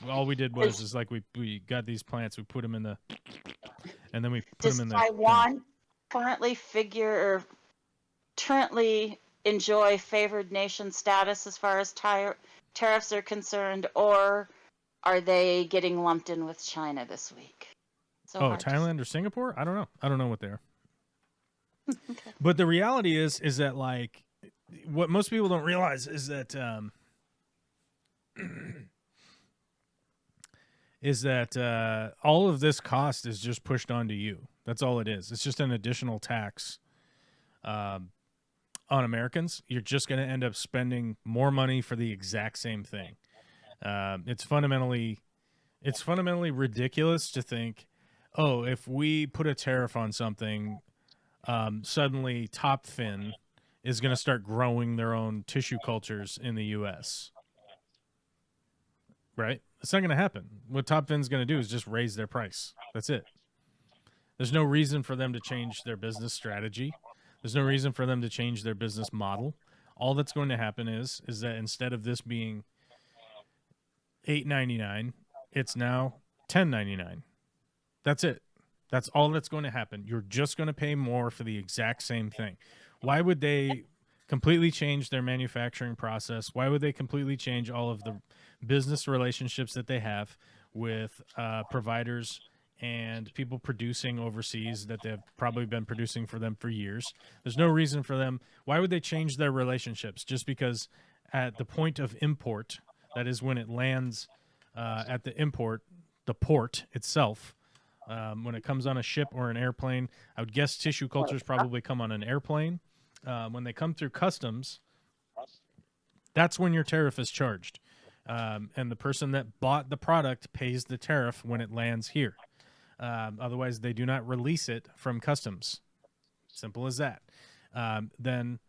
[SPEAKER 1] all we did was we got these plants, we put them in the, and then we put them in the.
[SPEAKER 2] Does Taiwan currently enjoy favored nation status as far as tariffs are concerned, or are they getting lumped in with China this week?
[SPEAKER 1] Thailand or Singapore? I don't know. I don't know what they are. Okay. But the reality is that, like, what most people don't realize is that all of this cost is just pushed onto you. That's all it is. It's just an additional tax on Americans. You're just going to end up spending more money for the exact same thing. It's fundamentally ridiculous to think, oh, if we put a tariff on something, suddenly Top Fin is going to start growing their own tissue cultures in the U.S. Right? It's not going to happen. What Top Fin's going to do is just raise their price. That's it. There's no reason for them to change their business strategy. There's no reason for them to change their business model. All that's going to happen is that instead of this being $8.99, it's now $10.99. That's it. That's all that's going to happen. You're just going to pay more for the exact same thing. Why would they completely change their manufacturing process? Why would they completely change all of the business relationships that they have with providers and people producing overseas that they've probably been producing for them for years? There's no reason for them. Why would they change their relationships just because at the point of import, that is when it lands at the port itself, when it comes on a ship or an airplane, I would guess tissue cultures probably come on an airplane. When they come through customs, that's when your tariff is charged. And the person that bought the product pays the tariff when it lands here. Otherwise, they do not release it from customs. Simple as that. Then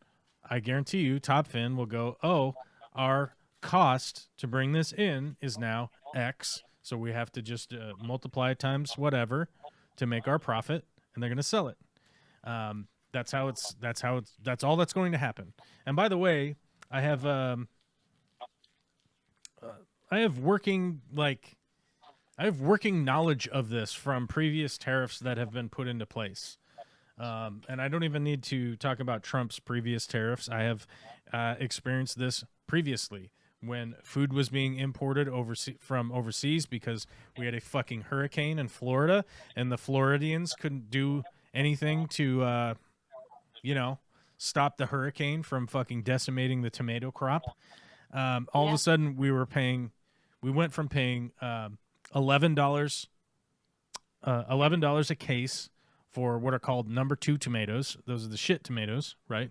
[SPEAKER 1] I guarantee you, Topfin will go, oh, our cost to bring this in is now X. So we have to just multiply times whatever to make our profit, and they're going to sell it. That's all that's going to happen. And by the way, I have working knowledge of this from previous tariffs that have been put into place. And I don't even need to talk about Trump's previous tariffs. I have experienced this previously when food was being imported from overseas because we had a fucking hurricane in Florida and the Floridians couldn't do anything to, stop the hurricane from fucking decimating the tomato crop. All of a sudden we went from paying $11 a case for what are called number 2 tomatoes. Those are the shit tomatoes, right?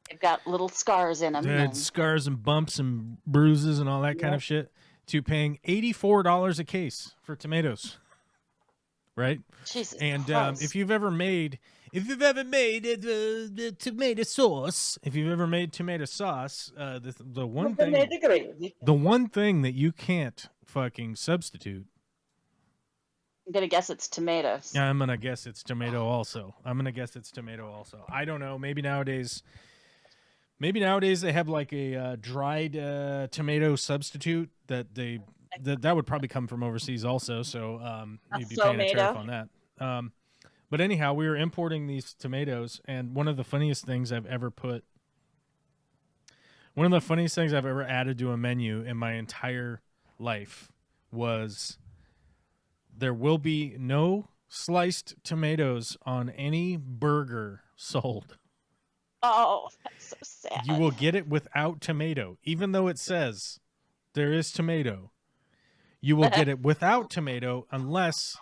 [SPEAKER 2] They've got little scars in them.
[SPEAKER 1] They had scars and bumps and bruises and all that kind of shit, to paying $84 a case for tomatoes, right?
[SPEAKER 2] Jesus
[SPEAKER 1] and
[SPEAKER 2] Christ.
[SPEAKER 1] if you've ever made tomato sauce, the one thing that you can't fucking substitute.
[SPEAKER 2] I'm gonna guess it's tomatoes.
[SPEAKER 1] I'm gonna guess it's tomato also. I don't know. Maybe nowadays they have like a dried tomato substitute that would probably come from overseas also. So you'd be paying a tariff on that. But anyhow, we were importing these tomatoes, and one of the funniest things I've ever added to a menu in my entire life was there will be no sliced tomatoes on any burger sold.
[SPEAKER 2] Oh, that's so sad.
[SPEAKER 1] You will get it without tomato. Even though it says there is tomato, you will get it without tomato unless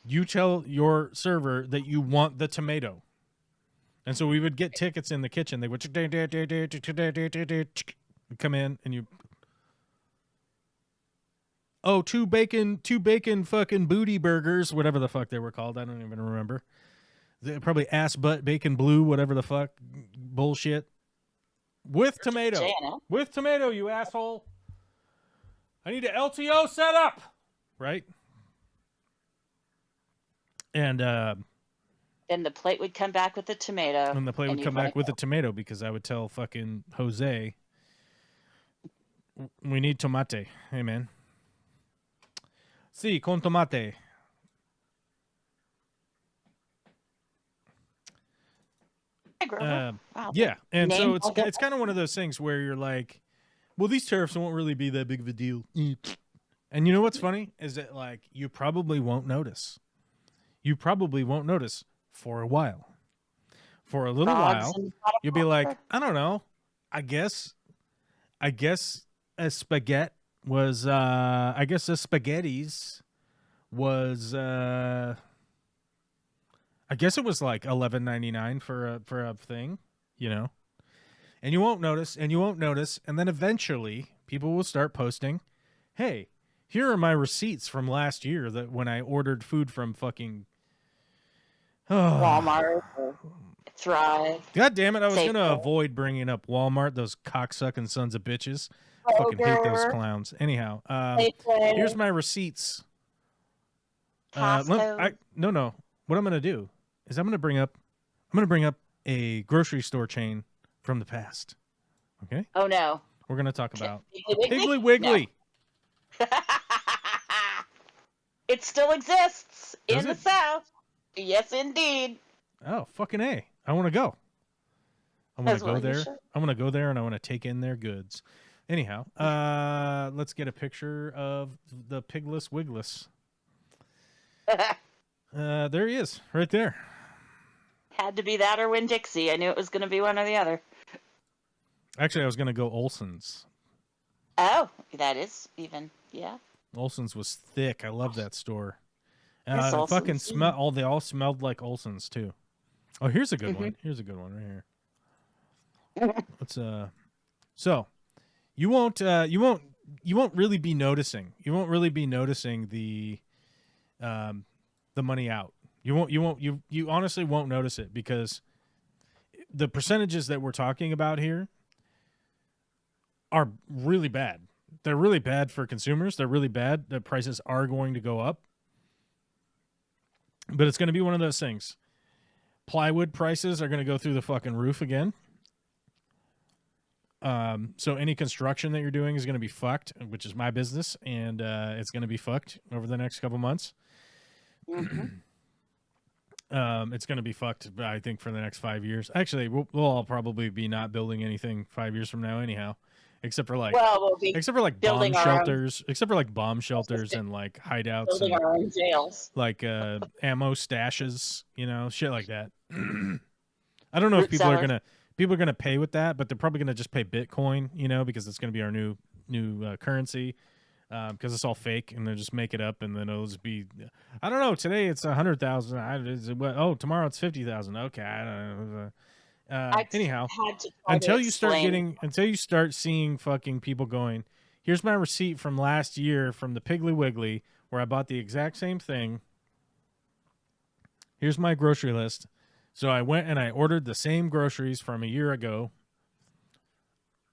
[SPEAKER 1] you tell your server that you want the tomato. And so we would get tickets in the kitchen. They would come in and you... Oh, two bacon fucking booty burgers, whatever the fuck they were called. I don't even remember. Probably ass butt bacon blue, whatever the fuck bullshit. With tomato. With tomato, you asshole. I need an LTO set up. Right? And
[SPEAKER 2] then the plate would come back with the tomato.
[SPEAKER 1] And the plate would come back with the tomato because I would tell fucking Jose, we need tomate. Hey, man. Sí, con tomate.
[SPEAKER 2] Wow.
[SPEAKER 1] Yeah, and so it's kind of one of those things where you're like, well, these tariffs won't really be that big of a deal. And you know what's funny is that like you probably won't notice. You probably won't notice for a while. For a little while, you'll be like, I don't know. I guess a spaghetti was I guess the spaghettis was I guess it was like $11.99 for a thing, you know. And you won't notice, and then eventually people will start posting, "Hey, here are my receipts from last year that when I ordered food from fucking
[SPEAKER 2] Walmart or Thrive."
[SPEAKER 1] God damn it, I was going to avoid bringing up Walmart, those cocksucking sons of bitches. I fucking hate those clowns. Anyhow, here's my receipts. No. What I'm going to do is I'm going to bring up a grocery store chain from the past. Okay?
[SPEAKER 2] Oh no.
[SPEAKER 1] We're going to talk about Piggly Wiggly.
[SPEAKER 2] No. It still exists
[SPEAKER 1] Does
[SPEAKER 2] in the
[SPEAKER 1] it?
[SPEAKER 2] South. Yes, indeed.
[SPEAKER 1] Oh, fucking A. I want to go. I want
[SPEAKER 2] As
[SPEAKER 1] to
[SPEAKER 2] well
[SPEAKER 1] go
[SPEAKER 2] you
[SPEAKER 1] there.
[SPEAKER 2] should.
[SPEAKER 1] I want to go there and I want to take in their goods. Anyhow, let's get a picture of the Pigless Wigless. There he is, right there.
[SPEAKER 2] Had to be that or Winn-Dixie. I knew it was going to be one or the other.
[SPEAKER 1] Actually, I was gonna go Olsen's.
[SPEAKER 2] Oh, that is even, yeah.
[SPEAKER 1] Olsen's was thick. I love that store.
[SPEAKER 2] Yes,
[SPEAKER 1] It fucking
[SPEAKER 2] Olsen's,
[SPEAKER 1] smell. Oh, they all smelled like Olsen's too. Oh, here's a good
[SPEAKER 2] Mm-hmm.
[SPEAKER 1] one. Here's a good one right here. Let's So, you won't really be noticing. You won't really be noticing the money out. You honestly won't notice it because the percentages that we're talking about here are really bad. They're really bad for consumers. They're really bad. The prices are going to go up. But it's going to be one of those things. Plywood prices are going to go through the fucking roof again. So any construction that you're doing is going to be fucked, which is my business, and it's going to be fucked over the next couple months.
[SPEAKER 2] Mm-hmm.
[SPEAKER 1] It's going to be fucked, I think, for the next 5 years. Actually, we'll all probably be not building anything 5 years from now, anyhow, except for like
[SPEAKER 2] Well, we'll be
[SPEAKER 1] bomb
[SPEAKER 2] building our own-
[SPEAKER 1] shelters, except for like bomb shelters and like hideouts
[SPEAKER 2] building
[SPEAKER 1] and
[SPEAKER 2] our own jails.
[SPEAKER 1] like ammo stashes, shit like that. I don't know if
[SPEAKER 2] Root
[SPEAKER 1] people
[SPEAKER 2] cellar.
[SPEAKER 1] are gonna pay with that, but they're probably gonna just pay Bitcoin, because it's gonna be our new currency. Because it's all fake, and they'll just make it up, and then it'll just be, I don't know. Today it's 100,000. Oh, tomorrow it's 50,000. Okay, I don't know. Anyhow,
[SPEAKER 2] Had to try
[SPEAKER 1] until
[SPEAKER 2] to
[SPEAKER 1] you start
[SPEAKER 2] explain-
[SPEAKER 1] until you start seeing fucking people going, here's my receipt from last year from the Piggly Wiggly where I bought the exact same thing. Here's my grocery list. So I went and I ordered the same groceries from a year ago,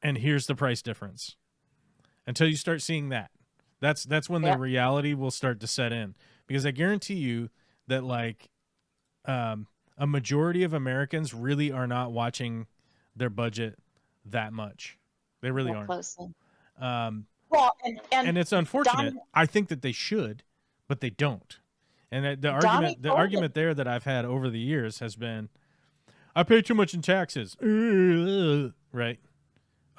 [SPEAKER 1] and here's the price difference. Until you start seeing that. That's when the reality will start to set in, because I guarantee you that like a majority of Americans really are not watching their budget that much. They really
[SPEAKER 2] more
[SPEAKER 1] aren't.
[SPEAKER 2] closely.
[SPEAKER 1] Well, and it's unfortunate.
[SPEAKER 2] Don-
[SPEAKER 1] I think that they should, but they don't. And the
[SPEAKER 2] Donnie
[SPEAKER 1] argument there that I've had over the years has been, I pay too much in taxes, right?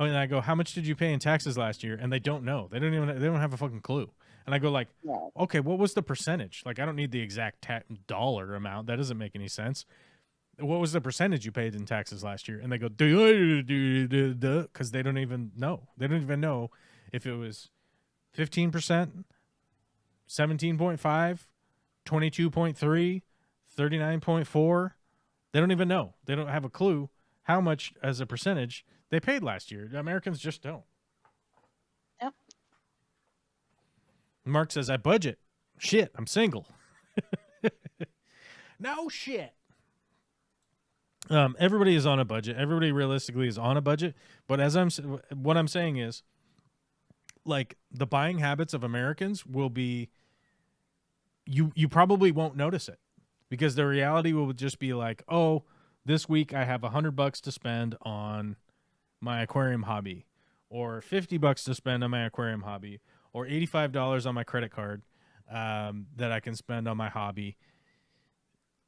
[SPEAKER 1] Oh, and I go, how much did you pay in taxes last year? And they don't know. They don't have a fucking clue. And I go like,
[SPEAKER 2] No.
[SPEAKER 1] okay, what was the percentage? Like, I don't need the exact dollar amount. That doesn't make any sense. What was the percentage you paid in taxes last year? And they go, because they don't even know. They don't even know if it was 15%, 17.5, 22.3, 39.4. They don't even know. They don't have a clue how much as a percentage they paid last year. Americans just don't.
[SPEAKER 2] Yep.
[SPEAKER 1] Mark says, I budget. Shit, I'm single. No shit. Everybody is on a budget. Everybody realistically is on a budget. But what I'm saying is, like, the buying habits of Americans will be, you probably won't notice it, because the reality will just be like, oh, this week I have $100 to spend on my aquarium hobby, or $50 to spend on my aquarium hobby, or $85 on my credit card that I can spend on my hobby.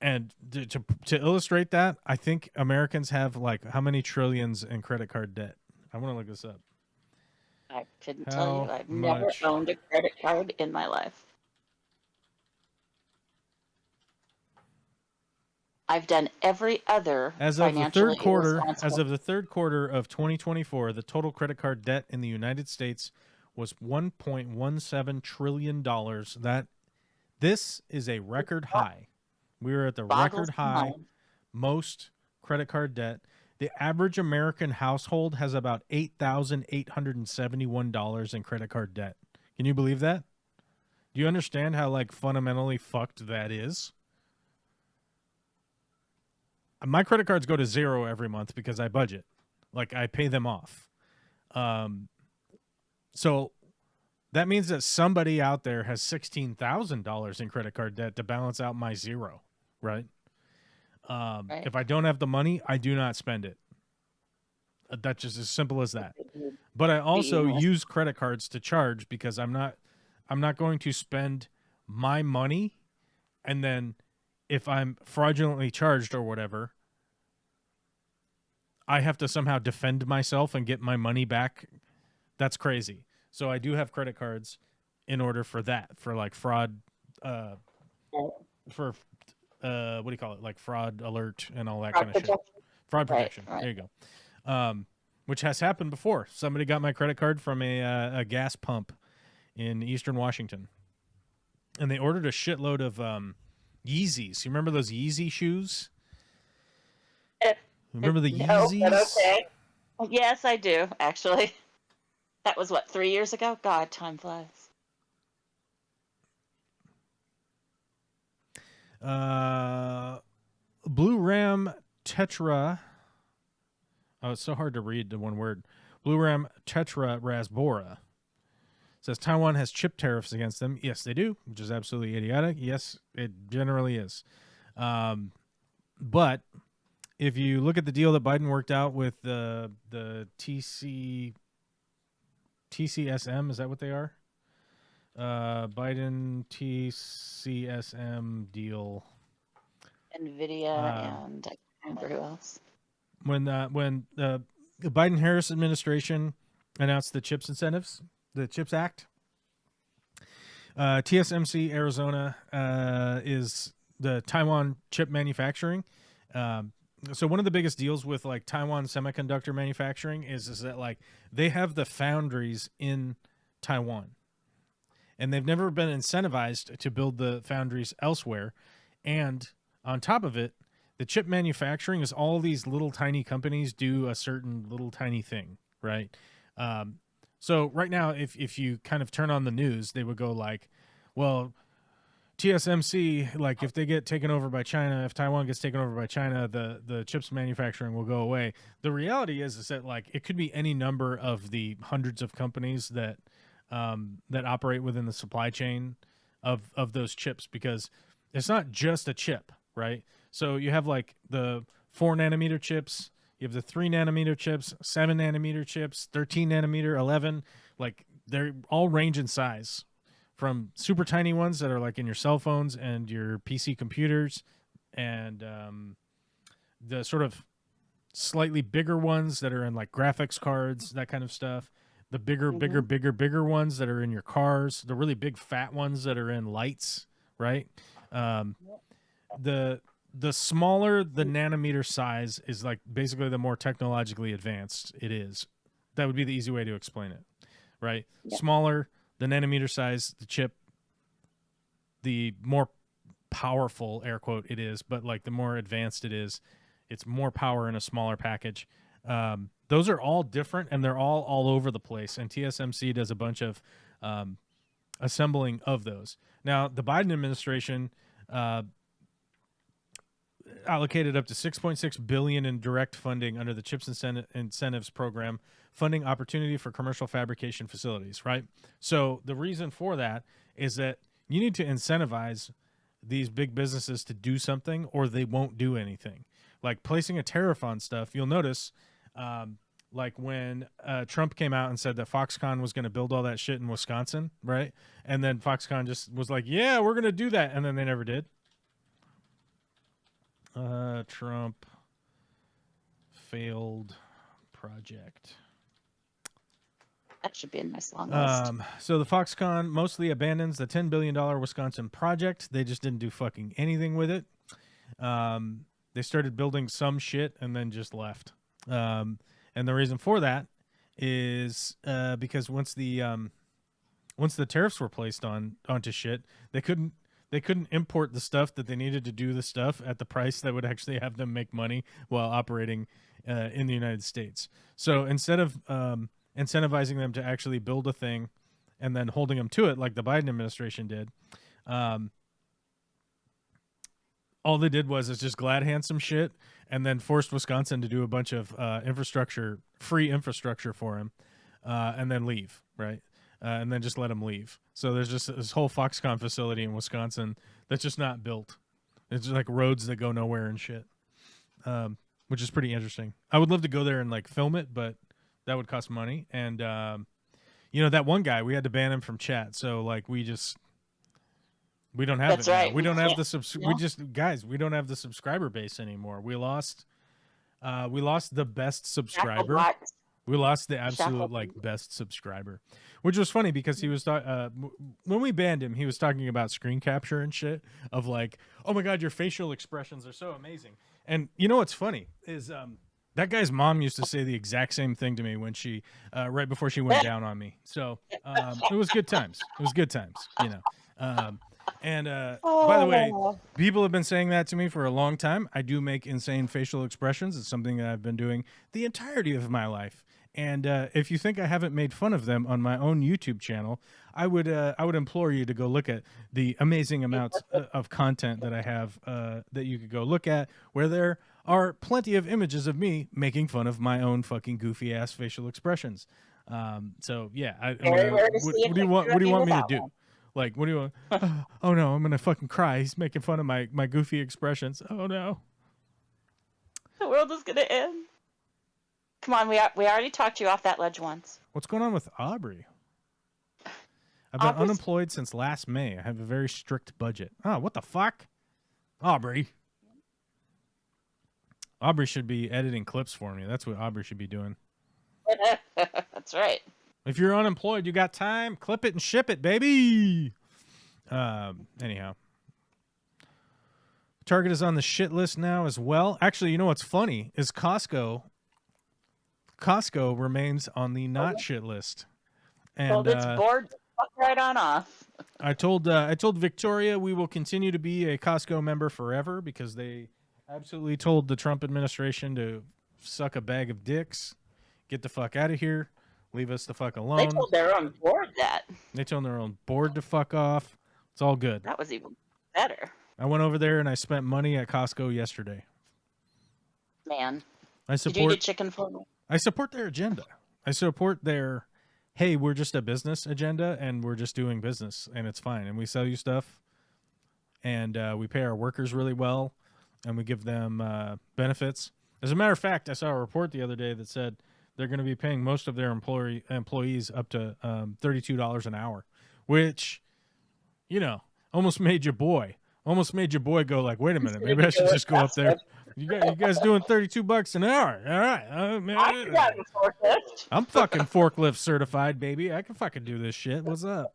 [SPEAKER 1] And to illustrate that, I think Americans have like how many trillions in credit card debt? I want to look this up.
[SPEAKER 2] I couldn't tell you.
[SPEAKER 1] How
[SPEAKER 2] I've never
[SPEAKER 1] much?
[SPEAKER 2] owned a credit card in my life. I've done every other
[SPEAKER 1] As of the
[SPEAKER 2] financially
[SPEAKER 1] third quarter of 2024, the total credit card debt in the United States was $1.17 trillion. This is a record high. We are at the
[SPEAKER 2] boggles
[SPEAKER 1] record
[SPEAKER 2] the
[SPEAKER 1] high
[SPEAKER 2] mind.
[SPEAKER 1] most credit card debt. The average American household has about $8,871 in credit card debt. Can you believe that? Do you understand how like fundamentally fucked that is? My credit cards go to zero every month because I budget. Like, I pay them off. So that means that somebody out there has $16,000 in credit card debt to balance out my zero, right?
[SPEAKER 2] Right.
[SPEAKER 1] If I don't have the money, I do not spend it. That's just as simple as that. But I also use credit cards to charge, because I'm not going to spend my money, and then if I'm fraudulently charged or whatever, I have to somehow defend myself and get my money back. That's crazy. So I do have credit cards in order for that, for like fraud, for what do you call it? Like fraud alert and all that kind of shit. Fraud protection.
[SPEAKER 2] Right.
[SPEAKER 1] There you go. Which has happened before. Somebody got my credit card from a gas pump in Eastern Washington, and they ordered a shitload of Yeezys. You remember those Yeezy shoes? Remember the Yeezys?
[SPEAKER 2] But okay. Yes, I do, actually. That was, what, 3 years ago? God, time flies.
[SPEAKER 1] Blue Ram Tetra. Oh, it's so hard to read the one word. Blue Ram Tetra Rasbora. Says Taiwan has chip tariffs against them. Yes, they do, which is absolutely idiotic. Yes, it generally is. But if you look at the deal that Biden worked out with the TCSM, is that what they are? Biden TCSM deal.
[SPEAKER 2] NVIDIA and I can't remember who else.
[SPEAKER 1] When the Biden-Harris administration announced the CHIPS incentives, the CHIPS Act, TSMC Arizona is the Taiwan chip manufacturing. So one of the biggest deals with like Taiwan semiconductor manufacturing is that like they have the foundries in Taiwan, and they've never been incentivized to build the foundries elsewhere. And on top of it, the chip manufacturing is all these little tiny companies do a certain little tiny thing, right? So right now, if you kind of turn on the news, they would go like, well, TSMC, like if they get taken over by China, if Taiwan gets taken over by China, the chips manufacturing will go away. The reality is that like it could be any number of the hundreds of companies that that operate within the supply chain of those chips, because it's not just a chip, right? So you have like the 4 nanometer chips, you have the 3 nanometer chips, 7 nanometer chips, 13 nanometer, 11, like they're all range in size, from super tiny ones that are like in your cell phones and your PC computers, and the sort of slightly bigger ones that are in like graphics cards, that kind of stuff. The bigger ones that are in your cars, the really big fat ones that are in lights, right? The smaller the nanometer size is, like basically the more technologically advanced it is. That would be the easy way to explain it, right? Yeah. Smaller the nanometer size, the chip, the more powerful, air quote, it is, but like the more advanced it is, it's more power in a smaller package. Those are all different, and they're all over the place, and TSMC does a bunch of assembling of those. Now, the Biden administration allocated up to $6.6 billion in direct funding under the CHIPS Incentives Program, funding opportunity for commercial fabrication facilities, right? So the reason for that is that you need to incentivize these big businesses to do something, or they won't do anything. Like placing a tariff on stuff, you'll notice, like when Trump came out and said that Foxconn was going to build all that shit in Wisconsin, right? And then Foxconn just was like, yeah, we're going to do that. And then they never did. Trump failed project.
[SPEAKER 2] That should be a nice long list.
[SPEAKER 1] So the Foxconn mostly abandons the $10 billion Wisconsin project. They just didn't do fucking anything with it. They started building some shit and then just left. And the reason for that is because once the tariffs were placed onto shit, they couldn't import the stuff that they needed to do the stuff at the price that would actually have them make money while operating in the United States. So instead of incentivizing them to actually build a thing and then holding them to it like the Biden administration did, all they did was just glad hand some shit and then forced Wisconsin to do a bunch of free infrastructure for him, and then leave, right? And then just let them leave. So there's just this whole Foxconn facility in Wisconsin that's just not built. It's just like roads that go nowhere and shit, which is pretty interesting. I would love to go there and like film it, but that would cost money. And, that one guy, we had to ban him from chat. So like we just We don't have
[SPEAKER 2] That's
[SPEAKER 1] it now.
[SPEAKER 2] right.
[SPEAKER 1] We don't have the
[SPEAKER 2] Yeah.
[SPEAKER 1] we just guys, we don't have the subscriber base anymore. We lost the best subscriber.
[SPEAKER 2] Shacklebot.
[SPEAKER 1] We lost the absolute
[SPEAKER 2] Shacklebot.
[SPEAKER 1] like best subscriber, which was funny because he was when we banned him, he was talking about screen capture and shit of like, oh my god, your facial expressions are so amazing. And you know what's funny is that guy's mom used to say the exact same thing to me when she right before she went down on me. So it was good times. It was good times, you know. And by the way, people have been saying that to me for a long time. I do make insane facial expressions. It's something that I've been doing the entirety of my life. And if you think I haven't made fun of them on my own YouTube channel, I would implore you to go look at the amazing amounts of content that I have that you could go look at, where there are plenty of images of me making fun of my own fucking goofy ass facial expressions. So yeah, what do you want? What do you want me to do? Like, what do you want? Oh no, I'm gonna fucking cry. He's making fun of my goofy expressions. Oh no,
[SPEAKER 2] The world is gonna end. Come on, we already talked you off that ledge once.
[SPEAKER 1] what's going on with Aubrey? I've been
[SPEAKER 2] Aubrey's-
[SPEAKER 1] unemployed since last May. I have a very strict budget. Oh, what the fuck? Aubrey. Aubrey should be editing clips for me. That's what Aubrey should be doing.
[SPEAKER 2] That's right.
[SPEAKER 1] If you're unemployed, you got time, clip it and ship it, baby. Anyhow. Target is on the shit list now as well. Actually, you know what's funny is Costco remains on the not shit list. And
[SPEAKER 2] Well, it's bored. Fuck right on off.
[SPEAKER 1] I told Victoria we will continue to be a Costco member forever because they absolutely told the Trump administration to suck a bag of dicks, get the fuck out of here, leave us the fuck alone.
[SPEAKER 2] They told their own board that.
[SPEAKER 1] They told their own board to fuck off. It's all good.
[SPEAKER 2] That was even better.
[SPEAKER 1] I went over there and I spent money at Costco yesterday.
[SPEAKER 2] Man.
[SPEAKER 1] I
[SPEAKER 2] Did you eat a
[SPEAKER 1] support
[SPEAKER 2] chicken for me?
[SPEAKER 1] I support their agenda. I support their, hey, we're just a business agenda and we're just doing business and it's fine. And we sell you stuff and we pay our workers really well and we give them benefits. As a matter of fact, I saw a report the other day that said they're going to be paying most of their employees up to $32 an hour, which, you know, almost made your boy go like, wait a minute, maybe I should just go up there. You guys doing $32 an hour? All right, I'm fucking forklift certified, baby. I can fucking do this shit. What's up?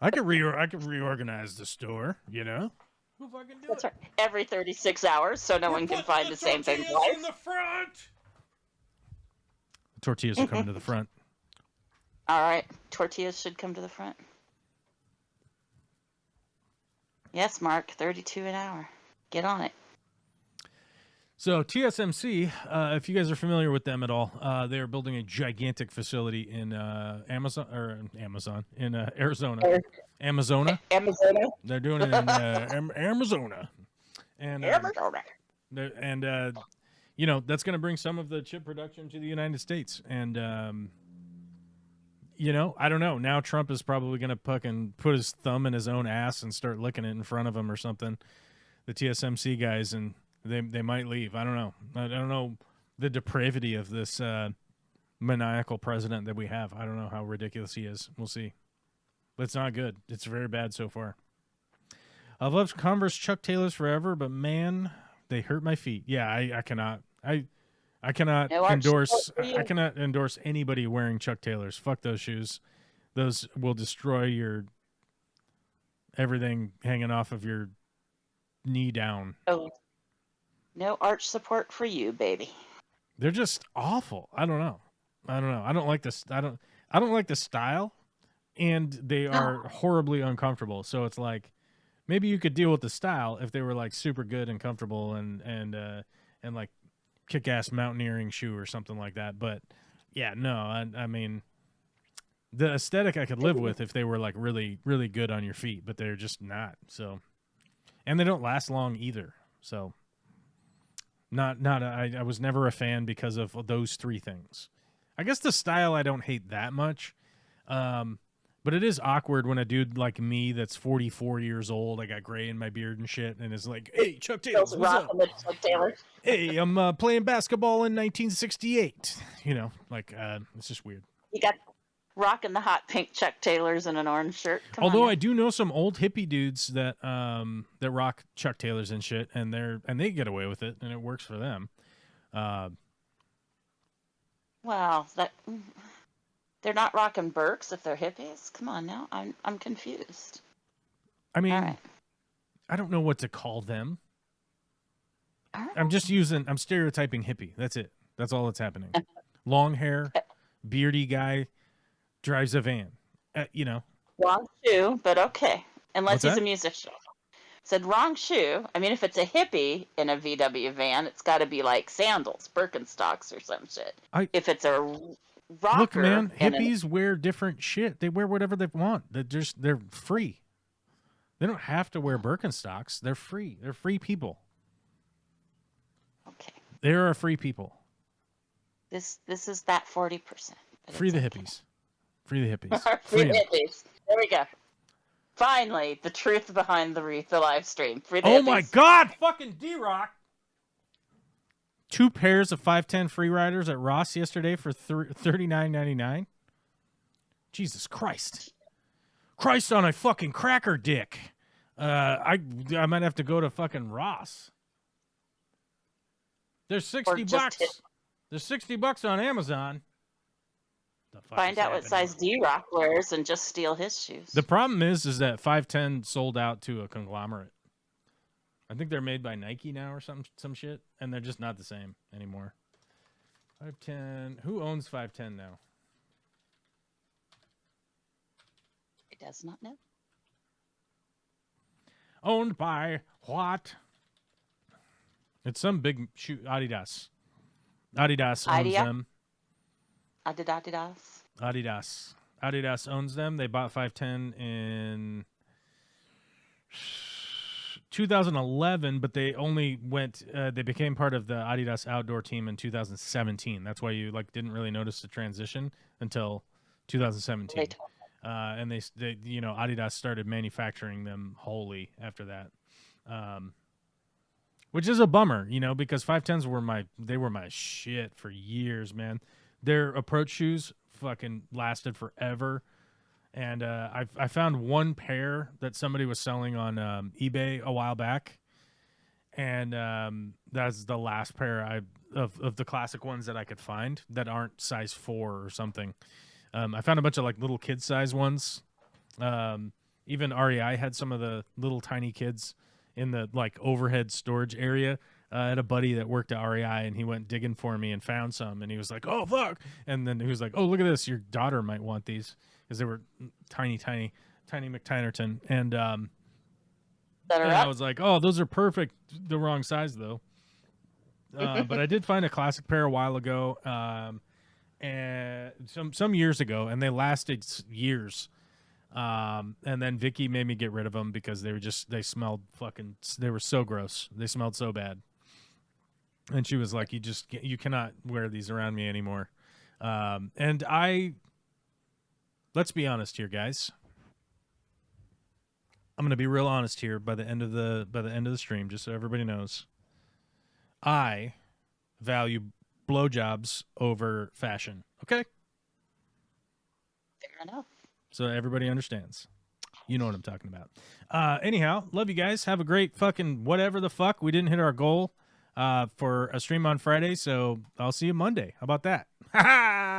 [SPEAKER 1] I could reorganize the store. You know, who fucking do
[SPEAKER 2] That's
[SPEAKER 1] it?
[SPEAKER 2] right. Every 36 hours, so no one can find the same thing twice.
[SPEAKER 1] In the front. The tortillas are coming to the front.
[SPEAKER 2] All right. Tortillas should come to the front. Yes, Mark. 32 an hour. Get on it.
[SPEAKER 1] So TSMC, if you guys are familiar with them at all, they are building a gigantic facility in Arizona. Amazona.
[SPEAKER 2] Amazona.
[SPEAKER 1] They're doing it in Arizona, and you know that's going to bring some of the chip production to the United States. And you know, I don't know. Now Trump is probably going to fucking put his thumb in his own ass and start licking it in front of him or something. The TSMC guys, and they might leave. I don't know. I don't know the depravity of this maniacal president that we have. I don't know how ridiculous he is. We'll see. But it's not good. It's very bad so far. I've loved Converse Chuck Taylors forever, but man, they hurt my feet. Yeah, I cannot. I cannot endorse. I cannot endorse anybody wearing Chuck Taylors. Fuck those shoes. Those will destroy your everything hanging off of your knee down.
[SPEAKER 2] Oh, no arch support for you, baby.
[SPEAKER 1] They're just awful. I don't know. I don't like this. I don't like the style, and they are horribly uncomfortable. So it's like maybe you could deal with the style if they were like super good and comfortable and like kick-ass mountaineering shoe or something like that. But yeah, no, I mean the aesthetic I could live with if they were like really, really good on your feet, but they're just not. So, and they don't last long either. So I was never a fan because of those three things. I guess the style I don't hate that much. But it is awkward when a dude like me that's 44 years old, I got gray in my beard and shit, and is like, hey, Chuck Taylors, what's up? Hey, I'm playing basketball in 1968. You know, like, it's just weird.
[SPEAKER 2] rocking the hot pink Chuck Taylors and an orange shirt. Come
[SPEAKER 1] Although
[SPEAKER 2] on
[SPEAKER 1] I do know some old hippie dudes that that rock Chuck Taylors and shit, and they get away with it, and it works for them.
[SPEAKER 2] Wow, they're not rocking Birks if they're hippies. Come on now, I'm confused.
[SPEAKER 1] I mean,
[SPEAKER 2] All right.
[SPEAKER 1] I don't know what to call them.
[SPEAKER 2] All right.
[SPEAKER 1] I'm stereotyping hippie. That's it. That's all that's happening. Long hair, beardy guy, drives a van. You know.
[SPEAKER 2] Wrong shoe, but okay. Unless
[SPEAKER 1] What's
[SPEAKER 2] he's
[SPEAKER 1] that?
[SPEAKER 2] a musician. Said wrong shoe. I mean, if it's a hippie in a VW van, it's got to be like sandals, Birkenstocks, or some shit. If it's a rocker,
[SPEAKER 1] look, man, hippies wear different shit. They wear whatever they want. They're free. They don't have to wear Birkenstocks. They're free. They're free people.
[SPEAKER 2] Okay.
[SPEAKER 1] They are free people.
[SPEAKER 2] This is that 40%.
[SPEAKER 1] Free the hippies. Free the hippies.
[SPEAKER 2] Free the hippies. There we go. Finally, the truth behind the live stream. Free the
[SPEAKER 1] Oh
[SPEAKER 2] hippies.
[SPEAKER 1] my God! Fucking D-Rock. 2 pairs of 510 free riders at Ross yesterday for $39.99. Jesus Christ! Christ on a fucking cracker dick. I might have to go to fucking Ross. There's $60. There's $60 on Amazon.
[SPEAKER 2] Find out what size D-Rock wears and just steal his shoes.
[SPEAKER 1] The problem is that 510 sold out to a conglomerate. I think they're made by Nike now or some shit, and they're just not the same anymore. 510. Who owns 510 now?
[SPEAKER 2] He does not know.
[SPEAKER 1] Owned by what? It's some big shoe. Adidas. Adidas owns them.
[SPEAKER 2] Adidas.
[SPEAKER 1] Adidas owns them. They bought 510 in 2011, but they only went. They became part of the Adidas outdoor team in 2017. That's why you didn't really notice the transition until 2017. And they Adidas started manufacturing them wholly after that, which is a bummer, because 510s were my shit for years, man. Their approach shoes fucking lasted forever. And I found one pair that somebody was selling on eBay a while back, and that's the last pair of the classic ones that I could find that aren't size 4 or something. I found a bunch of little kid size ones. Even REI had some of the little tiny kids in the overhead storage area. I had a buddy that worked at REI, and he went digging for me and found some, and he was like, "Oh fuck!" And then he was like, "Oh, look at this! Your daughter might want these." Because they were tiny McTinerton. And I was like, oh, those are perfect. The wrong size, though. But I did find a classic pair a while ago, and some years ago, and they lasted years. And then Vicky made me get rid of them because they smelled they were so gross. They smelled so bad. And she was like, you cannot wear these around me anymore. And let's be honest here, guys. I'm going to be real honest here by the end of the stream, just so everybody knows. I value blowjobs over fashion. Okay?
[SPEAKER 2] Fair enough.
[SPEAKER 1] So everybody understands. You know what I'm talking about. Anyhow, love you guys. Have a great fucking whatever the fuck. We didn't hit our goal for a stream on Friday, so I'll see you Monday. How about that? Ha ha!